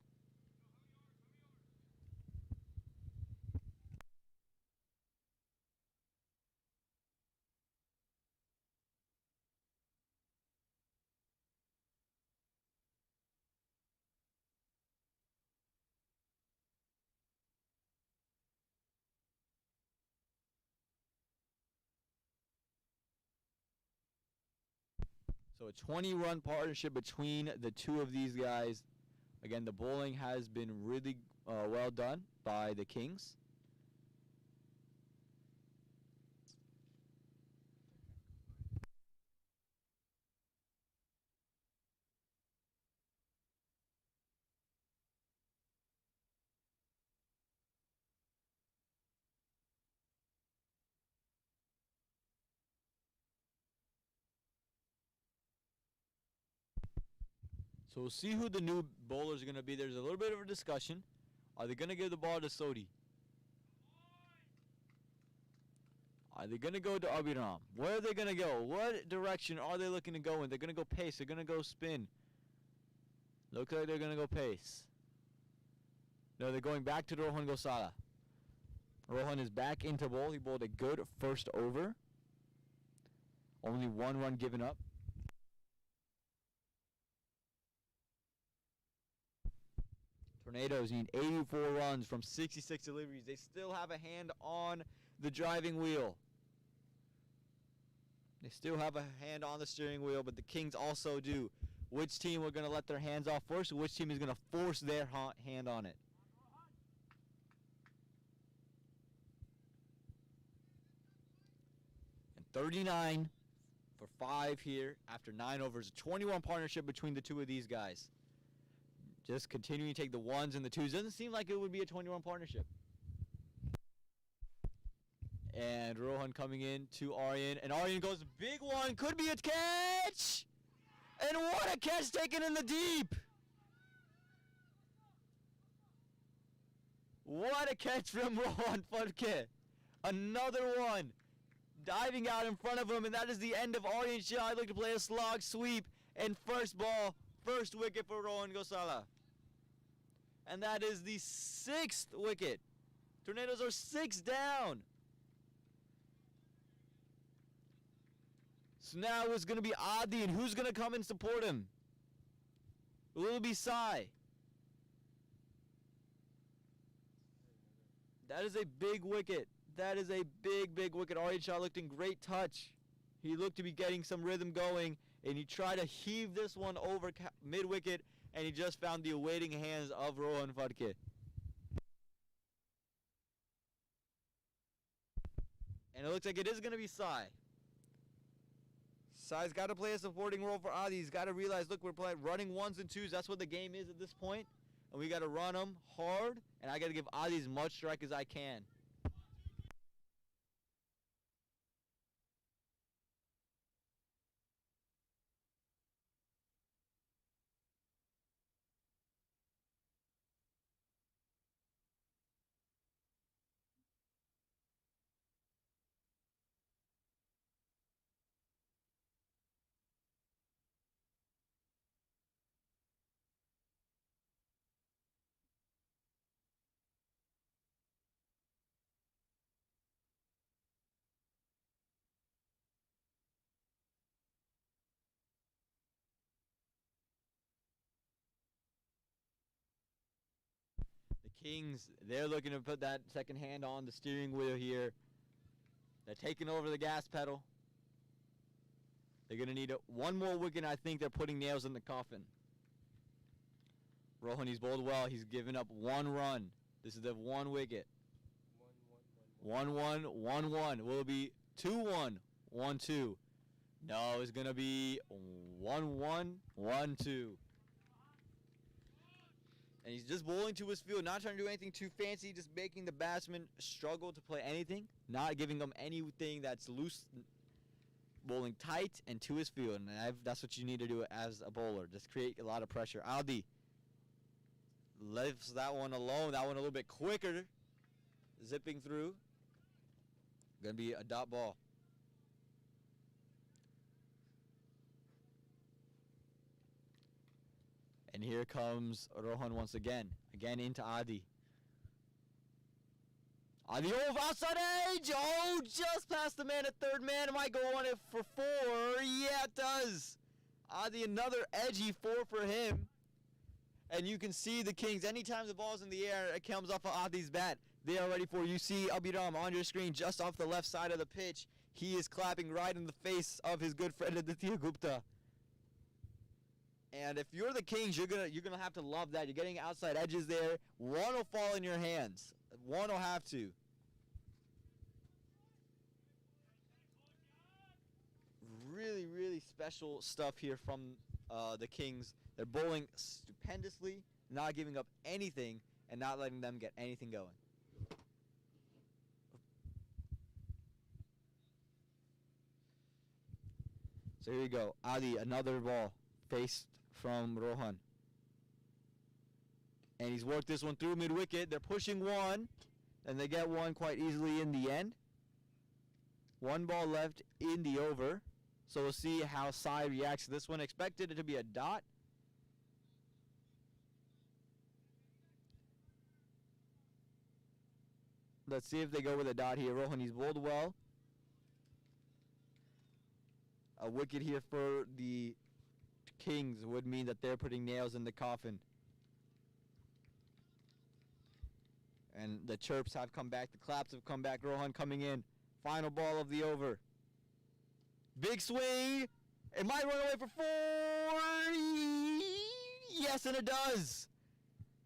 So a 20-run partnership between the two of these guys. Again, the bowling has been really well done by the Kings. So we'll see who the new bowlers are going to be. There's a little bit of a discussion. Are they going to give the ball to Sodhi? Are they going to go to Abhiram? Where are they going to go? What direction are they looking to go in? They're going to go pace. They're going to go spin. Looks like they're going to go pace. No, they're going back to Rohan Gosala. Rohan is back into bowl. He bowled a good first over. Only one run given up. Tornadoes need 84 runs from 66 deliveries. They still have a hand on the driving wheel. They still have a hand on the steering wheel, but the Kings also do. Which team are going to let their hands off first? Which team is going to force their hand on it? And 39 for 5 here after 9 overs. A 21 partnership between the two of these guys. Just continuing to take the ones and the twos. Doesn't seem like it would be a 21 partnership. And Rohan coming in to Aryan. And Aryan goes, big one. Could be a catch. And what a catch taken in the deep. What a catch from Rohan Phadke. Another one. Diving out in front of him. And that is the end of Aryan Shah. I look to play a slog sweep. And first ball, first wicket for Rohan Gosala. And that is the 6th wicket. Tornadoes are 6 down. So now it's going to be Adda, and who's going to come and support him? Will it be Sai? That is a big wicket. That is a big, big wicket. Aryan Shah looked in great touch. He looked to be getting some rhythm going, and he tried to heave this one over mid-wicket, and he just found the awaiting hands of Rohan Phadke. And it looks like it is going to be Sai. Sai's got to play a supporting role for Adda. He's got to realize, look, we're running 1s and 2s. That's what the game is at this point. And we got to run them hard, and I got to give Adda as much strike as I can. The Kings, they're looking to put that second hand on the steering wheel here. They're taking over the gas pedal. They're going to need one more wicket, and I think they're putting nails in the coffin. Rohan, he's bowled well. He's given up 1 run. This is the 1 wicket. 1-1, 1-1. Will it be 2-1, 1-2? No, it's going to be 1-1, 1-2. And he's just bowling to his field, not trying to do anything too fancy, just making the batsman struggle to play anything, not giving him anything that's loose, bowling tight and to his field. And that's what you need to do as a bowler, just create a lot of pressure. Adda lifts that one alone, that one a little bit quicker, zipping through. Going to be a dot ball. And here comes Rohan once again. Again into Adda. Adda, outside edge! Oh, just past the man at third man. It might go on it for 4. Yeah, it does. Adda, another edgy 4 for him. And you can see the Kings, anytime the ball's in the air, it comes off of Addi's bat. They are ready for it. You see Abhiram on your screen just off the left side of the pitch. He is clapping right in the face of his good friend Aditya Gupta. And if you're the Kings, you're gonna have to love that. You're getting outside edges there. One will fall in your hands. One will have to. Really, really special stuff here from the Kings. They're bowling stupendously, not giving up anything, and not letting them get anything going. So here you go. Adda, another ball faced from Rohan. And he's worked this one through mid-wicket. They're pushing 1, and they get 1 quite easily in the end. 1 ball left in the over. So we'll see how Sai reacts to this one. Expected it to be a dot. Let's see if they go with a dot here. Rohan, he's bowled well. A wicket here for the Kings would mean that they're putting nails in the coffin. And the chirps have come back. The claps have come back. Rohan coming in. Final ball of the over. Big swing. It might run away for 4. Yes, and it does.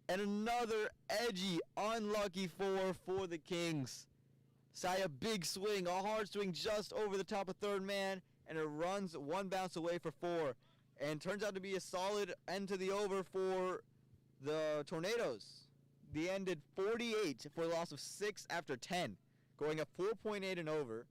And another edgy, unlucky 4 for the Kings. Sai, a big swing, a hard swing just over the top of third man, and it runs 1 bounce away for 4. And turns out to be a solid end to the over for the Tornadoes. They ended 48 for a loss of 6 after 10, going at 4.8 and over.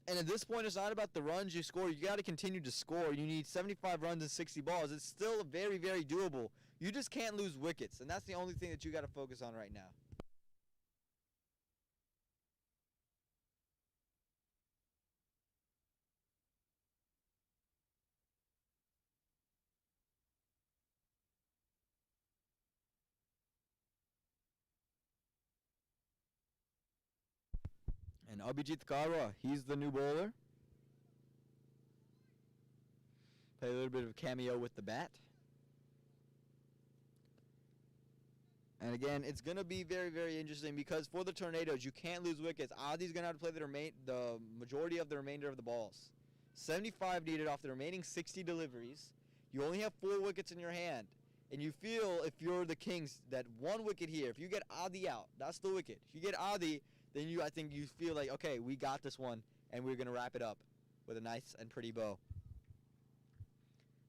And at this point, it's not about the runs you score. You got to continue to score. You need 75 runs and 60 balls. It's still very, very doable. You just can't lose wickets, and that's the only thing that you got to focus on right now. And Abhijit Karwa, he's the new bowler. Play a little bit of a cameo with the bat. And again, it's going to be very, very interesting because for the Tornadoes, you can't lose wickets. Adi's going to have to play the majority of the remainder of the balls. 75 needed off the remaining 60 deliveries. You only have 4 wickets in your hand. And you feel, if you're the Kings, that 1 wicket here, if you get Adi out, that's the wicket. If you get Adi, then I think you feel like, okay, we got this one, and we're going to wrap it up with a nice and pretty bow.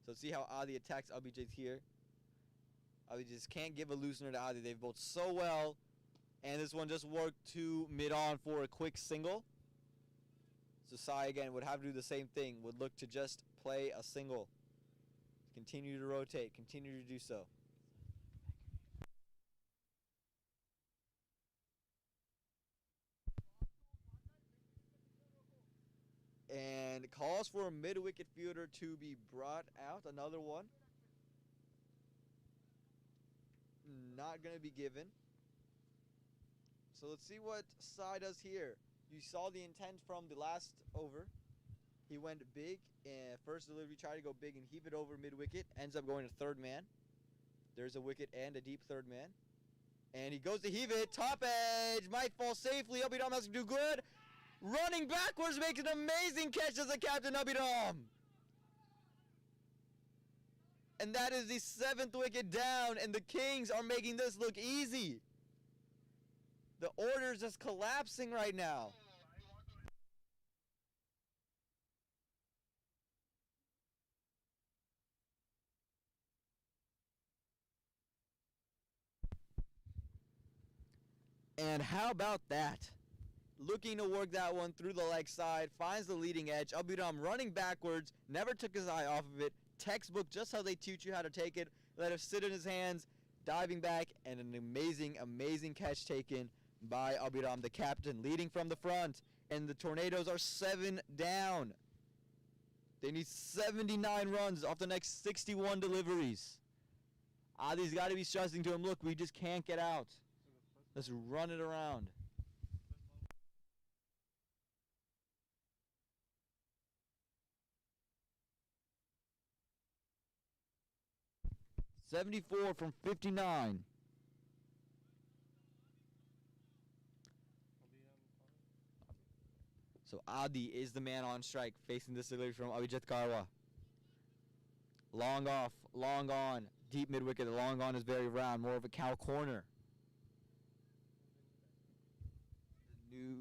So see how Adi attacks Abhijit here. Abhijit just can't give a loosener to Adi. They've bowled so well, and this one just worked to mid-on for a quick single. So Sai, again, would have to do the same thing, would look to just play a single. Continue to rotate, continue to do so. And calls for a mid-wicket fielder to be brought out. Another one. Not going to be given. So let's see what Sai does here. You saw the intent from the last over. He went big, and first delivery, tried to go big and heave it over mid-wicket. Ends up going to third man. There's a wicket and a deep third man. And he goes to heave it. Top edge. Might fall safely. Abhidam has to do good. Running backwards makes an amazing catch as a captain, Abhidam. And that is the 7th wicket down, and the Kings are making this look easy. The order is just collapsing right now. And how about that? Looking to work that one through the leg side, finds the leading edge. Abhidam running backwards, never took his eye off of it. Textbook, just how they teach you how to take it. Let it sit in his hands, diving back, and an amazing, amazing catch taken by Abhidam, the captain, leading from the front. And the Tornadoes are 7 down. They need 79 runs off the next 61 deliveries. Adi's got to be stressing to him, look, we just can't get out. Let's run it around. .74 from 59. So Adi is the man on strike, facing this delivery from Abhijit Karwa. Long off, long on, deep mid-wicket. The long on is very round, more of a cow corner. The new...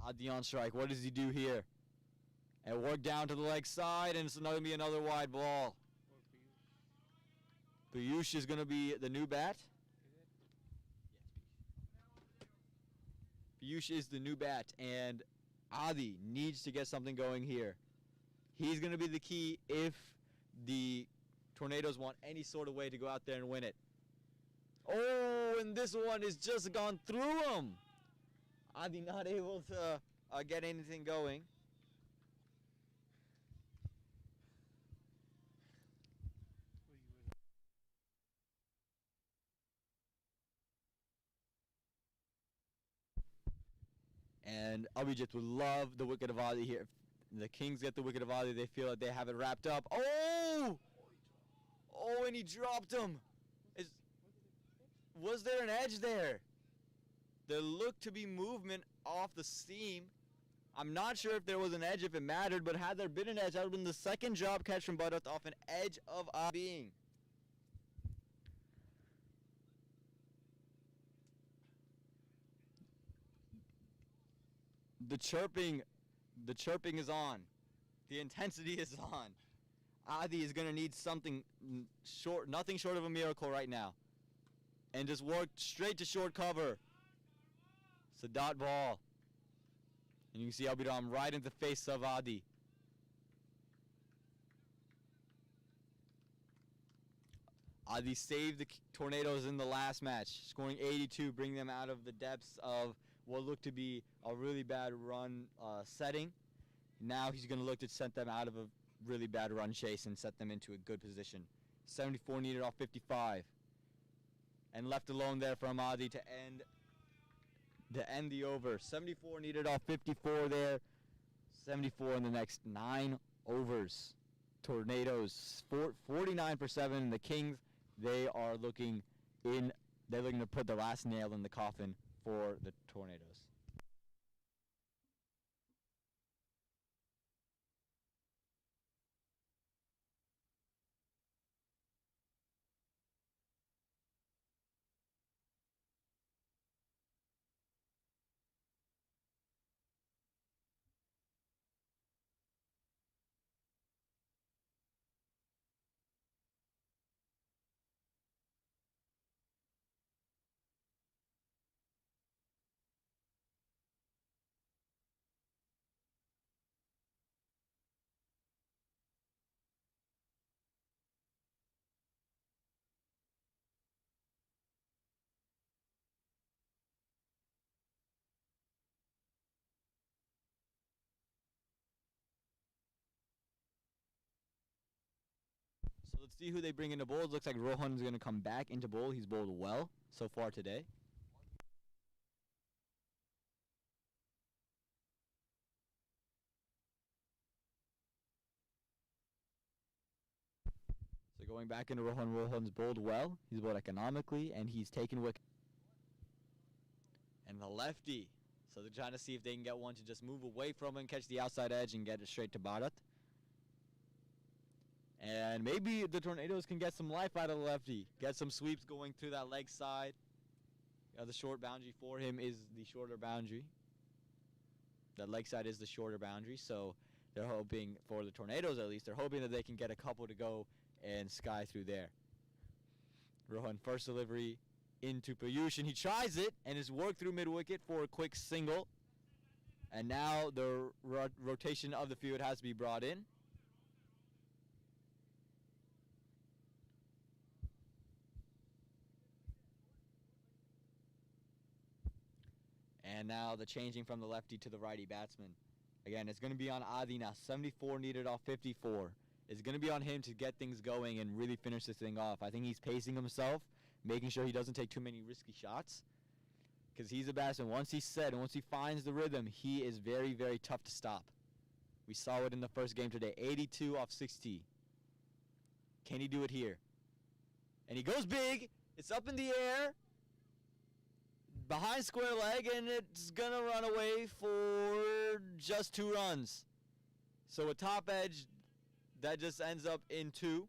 Adi on strike. What does he do here? And work down to the leg side, and it's going to be another wide ball. Piyush is going to be the new bat. Piyush is the new bat, and Adi needs to get something going here. He's going to be the key if the Tornadoes want any sort of way to go out there and win it. Oh, and this one has just gone through him. Adi not able to get anything going. And Abhijit would love the wicket of Adi here. If the Kings get the wicket of Adi, they feel that they have it wrapped up. Oh! Oh, and he dropped him. Was there an edge there? There looked to be movement off the seam. I'm not sure if there was an edge, if it mattered, but had there been an edge, that would have been the second drop catch from Bharat off an edge of Adi. The chirping is on. The intensity is on. Adi is going to need something short, nothing short of a miracle right now. And just work straight to short cover. It's a dot ball. And you can see Abhidam right in the face of Adi. Adi saved the Tornadoes in the last match, scoring 82, bringing them out of the depths of what looked to be a really bad run setting. Now he's going to look to set them out of a really bad run chase and set them into a good position. 74 needed off 55. and left alone there from Adda to end the over. 74 needed off 54 there. 74 in the next 9 overs. Tornadoes 49 for 7. The Kings, they're looking to put the last nail in the coffin for the Tornadoes. So let's see who they bring into bowls. Looks like Rohan's going to come back into bowl. He's bowled well so far today. So going back into Rohan, Rohan's bowled well. He's bowled economically, and he's taken wicket. And the lefty. So they're trying to see if they can get one to just move away from him, catch the outside edge, and get it straight to Bharat. And maybe the Tornadoes can get some life out of the lefty. Get some sweeps going through that leg side. The short boundary for him is the shorter boundary. That leg side is the shorter boundary, so they're hoping, for the Tornadoes at least, they're hoping that they can get a couple to go and sky through there. Rohan first delivery into Piyush, and he tries it, and is worked through mid-wicket for a quick single. And now the rotation of the field has to be brought in. And now the changing from the lefty to the righty batsman. Again, it's going to be on Adda now. 74 needed off 54. It's going to be on him to get things going and really finish this thing off. I think he's pacing himself, making sure he doesn't take too many risky shots. Because he's a batsman. Once he's set and once he finds the rhythm, he is very, very tough to stop. We saw it in the first game today. 82 off 60. Can he do it here? And he goes big. It's up in the air. Behind square leg, and it's going to run away for just 2 runs. So a top edge, that just ends up in 2.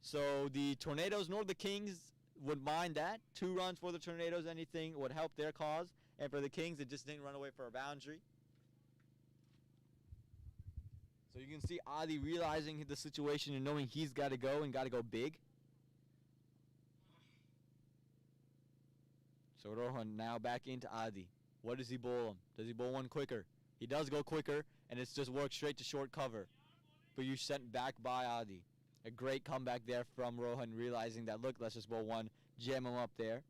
So the Tornadoes nor the Kings would mind that. 2 runs for the Tornadoes, anything would help their cause. And for the Kings, it just didn't run away for a boundary. So you can see Adda realizing the situation and knowing he's got to go and got to go big. So Rohan now back into Adda. What does he bowl him? Does he bowl one quicker? He does go quicker, and it's just worked straight to short cover. But you sent back by Adda. A great comeback there from Rohan, realizing that, look, let's just bowl one, jam him up there.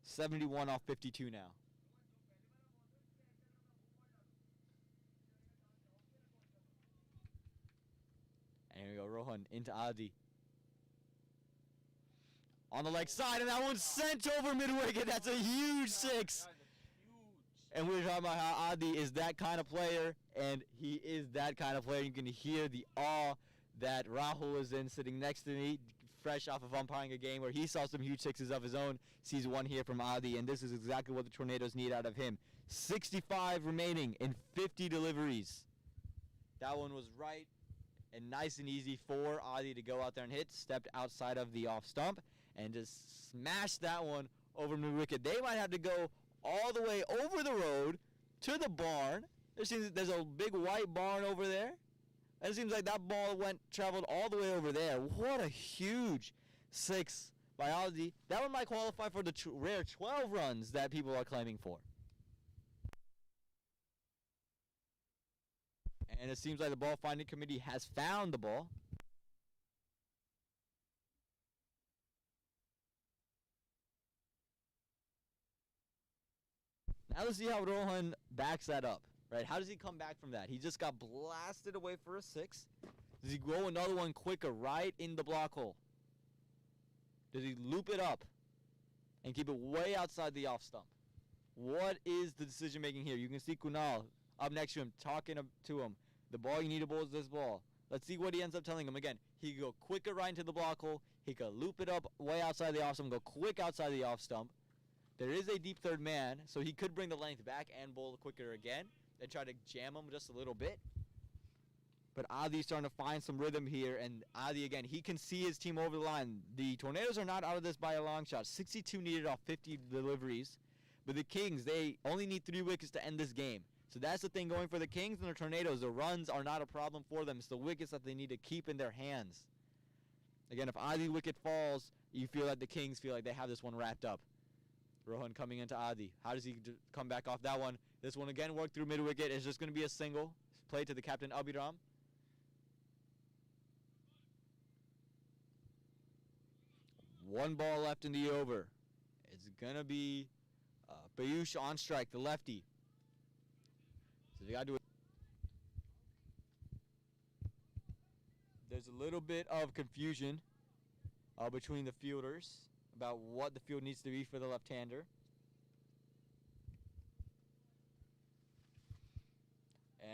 71 off 52 now. And here we go, Rohan into Adda. On the leg side, and that one's sent over mid-wicket. That's a huge 6. And we were talking about how Adda is that kind of player, and he is that kind of player. You can hear the awe that Rahul is in, sitting next to me, fresh off of umpiring a game where he saw some huge 6s of his own. Sees one here from Adda, and this is exactly what the Tornadoes need out of him. 65 remaining in 50 deliveries. That one was right and nice and easy for Adda to go out there and hit. Stepped outside of the off stump and just smashed that one over mid-wicket. They might have to go all the way over the road to the barn. There's a big white barn over there. And it seems like that ball traveled all the way over there. What a huge 6 by Adda. That one might qualify for the rare 12 runs that people are claiming for. And it seems like the ball finding committee has found the ball. Now let's see how Rohan backs that up, right? How does he come back from that? He just got blasted away for a 6. Does he go another one quicker right in the block hole? Does he loop it up and keep it way outside the off stump? What is the decision making here? You can see Kunal up next to him, talking to him. The ball you need to bowl is this ball. Let's see what he ends up telling him. Again, he could go quicker right into the block hole. He could loop it up way outside the off stump, go quick outside the off stump. There is a deep third man, so he could bring the length back and bowl quicker again and try to jam him just a little bit. But Adi's starting to find some rhythm here, and Adi, again, he can see his team over the line. The Tornadoes are not out of this by a long shot. 62 needed off 50 deliveries. But the Kings, they only need 3 wickets to end this game. So that's the thing going for the Kings and the Tornadoes. The runs are not a problem for them. It's the wickets that they need to keep in their hands. Again, if Adi's wicket falls, you feel like the Kings feel like they have this one wrapped up. Rohan coming into Adi. How does he come back off that one? This one again worked through mid-wicket. It's just going to be a single. Play to the captain, Abhiram. One ball left in the over. It's going to be Piyush on strike, the lefty. So they got to do it. There's a little bit of confusion between the fielders about what the field needs to be for the left-hander.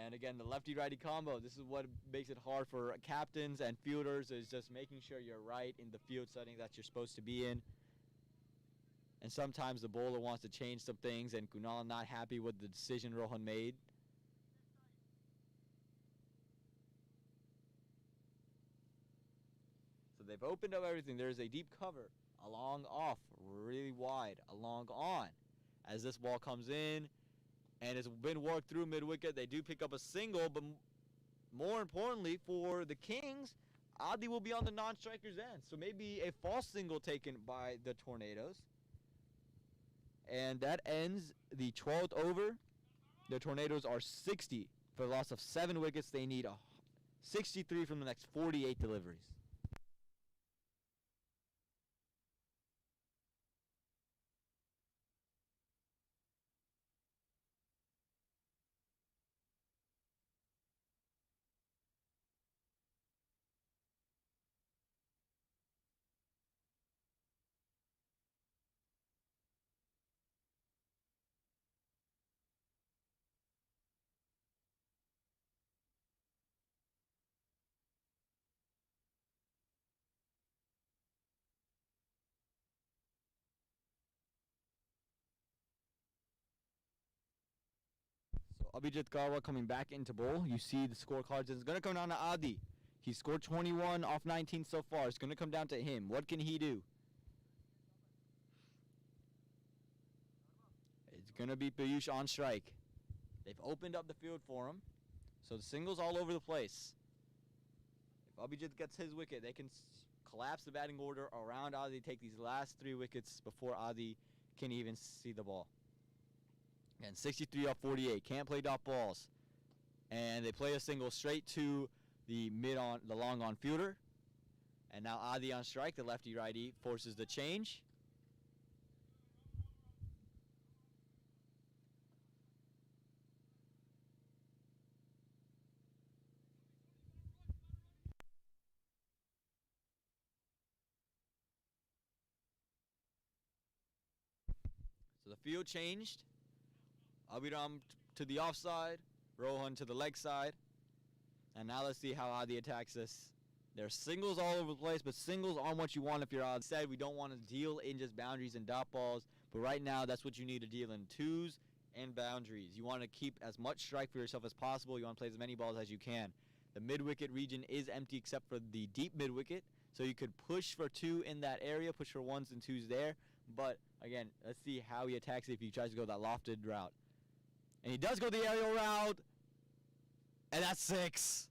And again, the lefty-righty combo, this is what makes it hard for captains and fielders, is just making sure you're right in the field setting that you're supposed to be in. And sometimes the bowler wants to change some things, and Kunal not happy with the decision Rohan made. So they've opened up everything. There's a deep cover, a long off, really wide, a long on. As this ball comes in, and it's been worked through mid-wicket, they do pick up a single, but more importantly for the Kings, Adi will be on the non-striker's end. So maybe a false single taken by the Tornadoes. And that ends the 12th over. The Tornadoes are 60 for a loss of 7 wickets. They need 63 from the next 48 deliveries. Abhijit Garwa coming back into bowl. You see the scorecards. It's going to come down to Adi. He scored 21 off 19 so far. It's going to come down to him. What can he do? It's going to be Piyush on strike. They've opened up the field for him. So the singles all over the place. If Abhijit gets his wicket, they can collapse the batting order around Adi, take these last 3 wickets before Adi can even see the ball. And 63 off 48. Can't play dot balls. And they play a single straight to the long on fielder. And now Adi on strike, the lefty-righty, forces the change. So the field changed. Abhiram to the offside, Rohan to the leg side. And now let's see how Adi attacks this. There's singles all over the place, but singles aren't what you want if you're Adi. Said we don't want to deal in just boundaries and dot balls, but right now that's what you need to deal in, 2s and boundaries. You want to keep as much strike for yourself as possible. You want to play as many balls as you can. The mid-wicket region is empty except for the deep mid-wicket, so you could push for 2 in that area, push for 1s and 2s there. But again, let's see how he attacks it if he tries to go that lofted route. And he does go the aerial route. And that's 6.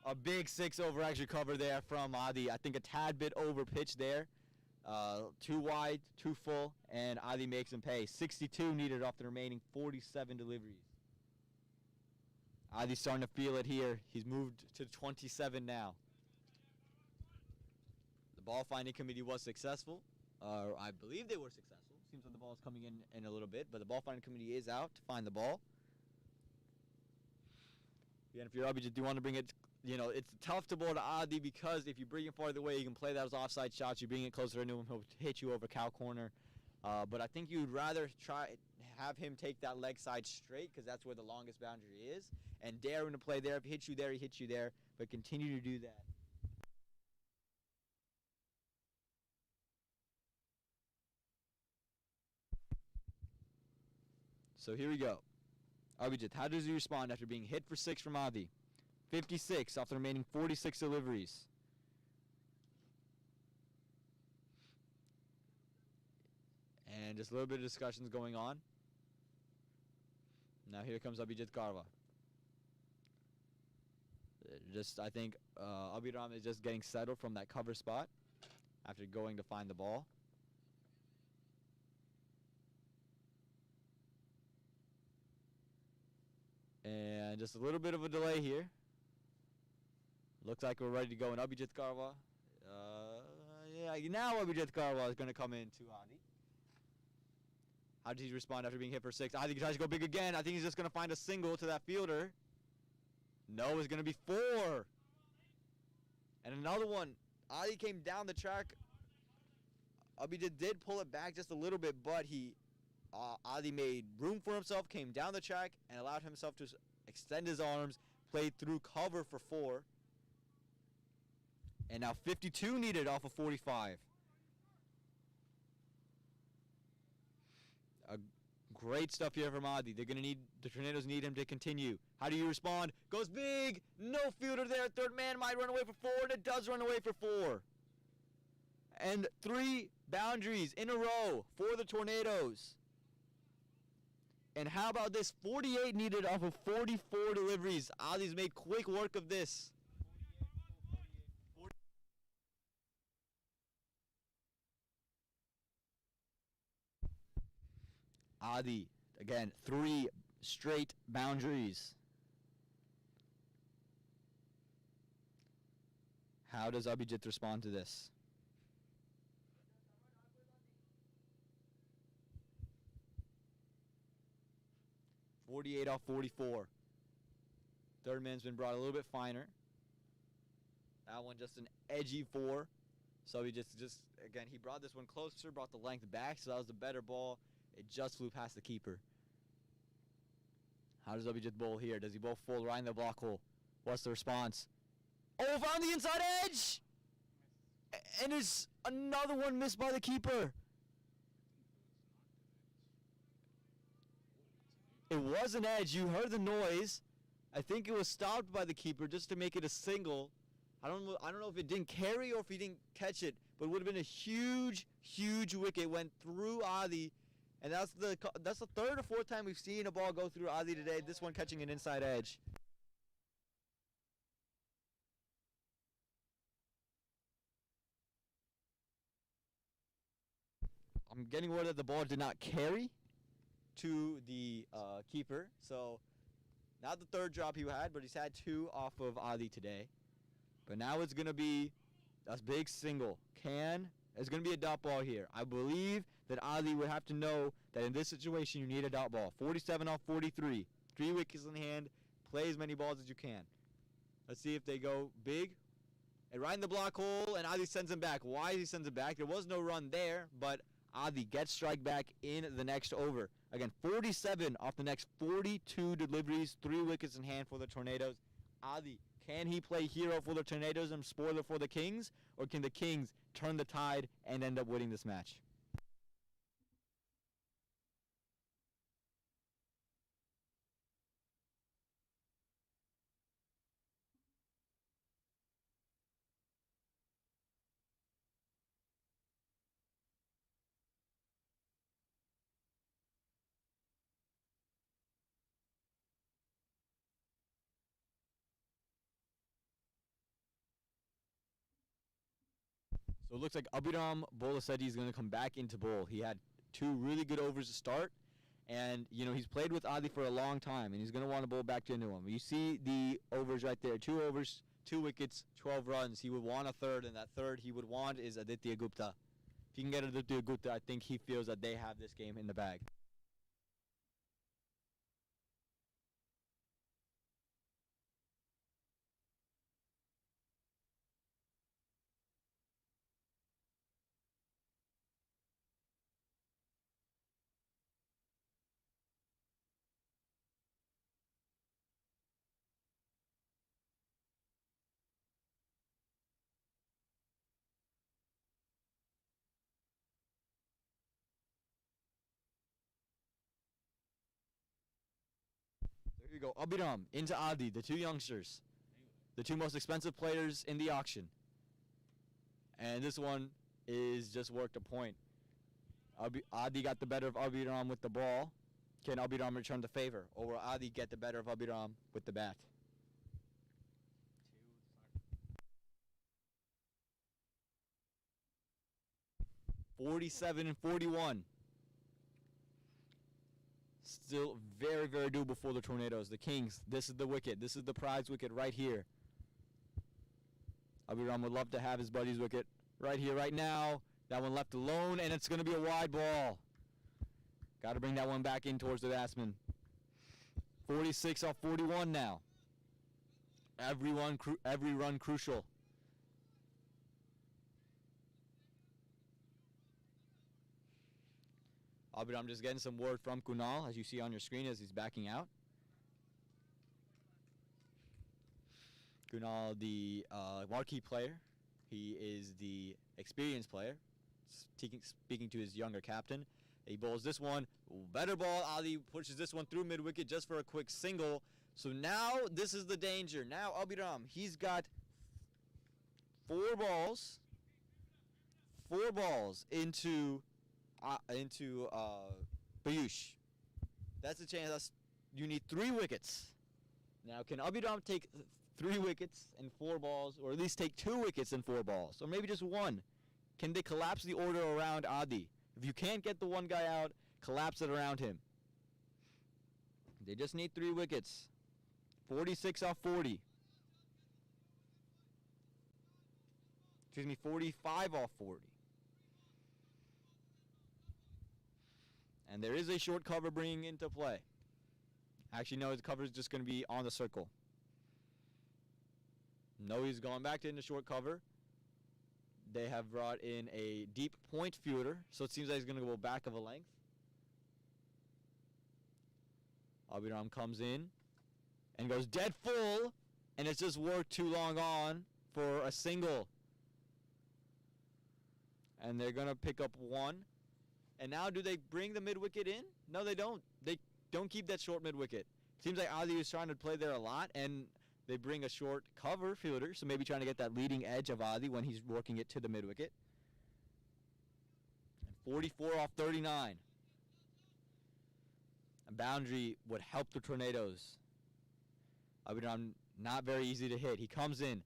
A big 6 over extra cover there from Adi. I think a tad bit over pitch there. Too wide, too full, and Adi makes him pay. 62 needed off the remaining 47 deliveries. Adi's starting to feel it here. He's moved to 27 now. The ball finding committee was successful. I believe they were successful. Seems like the ball is coming in a little bit, but the ball finding committee is out to find the ball. Again, if you're Abhijit, you want to bring it, it's tough to bowl to Adi because if you bring it farther away, you can play those offside shots. You bring it closer to him, he'll hit you over cow corner. But I think you'd rather have him take that leg side straight because that's where the longest boundary is. And dare him to play there. If he hits you there, he hits you there. But continue to do that. So here we go. Abhijit, how does he respond after being hit for 6 from Adi? 56 off the remaining 46 deliveries. And just a little bit of discussions going on. Now here comes Abhijit Karwa. I think Abhiram is just getting settled from that cover spot after going to find the ball. And just a little bit of a delay here. Looks like we're ready to go in Abhijit Karwa. Now Abhijit Karwa is going to come in to Adi. How did he respond after being hit for 6? I think he tries to go big again. I think he's just going to find a single to that fielder. No, it's going to be 4. And another one. Adi came down the track. Abhijit did pull it back just a little bit, but Adi made room for himself, came down the track, and allowed himself to extend his arms, played through cover for 4. And now 52 needed off of 45. Great stuff here from Adi. The Tornadoes need him to continue. How do you respond? Goes big. No fielder there. Third man might run away for 4, and it does run away for 4. And 3 boundaries in a row for the Tornadoes. And how about this? 48 needed off of 44 deliveries. Adi's made quick work of this. Adi, again, 3 straight boundaries. How does Abhijit respond to this? .48 off 44. Third man's been brought a little bit finer. That one just an edgy 4. So he just again, he brought this one closer, brought the length back, so that was the better ball. It just flew past the keeper. How does Abhijit bowl here? Does he bowl full right in the block hole? What's the response? Oh, found the inside edge! And there's another one missed by the keeper. It was an edge. You heard the noise. I think it was stopped by the keeper just to make it a single. I don't know if it didn't carry or if he didn't catch it, but it would have been a huge, huge wicket. Went through Adi. And that's the 3rd or 4th time we've seen a ball go through Adi today. This one catching an inside edge. I'm getting word that the ball did not carry to the keeper. So not the 3rd drop he had, but he's had 2 off of Adi today. But now it's going to be a big single. It's going to be a dot ball here. I believe that Adi would have to know that in this situation you need a dot ball. 47 off 43. 3 wickets in hand. Play as many balls as you can. Let's see if they go big. And right in the block hole, and Adi sends him back. Why he sends it back? There was no run there, but Adi gets strike back in the next over. Again, 47 off the next 42 deliveries. 3 wickets in hand for the Tornadoes. Adi, can he play hero for the Tornadoes and spoiler for the Kings? Or can the Kings turn the tide and end up winning this match? So it looks like Abhiram Bolasetti is going to come back into bowl. He had 2 really good overs to start. And, he's played with Adi for a long time, and he's going to want to bowl back into him. You see the overs right there. 2 overs, 2 wickets, 12 runs. He would want a 3rd, and that 3rd he would want is Aditya Gupta. If he can get Aditya Gupta, I think he feels that they have this game in the bag. go. Abhiram into Adi, the two youngsters. The two most expensive players in the auction. And this one is just worked a point. Adi got the better of Abhiram with the ball. Can Abhiram return the favor? Or will Adi get the better of Abhiram with the bat? 47 and 41. Still very, very doable for the Tornadoes. The Kings, this is the wicket. This is the prize wicket right here. Abhiram would love to have his buddy's wicket right here, right now. That one left alone, and it's going to be a wide ball. Got to bring that one back in towards the batsman. 46 off 41 now. Every run crucial. Abhiram just getting some word from Kunal, as you see on your screen as he's backing out. Kunal, the marquee player. He is the experienced player, speaking to his younger captain. He bowls this one. Better ball. Ali pushes this one through mid-wicket just for a quick single. So now this is the danger. Now Abhiram, he's got four balls into Piyush. That's the chance. You need 3 wickets. Now, can Abhiram take 3 wickets and 4 balls, or at least take 2 wickets and 4 balls, or maybe just 1? Can they collapse the order around Adi? If you can't get the one guy out, collapse it around him. They just need 3 wickets. 46 off 40. Excuse me, 45 off 40. And there is a short cover bringing into play. Actually, no, his cover is just going to be on the circle. No, he's going back to in the short cover. They have brought in a deep point fielder, so it seems like he's going to go back of a length. Abhiram comes in and goes dead full, and it's just worked too long on for a single. And they're going to pick up 1. And now do they bring the mid-wicket in? No, they don't. They don't keep that short mid-wicket. Seems like Adi is trying to play there a lot, and they bring a short cover fielder, so maybe trying to get that leading edge of Adi when he's working it to the mid-wicket. And 44 off 39. A boundary would help the Tornadoes. Abhiram not very easy to hit. He comes in.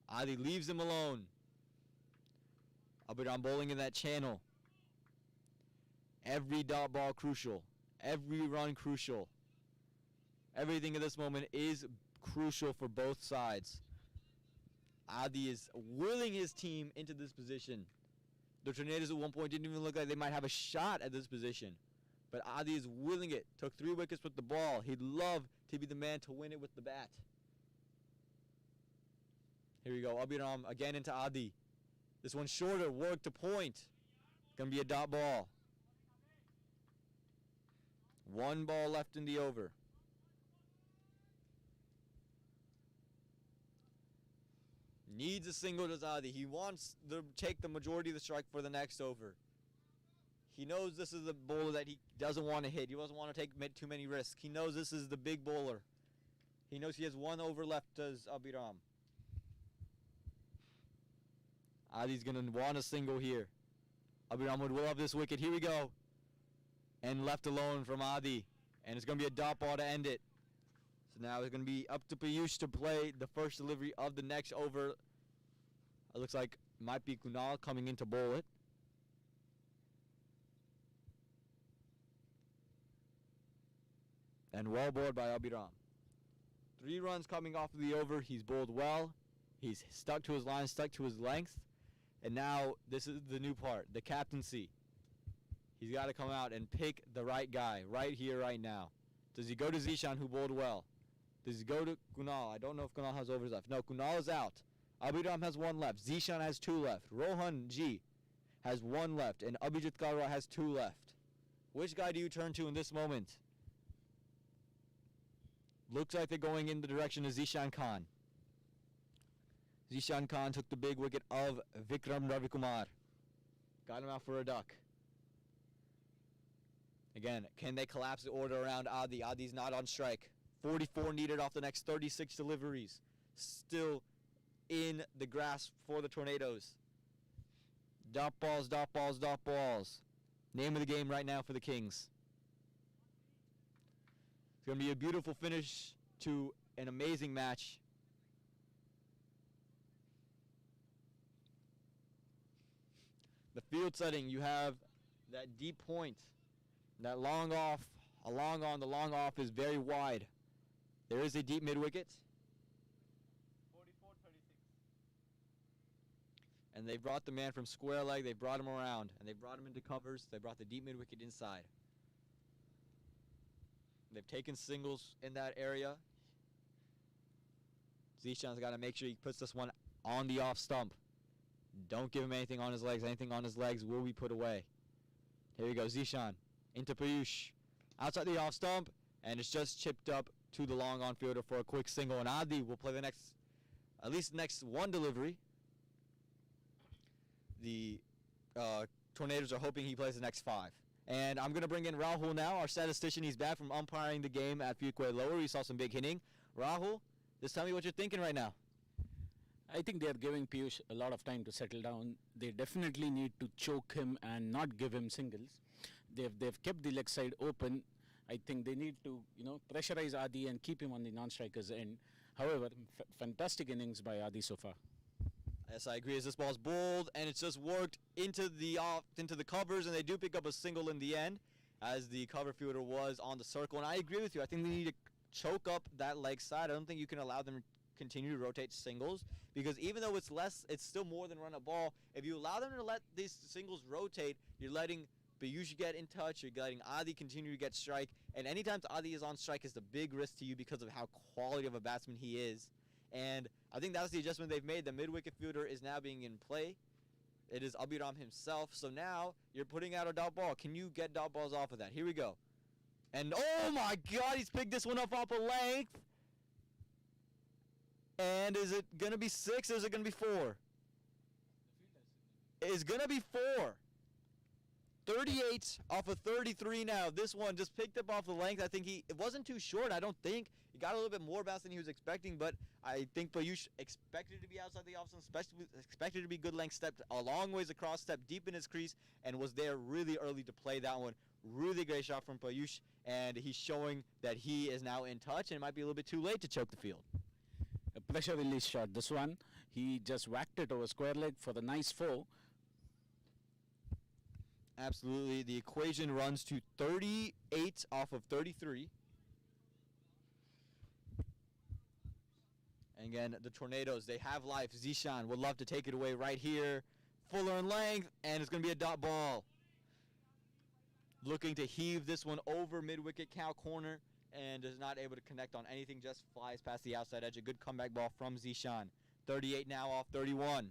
Adi leaves him alone. Abhiram bowling in that channel. Every dot ball crucial. Every run crucial. Everything in this moment is crucial for both sides. Adi is willing his team into this position. The Tornadoes at one point didn't even look like they might have a shot at this position. But Adi is willing it. Took 3 wickets with the ball. He'd love to be the man to win it with the bat. Here we go. Abhiram again into Adi. This one shorter. Work to point. Gonna be a dot ball. 1 ball left in the over. Needs a single to Adi. He wants to take the majority of the strike for the next over. He knows this is the bowler that he doesn't want to hit. He doesn't want to take too many risks. He knows this is the big bowler. He knows he has 1 over left as Abhiram. Adi's going to want a single here. Abhiram would love this wicket. Here we go. And left alone from Adi. And it's going to be a dot ball to end it. So now it's going to be up to Piyush to play the first delivery of the next over. It looks like might be Kunal coming in to bowl it. And well bowled by Abhiram. 3 runs coming off of the over. He's bowled well. He's stuck to his line, stuck to his length. And now this is the new part, the captaincy. He's got to come out and pick the right guy right here, right now. Does he go to Zishan, who bowled well? Does he go to Kunal? I don't know if Kunal has overs left. No, Kunal is out. Abhiram has 1 left. Zishan has 2 left. Rohan G has 1 left. And Abhijit Karwa has 2 left. Which guy do you turn to in this moment? Looks like they're going in the direction of Zishan Khan. Zishan Khan took the big wicket of Vikram Ravikumar. Got him out for a duck. Again, can they collapse the order around Adi? Adi's not on strike. 44 needed off the next 36 deliveries. Still in the grasp for the Tornadoes. Dot balls, dot balls, dot balls. Name of the game right now for the Kings. It's going to be a beautiful finish to an amazing match. The field setting, you have that deep point, that long off, a long on, the long off is very wide. There is a deep mid-wicket. 44-36. And they brought the man from square leg, they brought him around, and they brought him into covers, they brought the deep mid-wicket inside. They've taken singles in that area. Zishan's got to make sure he puts this one on the off stump. Don't give him anything on his legs. Anything on his legs will be put away. Here we go, Zishan into Payush. Outside the off stump, and it's just chipped up to the long on fielder for a quick single. And Adda will play the at least next one delivery. The Tornadoes are hoping he plays the next 5. And I'm going to bring in Rahul now, our statistician. He's back from umpiring the game at Fuquay Lower. We saw some big hitting. Rahul, just tell me what you're thinking right now. I think they are giving Piyush a lot of time to settle down. They definitely need to choke him and not give him singles. They've kept the leg side open. I think they need to pressurize Adda and keep him on the non-striker's end. However, fantastic innings by Adda so far. Yes, I agree. As this ball's bowled, and it's just worked into the covers, and they do pick up a single in the end, as the cover fielder was on the circle. And I agree with you. I think they need to choke up that leg side. I don't think you can allow them to continue to rotate singles, because even though it's less, it's still more than run a ball. If you allow them to let these singles rotate, you're letting Payush get in touch, you're letting Adda continue to get strike, and anytime Adda is on strike, it's a big risk to you because of how quality of a batsman he is. And I think that's the adjustment they've made. The mid-wicket fielder is now being in play. It is Abhiram himself. So now you're putting out a dot ball. Can you get dot balls off of that? Here we go. And oh my God, he's picked this one up off a length. And is it going to be 6 or is it going to be 4? It's going to be 4. 38 off of 33 now. This one just picked up off the length. I think it wasn't too short, I don't think. He got a little bit more bounce than he was expecting, but I think Payush expected to be outside the off stump, expected to be good length, stepped a long ways across, stepped deep in his crease, and was there really early to play that one. Really great shot from Payush, and he's showing that he is now in touch, and it might be a little bit too late to choke the field. A pressure release shot. This one, he just whacked it over square leg for the nice 4. Absolutely. The equation runs to 38 off of 33. And again, the Tornadoes, they have life. Zishan would love to take it away right here. Fuller in length, and it's going to be a dot ball. Looking to heave this one over mid-wicket cow corner, and is not able to connect on anything, just flies past the outside edge. A good comeback ball from Zishan. 38 now off 31.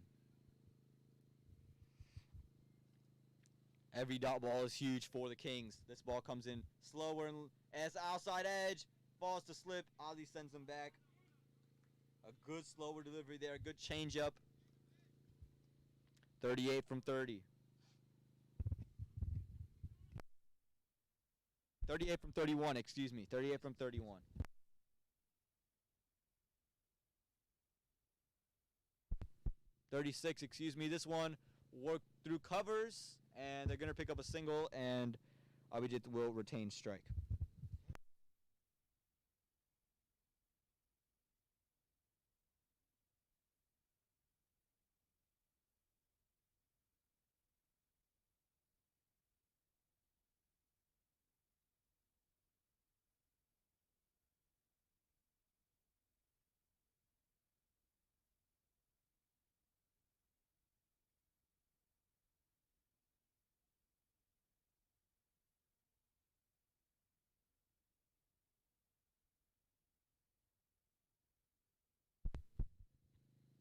Every dot ball is huge for the Kings. This ball comes in slower and as outside edge, falls to slip. Adda sends him back. A good slower delivery there, a good change up. 38 from 30. 38 from 31, excuse me. 38 from 31. .36, excuse me. This one worked through covers, and they're going to pick up a single, and Abhijit will retain strike.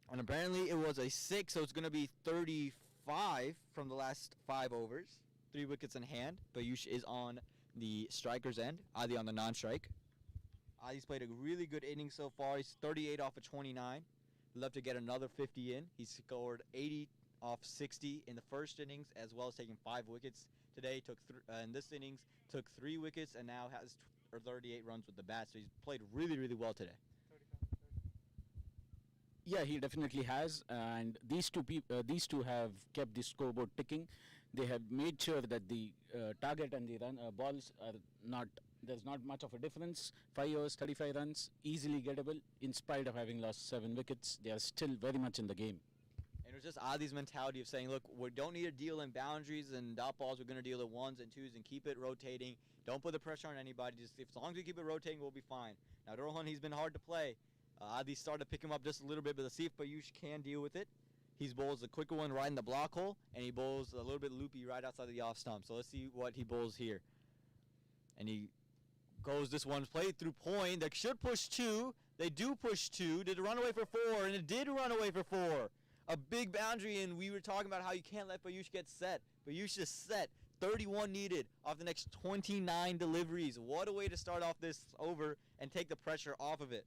And apparently it was a 6, so it's going to be 35 from the last 5 overs. 3 wickets in hand. Payush is on the striker's end. Adda on the non-strike. Adda's played a really good inning so far. He's 38 off of 29. He'd love to get another 50 in. He scored 80 off 60 in the first innings, as well as taking 5 wickets today. In this innings, took 3 wickets, and now has or 38 runs with the bat. So he's played really, really well today. 35. Yeah, he definitely has, and these two have kept the scoreboard ticking. They have made sure that the target and the run balls are not. There's not much of a difference. 5 overs, 35 runs, easily gettable. In spite of having lost 7 wickets, they are still very much in the game. And it was just Adi's mentality of saying, look, we don't need to deal in boundaries and dot balls. We're going to deal in ones and twos and keep it rotating. Don't put the pressure on anybody. Just as long as we keep it rotating, we'll be fine. Now, Rohan, he's been hard to play. Adi started to pick him up just a little bit, but let's see if Payush can deal with it. He bowls a quicker one right in the block hole, and he bowls a little bit loopy right outside the off stump. So let's see what he bowls here. And he goes, this one's played through point. They should push 2. They do push 2. Did it run away for 4? And it did run away for 4. A big boundary, and we were talking about how you can't let Payush get set. Payush is set. 31 needed off the next 29 deliveries. What a way to start off this over and take the pressure off of it.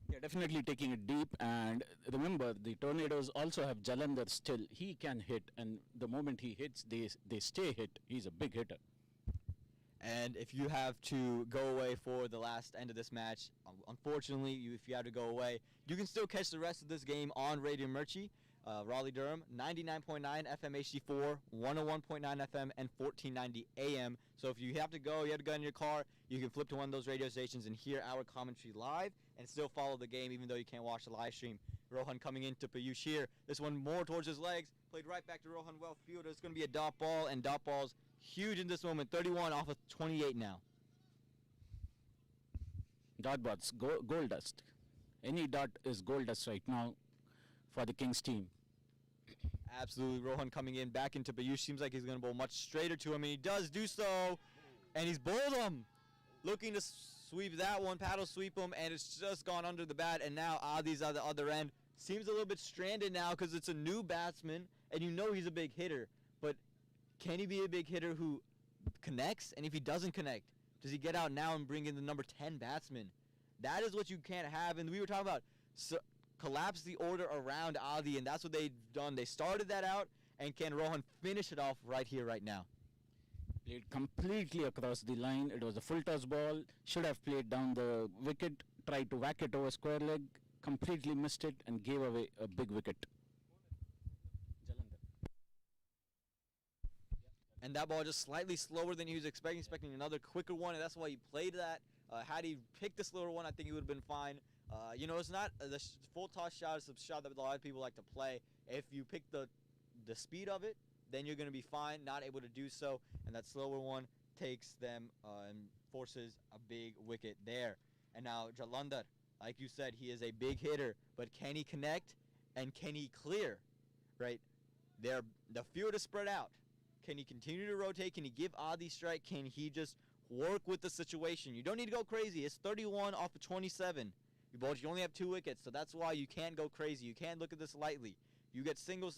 They're definitely taking it deep, and remember, the Tornadoes also have Jalandhar still. He can hit, and the moment he hits, they stay hit. He's a big hitter. And if you have to go away for the last end of this match, unfortunately, if you have to go away, you can still catch the rest of this game on Radio Mirchi, Raleigh-Durham, 99.9 FM HD4, 101.9 FM, and 1490 AM. So if you have to go in your car, you can flip to one of those radio stations and hear our commentary live and still follow the game even though you can't watch the live stream. Rohan coming into Payush here. This one more towards his legs, played right back to Rohan, well fielded. It's going to be a dot ball, and dot ball's huge in this moment. 31 off of 28 now. Dot bots, gold dust. Any dot is gold dust right now for the Kings team. Absolutely. Rohan coming in back into Payush. Seems like he's going to bowl much straighter to him, and he does do so. And he's bowled him. Looking to sweep that one, paddle sweep him, and it's just gone under the bat. And now Adi's at the other end. Seems a little bit stranded now because it's a new batsman, and you know he's a big hitter. But can he be a big hitter who connects? And if he doesn't connect, does he get out now and bring in the number 10 batsman? That is what you can't have. And we were talking about collapse the order around Adi, and that's what they've done. They started that out, and can Rohan finish it off right here, right now? Played completely across the line. It was a full toss ball. Should have played down the wicket. Tried to whack it over square leg. Completely missed it and gave away a big wicket. And that ball just slightly slower than he was expecting another quicker one, and that's why he played that. Had he picked the slower one, I think he would have been fine. It's not the full toss shot is a shot that a lot of people like to play. If you pick the speed of it, then you're going to be fine. Not able to do so, and that slower one takes them and forces a big wicket there. And now Jalandhar, like you said, he is a big hitter, but can he connect and can he clear? Right, the field is spread out. Can he continue to rotate? Can he give Adi strike? Can he just work with the situation? You don't need to go crazy. It's 31 off of 27. You only have 2 wickets, so that's why you can't go crazy. You can't look at this lightly. You get singles,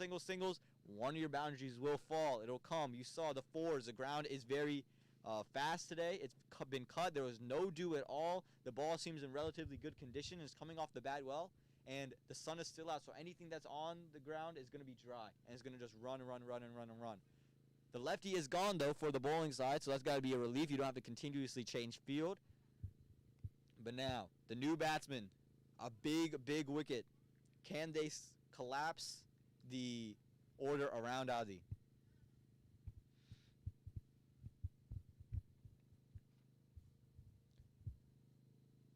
one of your boundaries will fall. It'll come. You saw the 4s. The ground is very fast today. It's been cut. There was no dew at all. The ball seems in relatively good condition. It's coming off the bat well, and the sun is still out, so anything that's on the ground is going to be dry, and it's going to just run. The lefty is gone, though, for the bowling side, so that's got to be a relief. You don't have to continuously change field. But now, the new batsman, a big wicket. Can they collapse the order around Adi?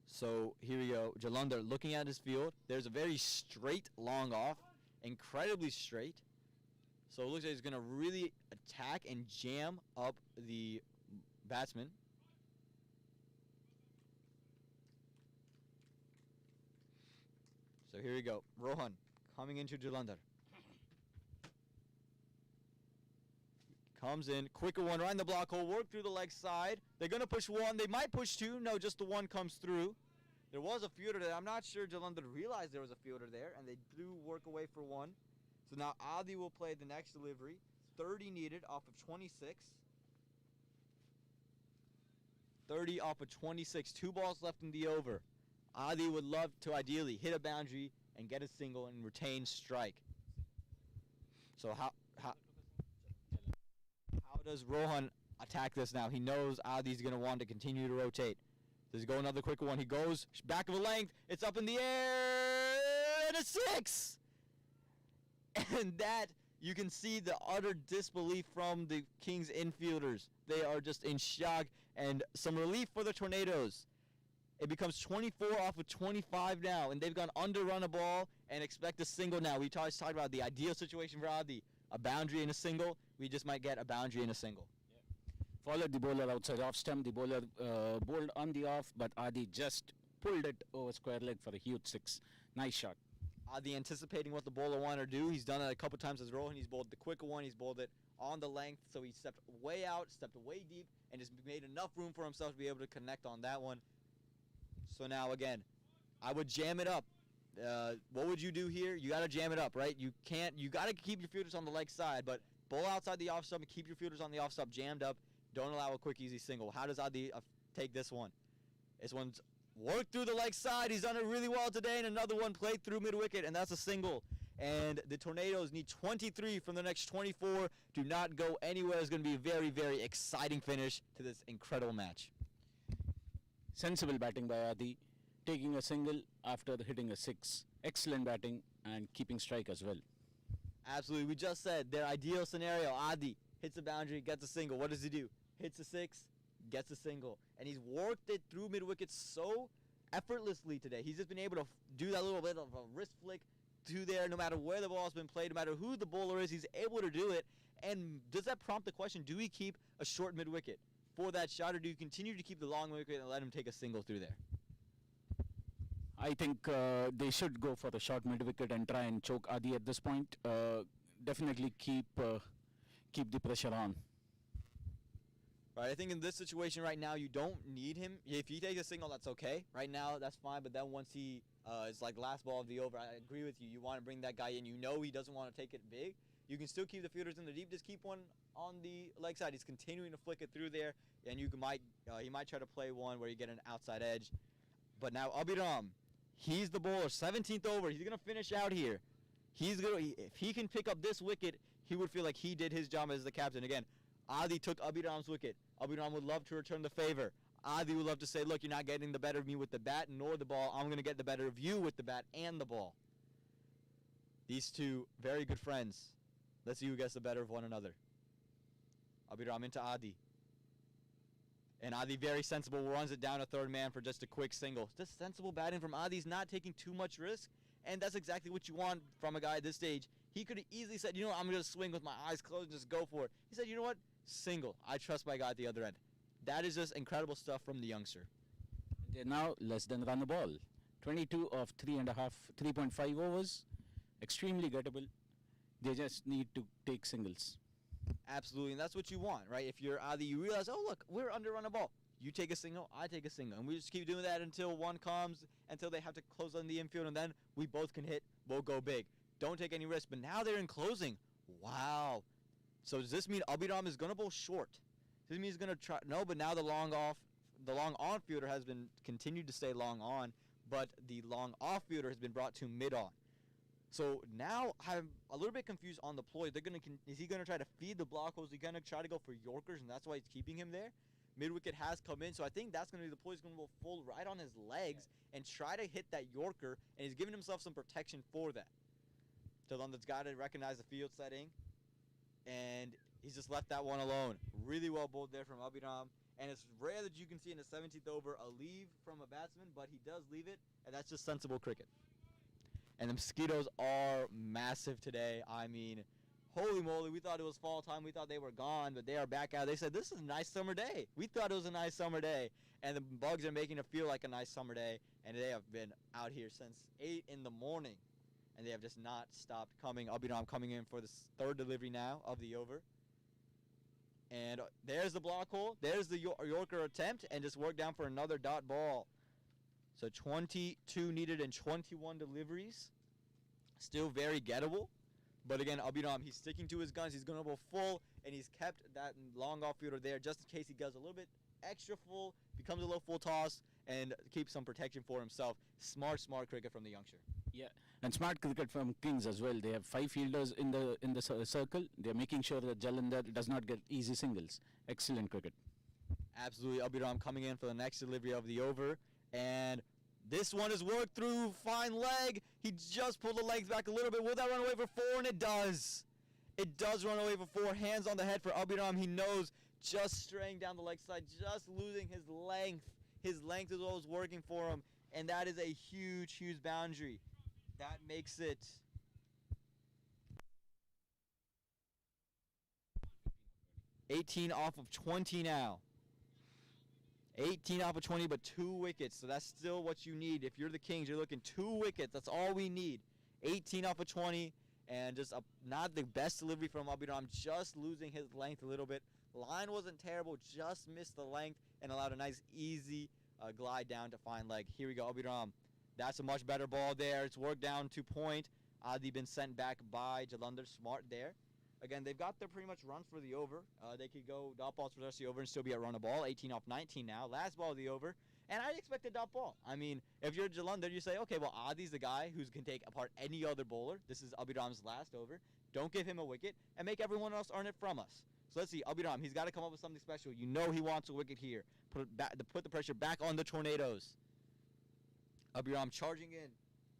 So here we go. Jalandhar looking at his field. There's a very straight long off, incredibly straight. So it looks like he's going to really attack and jam up the batsman. So here we go. Rohan coming into Jalandhar. Comes in. Quicker one right in the block hole. Work through the leg side. They're going to push 1. They might push 2. No, just the 1 comes through. There was a fielder there. I'm not sure Jalandhar realized there was a fielder there, and they do work away for 1. So now Adi will play the next delivery. 30 needed off of 26. 30 off of 26. 2 balls left in the over. Adi would love to ideally hit a boundary and get a single and retain strike. So how does Rohan attack this now. He knows Adi's going to want to continue to rotate. Does he go another quicker one? He goes back of a length. It's up in the air. And a 6. And that, you can see the utter disbelief from the Kings infielders. They are just in shock. And some relief for the Tornadoes. It becomes 24 off of 25 now. And they've gone under run a ball and expect a single now. We talked about the ideal situation for Adi. A boundary and a single. We just might get a boundary and a single. Followed the bowler outside off stump. The bowler bowled on the off, but Adi just pulled it over square leg for a huge 6. Nice shot. Adi anticipating what the bowler wanted to do. He's done it a couple times as Rohan. He's bowled the quicker one. He's bowled it on the length. So he stepped way out, stepped way deep, and just made enough room for himself to be able to connect on that one. So now, again, I would jam it up. What would you do here? You got to jam it up, right? You got to keep your fielders on the leg side, but bowl outside the off stump and keep your fielders on the off stump jammed up. Don't allow a quick, easy single. How does Adi take this one? This one's worked through the leg side. He's done it really well today, and another one played through mid-wicket, and that's a single. And the Tornadoes need 23 from the next 24. Do not go anywhere. It's going to be a very, very exciting finish to this incredible match. Sensible batting by Adi, taking a single after hitting a 6. Excellent batting and keeping strike as well. Absolutely. We just said their ideal scenario. Adi hits a boundary, gets a single. What does he do? Hits a 6, gets a single. And he's worked it through mid-wicket so effortlessly today. He's just been able to do that little bit of a wrist flick to there no matter where the ball's been played, no matter who the bowler is. He's able to do it. And does that prompt the question, do we keep a short mid-wicket for that shot, or do you continue to keep the long mid-wicket and let him take a single through there? I think they should go for the short mid-wicket and try and choke Adi at this point. Definitely keep the pressure on. Right, I think in this situation right now, you don't need him. If he takes a single, that's okay. Right now, that's fine. But then once he is like last ball of the over, I agree with you. You want to bring that guy in. You know he doesn't want to take it big. You can still keep the fielders in the deep. Just keep one on the leg side. He's continuing to flick it through there, and he might try to play one where you get an outside edge. But now Abhiram, he's the bowler. 17th over. He's gonna finish out here. If he can pick up this wicket, he would feel like he did his job as the captain. Again, Adi took Abhiram's wicket. Abhiram would love to return the favor. Adi would love to say, look, you're not getting the better of me with the bat nor the ball. I'm going to get the better of you with the bat and the ball. These two very good friends. Let's see who gets the better of one another. Abhiram into Adi. And Adi, very sensible, runs it down a third man for just a quick single. Just sensible batting from Adi. He's not taking too much risk. And that's exactly what you want from a guy at this stage. He could have easily said, you know what, I'm going to swing with my eyes closed and just go for it. He said, you know what, single. I trust my guy at the other end. That is just incredible stuff from the youngster. They're now less than run the ball. 22 of 3.5 overs. Extremely gettable. They just need to take singles. Absolutely, and that's what you want, right? If you're Adi, you realize, oh, look, we're under run a ball. You take a single, I take a single. And we just keep doing that until one comes, until they have to close on the infield, and then we both can hit, we'll go big. Don't take any risk. But now they're in closing. Wow. So does this mean Abhiram is going to bowl short? Does this mean he's going to try? No, but now the long on fielder has been continued to stay long on, but the long off fielder has been brought to mid on. So now I'm a little bit confused on the ploy. Is he going to try to feed the block holes? Is he going to try to go for Yorkers, and that's why he's keeping him there? Mid-wicket has come in, so I think that's going to be the ploy. He's going to go full right on his legs and try to hit that Yorker, and he's giving himself some protection for that. Talanda's got to recognize the field setting, and he's just left that one alone. Really well bowled there from Abhiram, and it's rare that you can see in the 17th over a leave from a batsman, but he does leave it, and that's just sensible cricket. And the mosquitoes are massive today. I mean, holy moly, we thought it was fall time. We thought they were gone, but they are back out. They said, this is a nice summer day. We thought it was a nice summer day, and the bugs are making it feel like a nice summer day, and they have been out here since 8 in the morning, and they have just not stopped coming. Abhiram coming in for the third delivery now of the over. And there's the block hole. There's the Yorker attempt, and just work down for another dot ball. So 22 needed and 21 deliveries. Still very gettable. But again, Abhiram, he's sticking to his guns. He's going to go full, and he's kept that long off fielder there just in case he goes a little bit extra full, becomes a little full toss, and keeps some protection for himself. Smart cricket from the youngster. Yeah, and smart cricket from Kings as well. They have 5 fielders in the circle. They're making sure that Jalandhar does not get easy singles. Excellent cricket. Absolutely. Abhiram coming in for the next delivery of the over. And this one is worked through. Fine leg. He just pulled the legs back a little bit. Will that run away for 4? And it does. It does run away for 4. Hands on the head for Abhiram. He knows just straying down the leg side, just losing his length. His length is what was working for him. And that is a huge, huge boundary. That makes it 18 off of 20 now. 18 off of 20, but 2 wickets. So that's still what you need. If you're the Kings, you're looking 2 wickets. That's all we need. 18 off of 20, and just not the best delivery from Abhiram, just losing his length a little bit. Line wasn't terrible, just missed the length and allowed a nice, easy glide down to fine leg. Here we go, Abhiram. That's a much better ball there. It's worked down to point. Adi been sent back by Jalandhar. Smart there. Again, they've got their pretty much runs for the over. They could go dot balls for the rest of the over and still be at run a ball. 18 off 19 now. Last ball of the over. And I expect a dot ball. I mean, if you're Jalandhar, you say, okay, well, Adi's the guy who can take apart any other bowler. This is Abhiram's last over. Don't give him a wicket and make everyone else earn it from us. So let's see, Abhiram, he's got to come up with something special. You know he wants a wicket here. Put the pressure back on the Tornadoes. Abhiram charging in.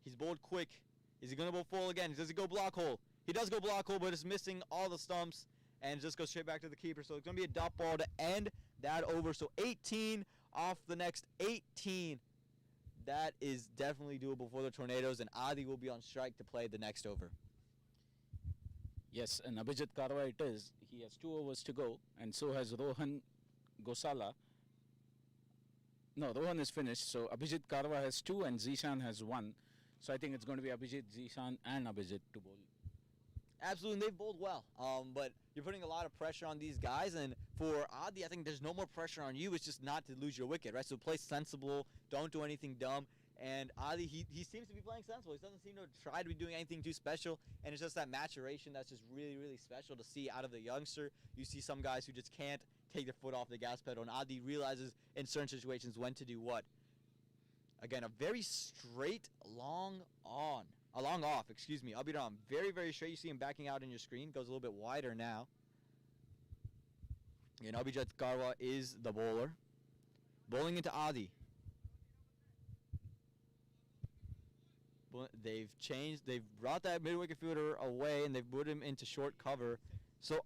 He's bowled quick. Is he going to bowl full again? Does he go block hole? He does go block hole, but it's missing all the stumps and just goes straight back to the keeper. So it's going to be a dot ball to end that over. So 18 off the next 18. That is definitely doable for the Tornadoes, and Adi will be on strike to play the next over. Yes, and Abhijit Karwa it is. He has 2 overs to go, and so has Rohan Gosala. No, Rohan is finished, so Abhijit Karwa has 2 and Zishan has 1. So I think it's going to be Abhijit, Zishan and Abhijit to bowl. Absolutely, they've bowled well, but you're putting a lot of pressure on these guys, and for Adi, I think there's no more pressure on you. It's just not to lose your wicket, right? So play sensible, don't do anything dumb, and Adi, he seems to be playing sensible. He doesn't seem to try to be doing anything too special, and it's just that maturation that's just really, really special to see out of the youngster. You see some guys who just can't take their foot off the gas pedal, and Adi realizes in certain situations when to do what. Again, a very straight, long off. Abhiram, very, very straight. You see him backing out in your screen. Goes a little bit wider now. And Abhijit Karwa is the bowler. Bowling into Adi. They've brought that mid-wicket fielder away, and they've put him into short cover. So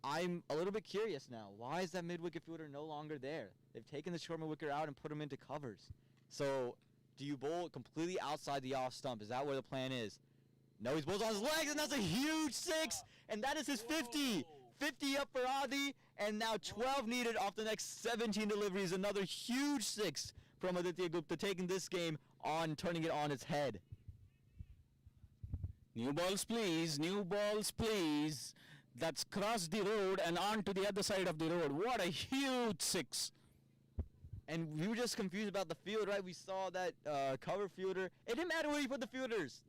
I'm a little bit curious now. Why is that mid-wicket fielder no longer there? They've taken the short mid-wicket out and put him into covers. So do you bowl completely outside the off stump? Is that where the plan is? No, he's bowls on his legs, and that's a huge 6, and that is his 50. 50 up for Adi, and now 12 needed off the next 17 deliveries. Another huge 6 from Aditya Gupta, taking this game on, turning it on its head. New balls, please. New balls, please. That's crossed the road and on to the other side of the road. What a huge 6. And we were just confused about the field, right? We saw that cover fielder. It didn't matter where you put the fielders.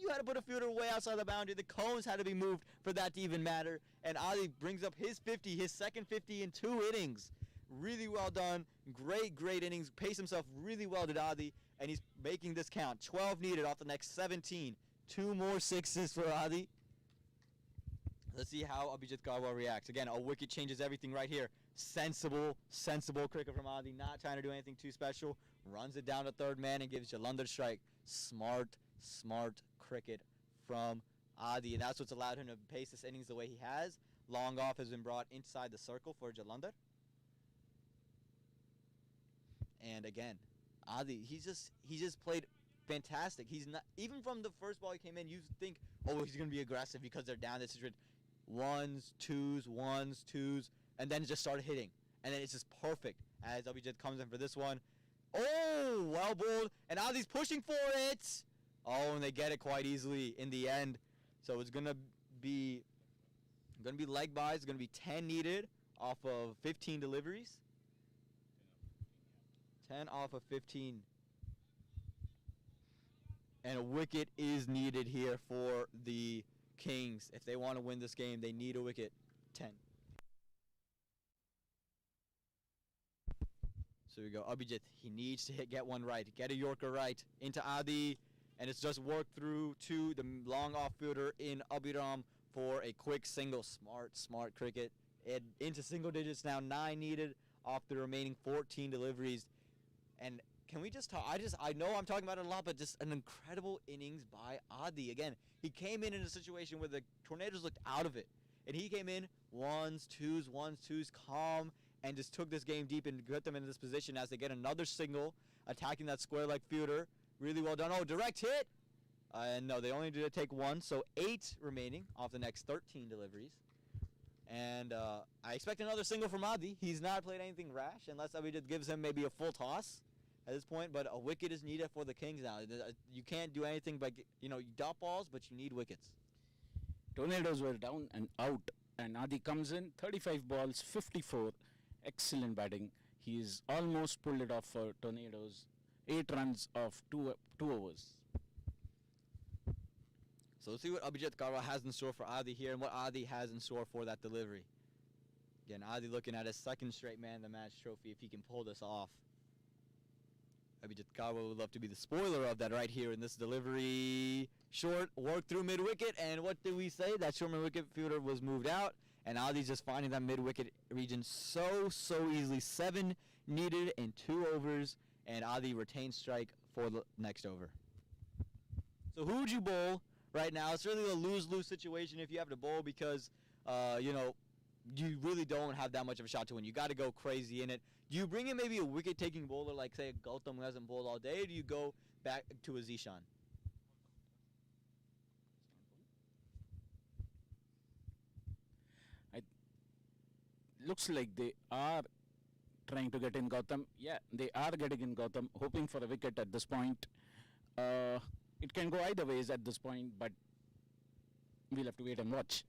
You had to put a fielder way outside the boundary. The cones had to be moved for that to even matter. And Adi brings up his 50, his second 50 in 2 innings. Really well done. Great innings. Paced himself really well, did Adi. And he's making this count. 12 needed off the next 17. 2 more 6s for Adi. Let's see how Abhijit Karwa reacts. Again, a wicket changes everything right here. Sensible cricket from Adi, not trying to do anything too special. Runs it down to third man and gives Jalandhar strike. Smart cricket from Adi, and that's what's allowed him to pace this innings the way he has. Long off has been brought inside the circle for Jalandhar. And again, Adi, he just played fantastic. He's not, even from the first ball he came in, you think, oh, he's going to be aggressive because they're down this situation. 1s, 2s, and then it just started hitting. And then it's just perfect as Abhijit comes in for this one. Oh, well bowled. And Adi's pushing for it. Oh, and they get it quite easily in the end. So it's going to be leg buys. It's going to be 10 needed off of 15 deliveries. 10 off of 15. And a wicket is needed here for the Kings. If they want to win this game, they need a wicket. 10. So we go, Abhijit, he needs to get one right. Get a Yorker right into Adi. And it's just worked through to the long off-fielder in Abhiram for a quick single. Smart cricket. Into single digits now, 9 needed off the remaining 14 deliveries. And can we just talk? I know I'm talking about it a lot, but just an incredible innings by Adda. Again, he came in a situation where the Tornadoes looked out of it. And he came in, ones, twos, calm, and just took this game deep and got them into this position as they get another single, attacking that square-leg fielder. Really well done. Oh, direct hit! And no, they only did take one, so 8 remaining off the next 13 deliveries. And I expect another single from Adda. He's not played anything rash, unless Abhijit gives him maybe a full toss at this point. But a wicket is needed for the Kings now. You can't do anything but, you dot balls, but you need wickets. Tornadoes were down and out, and Adda comes in, 35 balls, 54. Excellent batting. He's almost pulled it off for Tornadoes. 8 runs of 2 overs. So let's see what Abhijit Karwa has in store for Adda here and what Adda has in store for that delivery. Again, Adda looking at his second straight man of the match trophy if he can pull this off. Abhijit Karwa would love to be the spoiler of that right here in this delivery. Short, work through mid-wicket, and what did we say? That short mid-wicket fielder was moved out, and Adda's just finding that mid-wicket region so easily. 7 needed in 2 overs, and Adda retains strike for the next over. So who would you bowl right now? It's really a lose-lose situation if you have to bowl because, you really don't have that much of a shot to win. You got to go crazy in it. Do you bring in maybe a wicket-taking bowler like, say, Gautam who hasn't bowled all day, or do you go back to a Zishan? Looks like they are trying to get in Gautam. Yeah, they are getting in Gautam, hoping for a wicket at this point. It can go either ways at this point, but we'll have to wait and watch.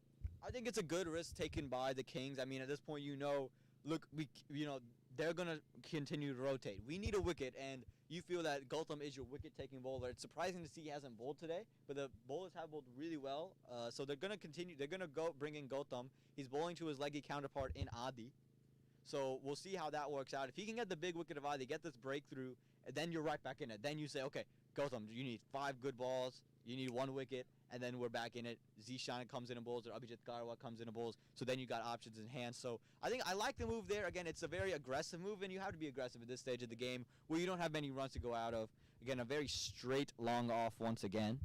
I think it's a good risk taken by the Kings. I mean, at this point, look, they're going to continue to rotate. We need a wicket, and you feel that Gautam is your wicket-taking bowler. It's surprising to see he hasn't bowled today, but the bowlers have bowled really well. So they're going to continue. They're going to go bring in Gautam. He's bowling to his leggy counterpart in Adda. So we'll see how that works out. If he can get the big wicket of Adda, get this breakthrough, and then you're right back in it. Then you say, okay, Gautam, you need 5 good balls. You need 1 wicket, and then we're back in it. Zishan comes in and bowls, or Abhijit Karwa comes in and bowls. So then you got options in hand. So I think I like the move there. Again, it's a very aggressive move, and you have to be aggressive at this stage of the game where you don't have many runs to go out of. Again, a very straight long off once again.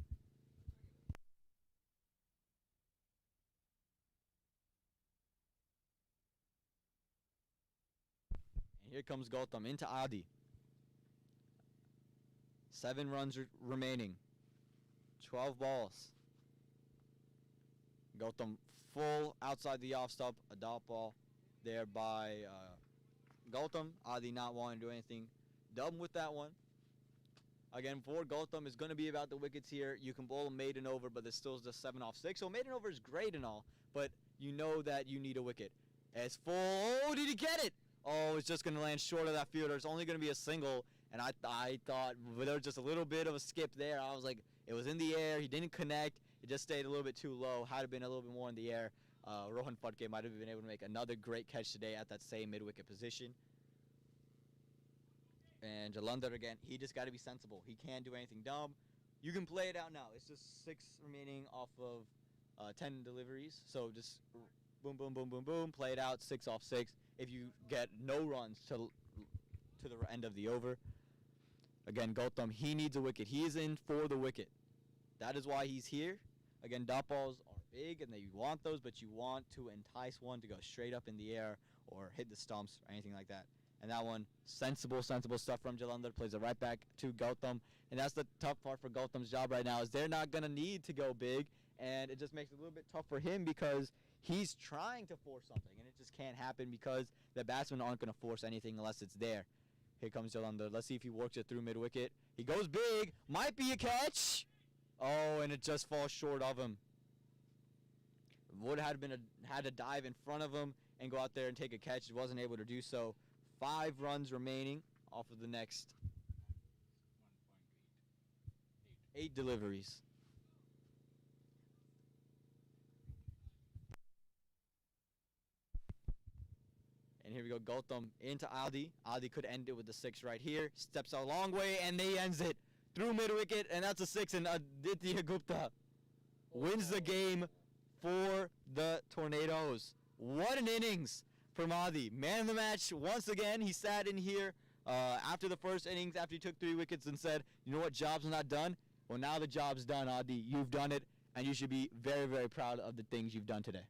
And here comes Gautam into Adda. 7 runs remaining. 12 balls. Gautam full outside the off stop, a dot ball there by Gautam. Adda not wanting to do anything dumb with that one. Again, for Gautam, it's going to be about the wickets here. You can bowl a maiden over, but there's still just 7 off 6. So maiden over is great and all, but you know that you need a wicket. It's full. Oh, did he get it? Oh, it's just going to land short of that fielder. It's only going to be a single, and I thought there was just a little bit of a skip there. I was like, it was in the air. He didn't connect. It just stayed a little bit too low. Had it been a little bit more in the air, Rohan Phadke might have been able to make another great catch today at that same mid-wicket position. And Jalandhar, again, he just got to be sensible. He can't do anything dumb. You can play it out now. It's just 6 remaining off of 10 deliveries. So just boom, boom, boom, boom, boom. Play it out, 6 off 6. If you get no runs to the end of the over. Again, Gautam, he needs a wicket. He is in for the wicket. That is why he's here. Again, dot balls are big, and you want those, but you want to entice one to go straight up in the air or hit the stumps or anything like that. And that one, sensible stuff from Jalandhar, plays it right back to Gautam. And that's the tough part for Gautam's job right now is they're not going to need to go big, and it just makes it a little bit tough for him because he's trying to force something, and it just can't happen because the batsmen aren't going to force anything unless it's there. Here comes Jalandhar. Let's see if he works it through mid-wicket. He goes big. Might be a catch. Oh, and it just falls short of him. Would have had to dive in front of him and go out there and take a catch. He wasn't able to do so. 5 runs remaining off of the next 8 deliveries. And here we go, Gautam into Adda. Adda could end it with the 6 right here. Steps a long way, and he ends it. through mid-wicket, and that's a 6, and Aditya Gupta wins the game for the Tornadoes. What an innings from Adi. Man of the match once again. He sat in here after the first innings, after he took 3 wickets, and said, you know what, job's not done? Well, now the job's done, Adi. You've done it, and you should be very, very proud of the things you've done today.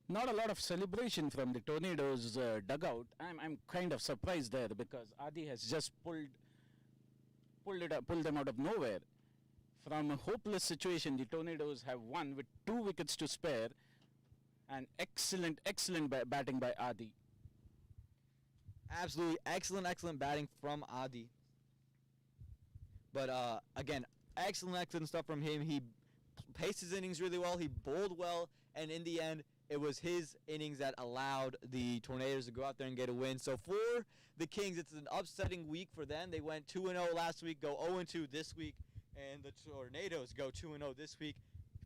Not a lot of celebration from the Tornadoes dugout. I'm kind of surprised there because Adi has just pulled them out of nowhere. From a hopeless situation, the Tornadoes have won with 2 wickets to spare, and excellent batting by Adi. Absolutely excellent batting from Adi. But again, excellent stuff from him. He paced his innings really well. He bowled well, and in the end, it was his innings that allowed the Tornadoes to go out there and get a win. So for the Kings, it's an upsetting week for them. They went 2-0 last week, go 0-2 this week, and the Tornadoes go 2-0 this week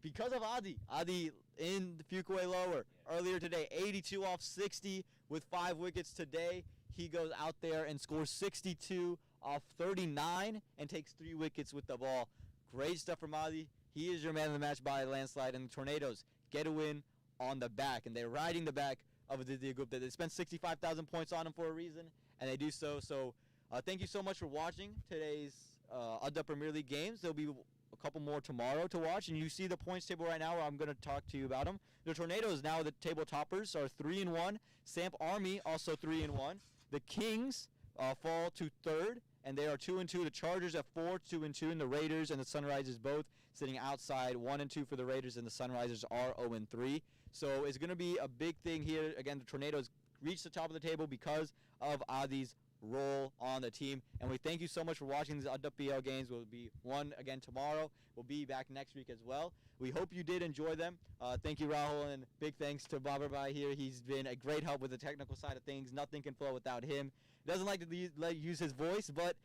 because of Adi. Adi in the Fuquay lower earlier today, 82 off 60 with 5 wickets today. He goes out there and scores 62 off 39 and takes 3 wickets with the ball. Great stuff from Adi. He is your man of the match by a landslide, and the Tornadoes get a win on the back, and they're riding the back of Aditya Gupta. They spent 65,000 points on him for a reason, and they do so. So thank you so much for watching today's Adda Premier League games. There'll be a couple more tomorrow to watch, and you see the points table right now where I'm going to talk to you about them. The Tornadoes now, the table toppers, are 3-1. Samp Army also 3-1. The Kings fall to 3rd, and they are 2-2. The Chargers at 4, 2-2, and the Raiders and the Sunrisers both sitting outside, 1-2 for the Raiders, and the Sunrisers are 0-3. So it's going to be a big thing here. Again, the Tornadoes reach the top of the table because of Adi's role on the team. And we thank you so much for watching these Adda PL games. We'll be one again tomorrow. We'll be back next week as well. We hope you did enjoy them. Thank you, Rahul, and big thanks to Babar Bhai here. He's been a great help with the technical side of things. Nothing can flow without him. He doesn't like to use his voice, but